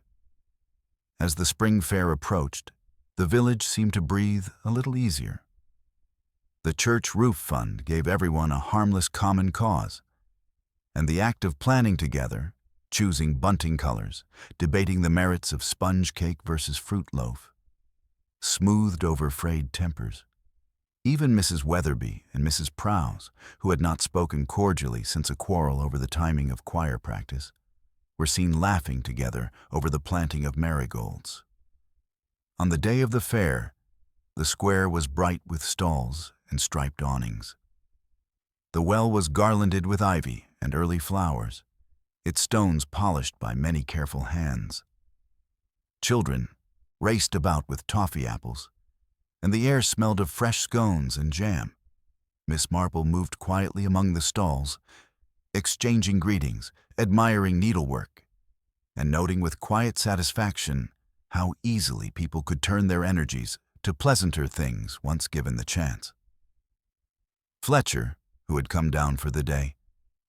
As the spring fair approached, the village seemed to breathe a little easier. The church roof fund gave everyone a harmless common cause, and the act of planning together choosing bunting colors, debating the merits of sponge cake versus fruit loaf, smoothed over frayed tempers. Even Mrs. Weatherby and Mrs. Prowse, who had not spoken cordially since a quarrel over the timing of choir practice, were seen laughing together over the planting of marigolds. On the day of the fair, the square was bright with stalls and striped awnings. The well was garlanded with ivy and early flowers, its stones polished by many careful hands. Children raced about with toffee apples, and the air smelled of fresh scones and jam. Miss Marple moved quietly among the stalls, exchanging greetings, admiring needlework, and noting with quiet satisfaction how easily people could turn their energies to pleasanter things once given the chance. Fletcher, who had come down for the day,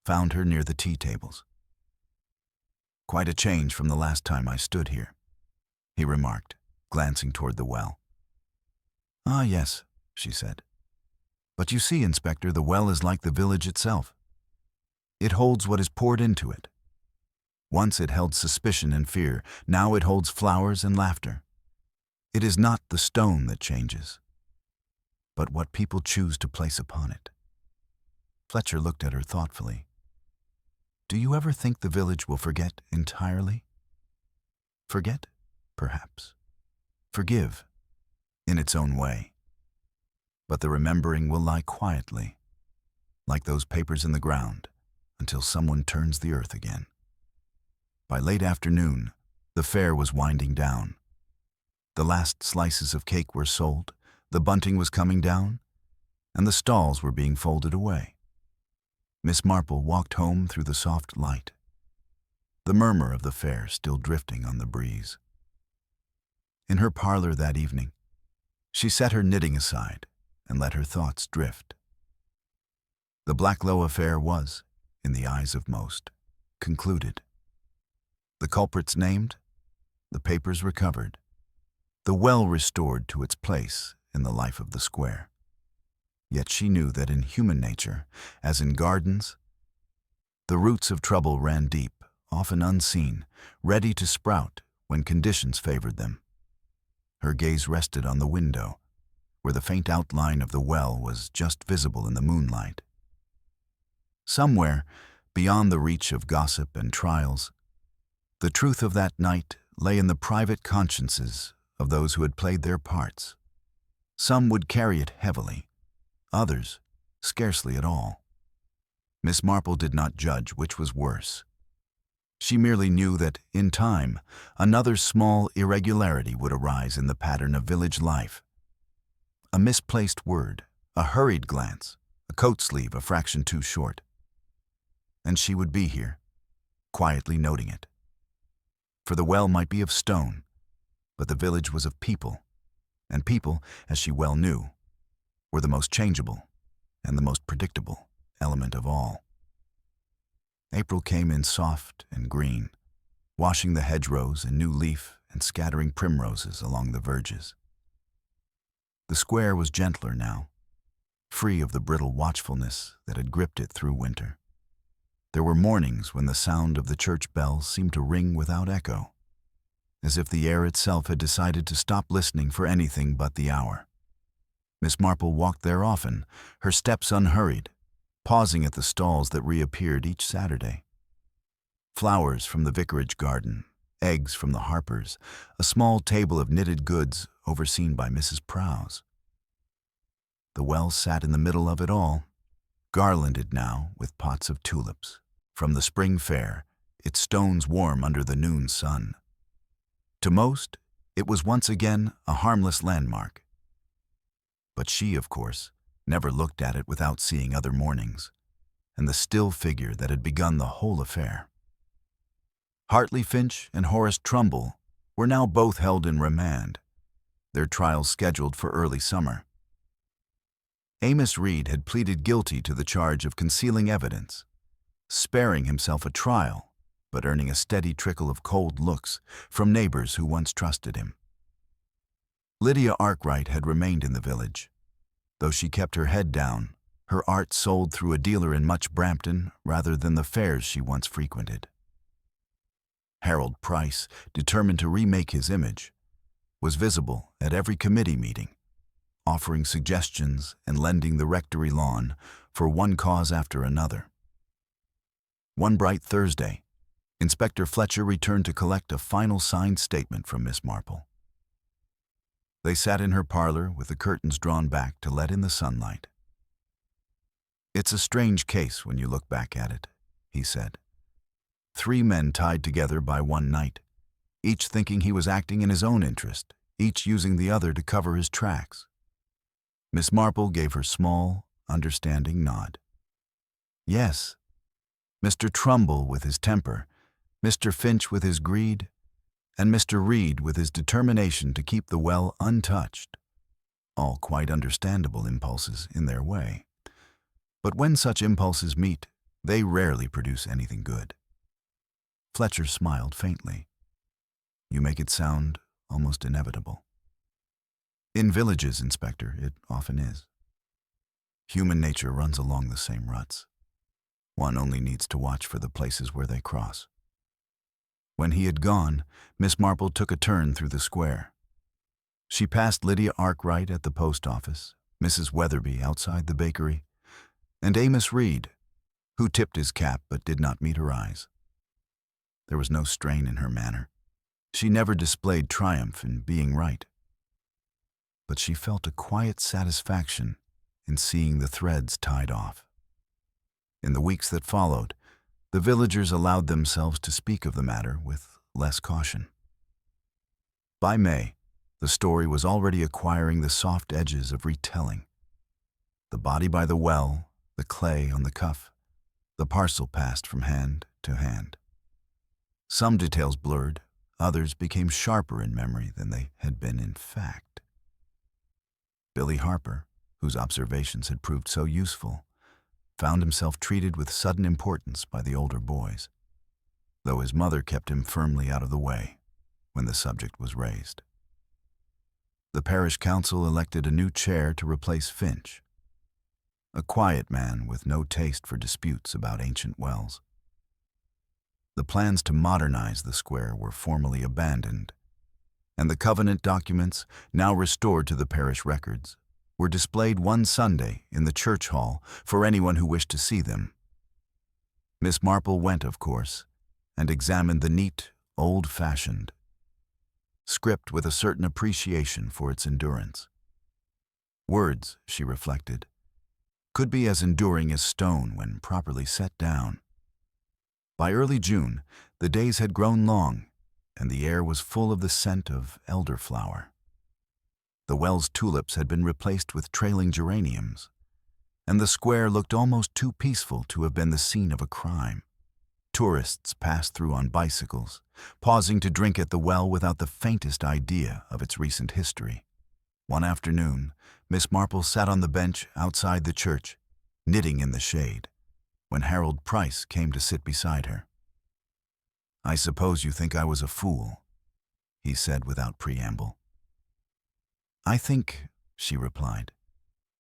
found her near the tea tables. "Quite a change from the last time I stood here," he remarked, glancing toward the well. "Ah, yes," she said. "But you see, Inspector, the well is like the village itself. It holds what is poured into it. Once it held suspicion and fear, now it holds flowers and laughter. It is not the stone that changes, but what people choose to place upon it." Fletcher looked at her thoughtfully. "Do you ever think the village will forget entirely? Forget, perhaps. Forgive, in its own way. But the remembering will lie quietly, like those papers in the ground, until someone turns the earth again." By late afternoon, the fair was winding down. The last slices of cake were sold, the bunting was coming down, and the stalls were being folded away. Miss Marple walked home through the soft light, the murmur of the fair still drifting on the breeze. In her parlor that evening, she set her knitting aside and let her thoughts drift. The Blacklow affair was, in the eyes of most, concluded. The culprits named, the papers recovered, the well restored to its place in the life of the square. Yet she knew that in human nature, as in gardens, the roots of trouble ran deep, often unseen, ready to sprout when conditions favored them. Her gaze rested on the window, where the faint outline of the well was just visible in the moonlight. Somewhere, beyond the reach of gossip and trials, the truth of that night lay in the private consciences of those who had played their parts. Some would carry it heavily, others scarcely at all. Miss Marple did not judge which was worse. She merely knew that, in time, another small irregularity would arise in the pattern of village life. A misplaced word, a hurried glance, a coat sleeve a fraction too short. And she would be here, quietly noting it. For the well might be of stone, but the village was of people, and people, as she well knew, were the most changeable and the most predictable element of all. April came in soft and green, washing the hedgerows and new leaf and scattering primroses along the verges. The square was gentler now, free of the brittle watchfulness that had gripped it through winter. There were mornings when the sound of the church bells seemed to ring without echo, as if the air itself had decided to stop listening for anything but the hour. Miss Marple walked there often, her steps unhurried, pausing at the stalls that reappeared each Saturday. Flowers from the vicarage garden, eggs from the Harpers, a small table of knitted goods overseen by Mrs. Prowse. The well sat in the middle of it all, garlanded now with pots of tulips. From the spring fair, its stones warm under the noon sun. To most, it was once again a harmless landmark. But she, of course, never looked at it without seeing other mornings, and the still figure that had begun the whole affair. Hartley Finch and Horace Trumbull were now both held in remand, their trials scheduled for early summer. Amos Reed had pleaded guilty to the charge of concealing evidence, sparing himself a trial, but earning a steady trickle of cold looks from neighbors who once trusted him. Lydia Arkwright had remained in the village. Though she kept her head down, her art sold through a dealer in Much Brampton rather than the fairs she once frequented. Harold Price, determined to remake his image, was visible at every committee meeting, offering suggestions and lending the rectory lawn for one cause after another. One bright Thursday, Inspector Fletcher returned to collect a final signed statement from Miss Marple. They sat in her parlor with the curtains drawn back to let in the sunlight. "It's a strange case when you look back at it," he said. 3 men tied together by one night, each thinking he was acting in his own interest, each using the other to cover his tracks. Miss Marple gave her small, understanding nod. "Yes, Mr. Trumbull with his temper, Mr. Finch with his greed, and Mr. Reed with his determination to keep the well untouched. All quite understandable impulses in their way. But when such impulses meet, they rarely produce anything good." Fletcher smiled faintly. "You make it sound almost inevitable." "In villages, Inspector, it often is. Human nature runs along the same ruts. One only needs to watch for the places where they cross." When he had gone, Miss Marple took a turn through the square. She passed Lydia Arkwright at the post office, Mrs. Weatherby outside the bakery, and Amos Reed, who tipped his cap but did not meet her eyes. There was no strain in her manner. She never displayed triumph in being right. But she felt a quiet satisfaction in seeing the threads tied off. In the weeks that followed, the villagers allowed themselves to speak of the matter with less caution. By May, the story was already acquiring the soft edges of retelling. The body by the well, the clay on the cuff, the parcel passed from hand to hand. Some details blurred, others became sharper in memory than they had been in fact. Billy Harper, whose observations had proved so useful, found himself treated with sudden importance by the older boys, though his mother kept him firmly out of the way when the subject was raised. The parish council elected a new chair to replace Finch, a quiet man with no taste for disputes about ancient wells. The plans to modernize the square were formally abandoned, and the covenant documents, now restored to the parish records, were displayed one Sunday in the church hall for anyone who wished to see them. Miss Marple went, of course, and examined the neat, old-fashioned script with a certain appreciation for its endurance. Words, she reflected, could be as enduring as stone when properly set down. By early June, the days had grown long, and the air was full of the scent of elderflower. The well's tulips had been replaced with trailing geraniums, and the square looked almost too peaceful to have been the scene of a crime. Tourists passed through on bicycles, pausing to drink at the well without the faintest idea of its recent history. One afternoon, Miss Marple sat on the bench outside the church, knitting in the shade, when Harold Price came to sit beside her. "I suppose you think I was a fool," he said without preamble. "I think," she replied,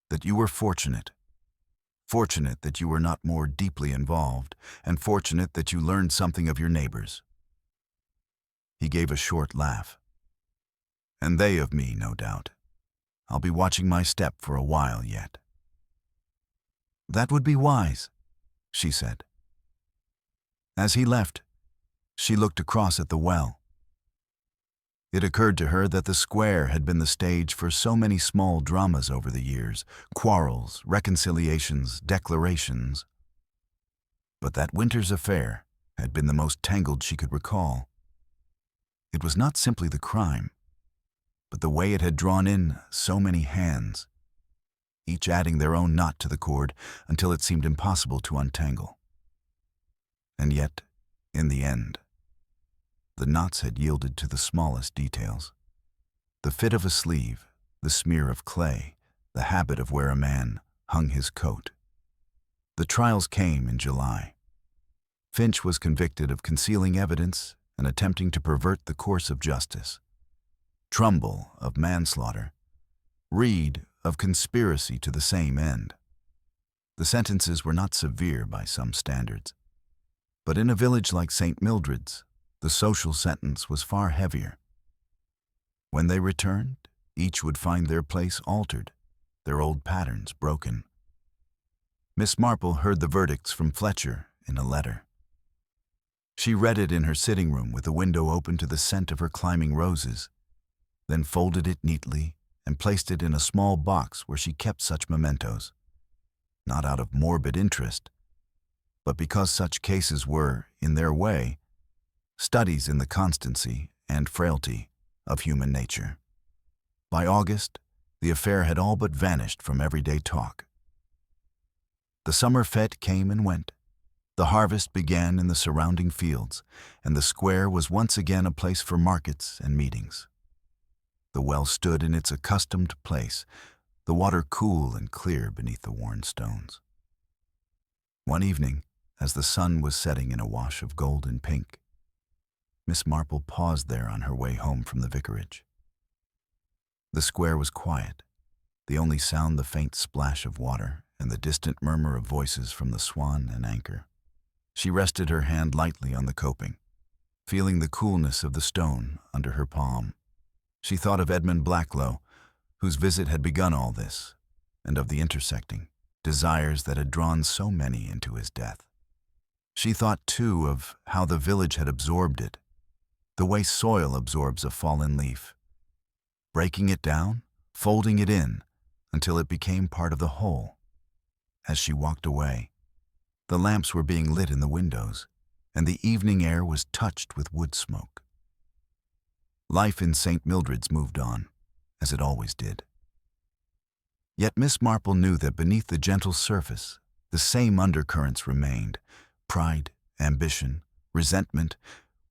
"that you were fortunate. Fortunate that you were not more deeply involved, and fortunate that you learned something of your neighbors." He gave a short laugh. "And they of me, no doubt. I'll be watching my step for a while yet." "That would be wise," she said. As he left, she looked across at the well. It occurred to her that the square had been the stage for so many small dramas over the years, quarrels, reconciliations, declarations. But that winter's affair had been the most tangled she could recall. It was not simply the crime, but the way it had drawn in so many hands, each adding their own knot to the cord until it seemed impossible to untangle. And yet, in the end, the knots had yielded to the smallest details. The fit of a sleeve, the smear of clay, the habit of where a man hung his coat. The trials came in July. Finch was convicted of concealing evidence and attempting to pervert the course of justice. Trumbull of manslaughter. Reed of conspiracy to the same end. The sentences were not severe by some standards, but in a village like St. Mildred's, the social sentence was far heavier. When they returned, each would find their place altered, their old patterns broken. Miss Marple heard the verdicts from Fletcher in a letter. She read it in her sitting room with the window open to the scent of her climbing roses, then folded it neatly and placed it in a small box where she kept such mementos, not out of morbid interest, but because such cases were, in their way, studies in the constancy and frailty of human nature. By August, the affair had all but vanished from everyday talk. The summer fete came and went. The harvest began in the surrounding fields, and the square was once again a place for markets and meetings. The well stood in its accustomed place, the water cool and clear beneath the worn stones. One evening, as the sun was setting in a wash of gold and pink, Miss Marple paused there on her way home from the vicarage. The square was quiet, the only sound the faint splash of water and the distant murmur of voices from the Swan and Anchor. She rested her hand lightly on the coping, feeling the coolness of the stone under her palm. She thought of Edmund Blacklow, whose visit had begun all this, and of the intersecting desires that had drawn so many into his death. She thought, too, of how the village had absorbed it, the way soil absorbs a fallen leaf, breaking it down, folding it in, until it became part of the whole. As she walked away, the lamps were being lit in the windows, and the evening air was touched with wood smoke. Life in St. Mildred's moved on, as it always did. Yet Miss Marple knew that beneath the gentle surface, the same undercurrents remained: pride, ambition, resentment,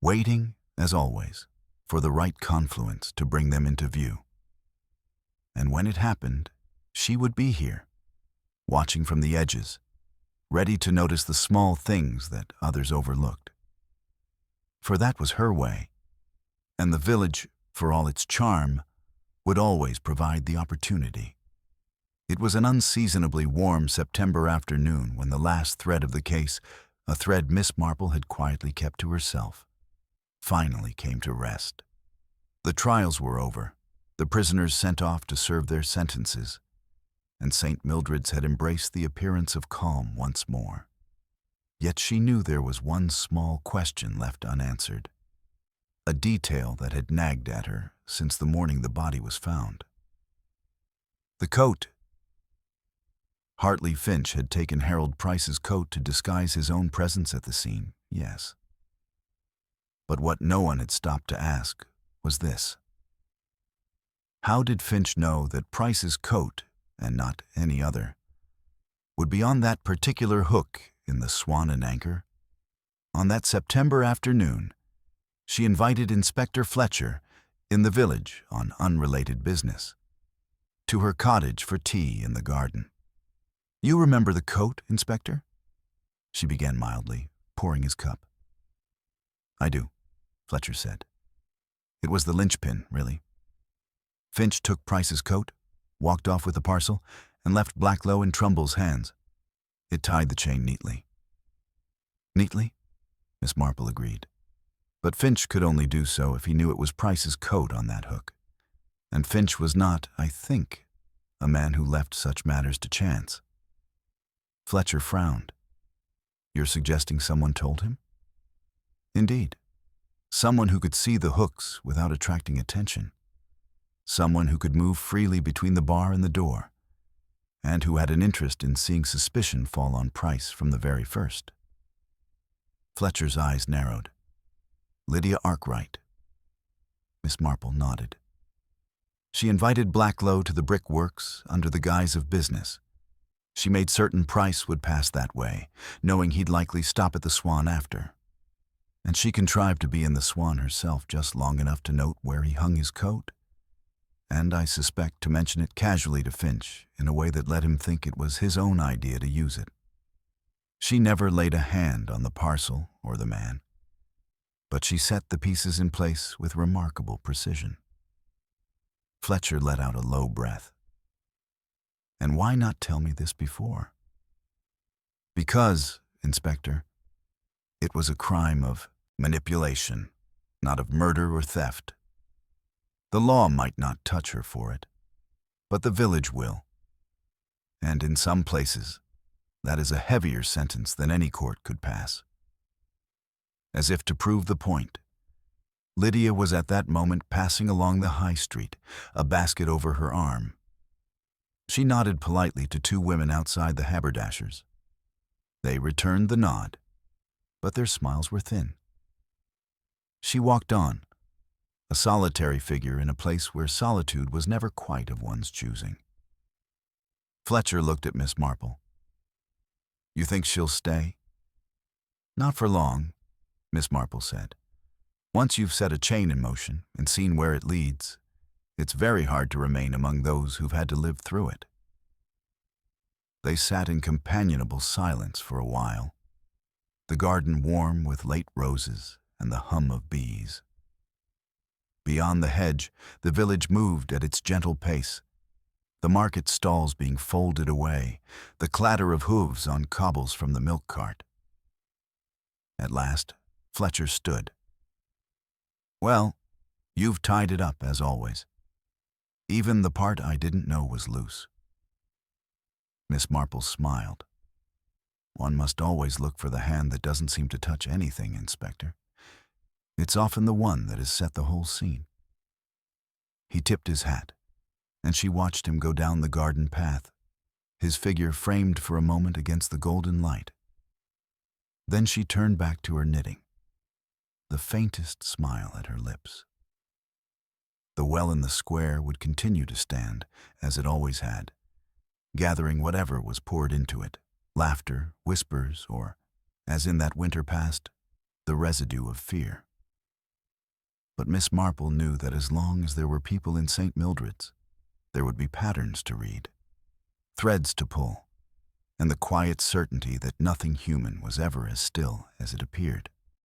waiting, as always, for the right confluence to bring them into view. And when it happened, she would be here, watching from the edges, ready to notice the small things that others overlooked. For that was her way, and the village, for all its charm, would always provide the opportunity. It was an unseasonably warm September afternoon when the last thread of the case, a thread Miss Marple had quietly kept to herself, finally came to rest. The trials were over, the prisoners sent off to serve their sentences, and St. Mildred's had embraced the appearance of calm once more. Yet she knew there was one small question left unanswered, a detail that had nagged at her since the morning the body was found. The coat. Hartley Finch had taken Harold Price's coat to disguise his own presence at the scene, yes. But what no one had stopped to ask was this: how did Finch know that Price's coat, and not any other, would be on that particular hook in the Swan and Anchor? On that September afternoon, she invited Inspector Fletcher, in the village on unrelated business, to her cottage for tea in the garden. "You remember the coat, Inspector?" she began mildly, pouring his cup. "I do," Fletcher said. It was the linchpin, really. Finch took Price's coat, walked off with the parcel, and left Blacklow in Trumbull's hands. It tied the chain neatly. Neatly? Miss Marple agreed. But Finch could only do so if he knew it was Price's coat on that hook. And Finch was not, I think, a man who left such matters to chance. Fletcher frowned. "You're suggesting someone told him?" "Indeed. Someone who could see the hooks without attracting attention. Someone who could move freely between the bar and the door, and who had an interest in seeing suspicion fall on Price from the very first." Fletcher's eyes narrowed. "Lydia Arkwright." Miss Marple nodded. She invited Blacklow to the brickworks under the guise of business. She made certain Price would pass that way, knowing he'd likely stop at the Swan after. And she contrived to be in the Swan herself just long enough to note where he hung his coat, and I suspect to mention it casually to Finch in a way that let him think it was his own idea to use it. She never laid a hand on the parcel or the man, but she set the pieces in place with remarkable precision. Fletcher let out a low breath. "And why not tell me this before?" "Because, Inspector, it was a crime of manipulation," not of murder or theft. The law might not touch her for it, but the village will. And in some places, that is a heavier sentence than any court could pass. As if to prove the point, Lydia was at that moment passing along the high street, a basket over her arm. She nodded politely to two women outside the haberdashers. They returned the nod, but their smiles were thin. She walked on, a solitary figure in a place where solitude was never quite of one's choosing. Fletcher looked at Miss Marple. "You think she'll stay?" "Not for long," Miss Marple said. "Once you've set a chain in motion and seen where it leads, it's very hard to remain among those who've had to live through it." They sat in companionable silence for a while, the garden warm with late roses and the hum of bees. Beyond the hedge, the village moved at its gentle pace, the market stalls being folded away, the clatter of hooves on cobbles from the milk cart. At last, Fletcher stood. "Well, you've tied it up, as always. Even the part I didn't know was loose." Miss Marple smiled. "One must always look for the hand that doesn't seem to touch anything, Inspector. It's often the one that has set the whole scene." He tipped his hat, and she watched him go down the garden path, his figure framed for a moment against the golden light. Then she turned back to her knitting, the faintest smile at her lips. The well in the square would continue to stand, as it always had, gathering whatever was poured into it, laughter, whispers, or, as in that winter past, the residue of fear. But Miss Marple knew that as long as there were people in St. Mildred's, there would be patterns to read, threads to pull, and the quiet certainty that nothing human was ever as still as it appeared.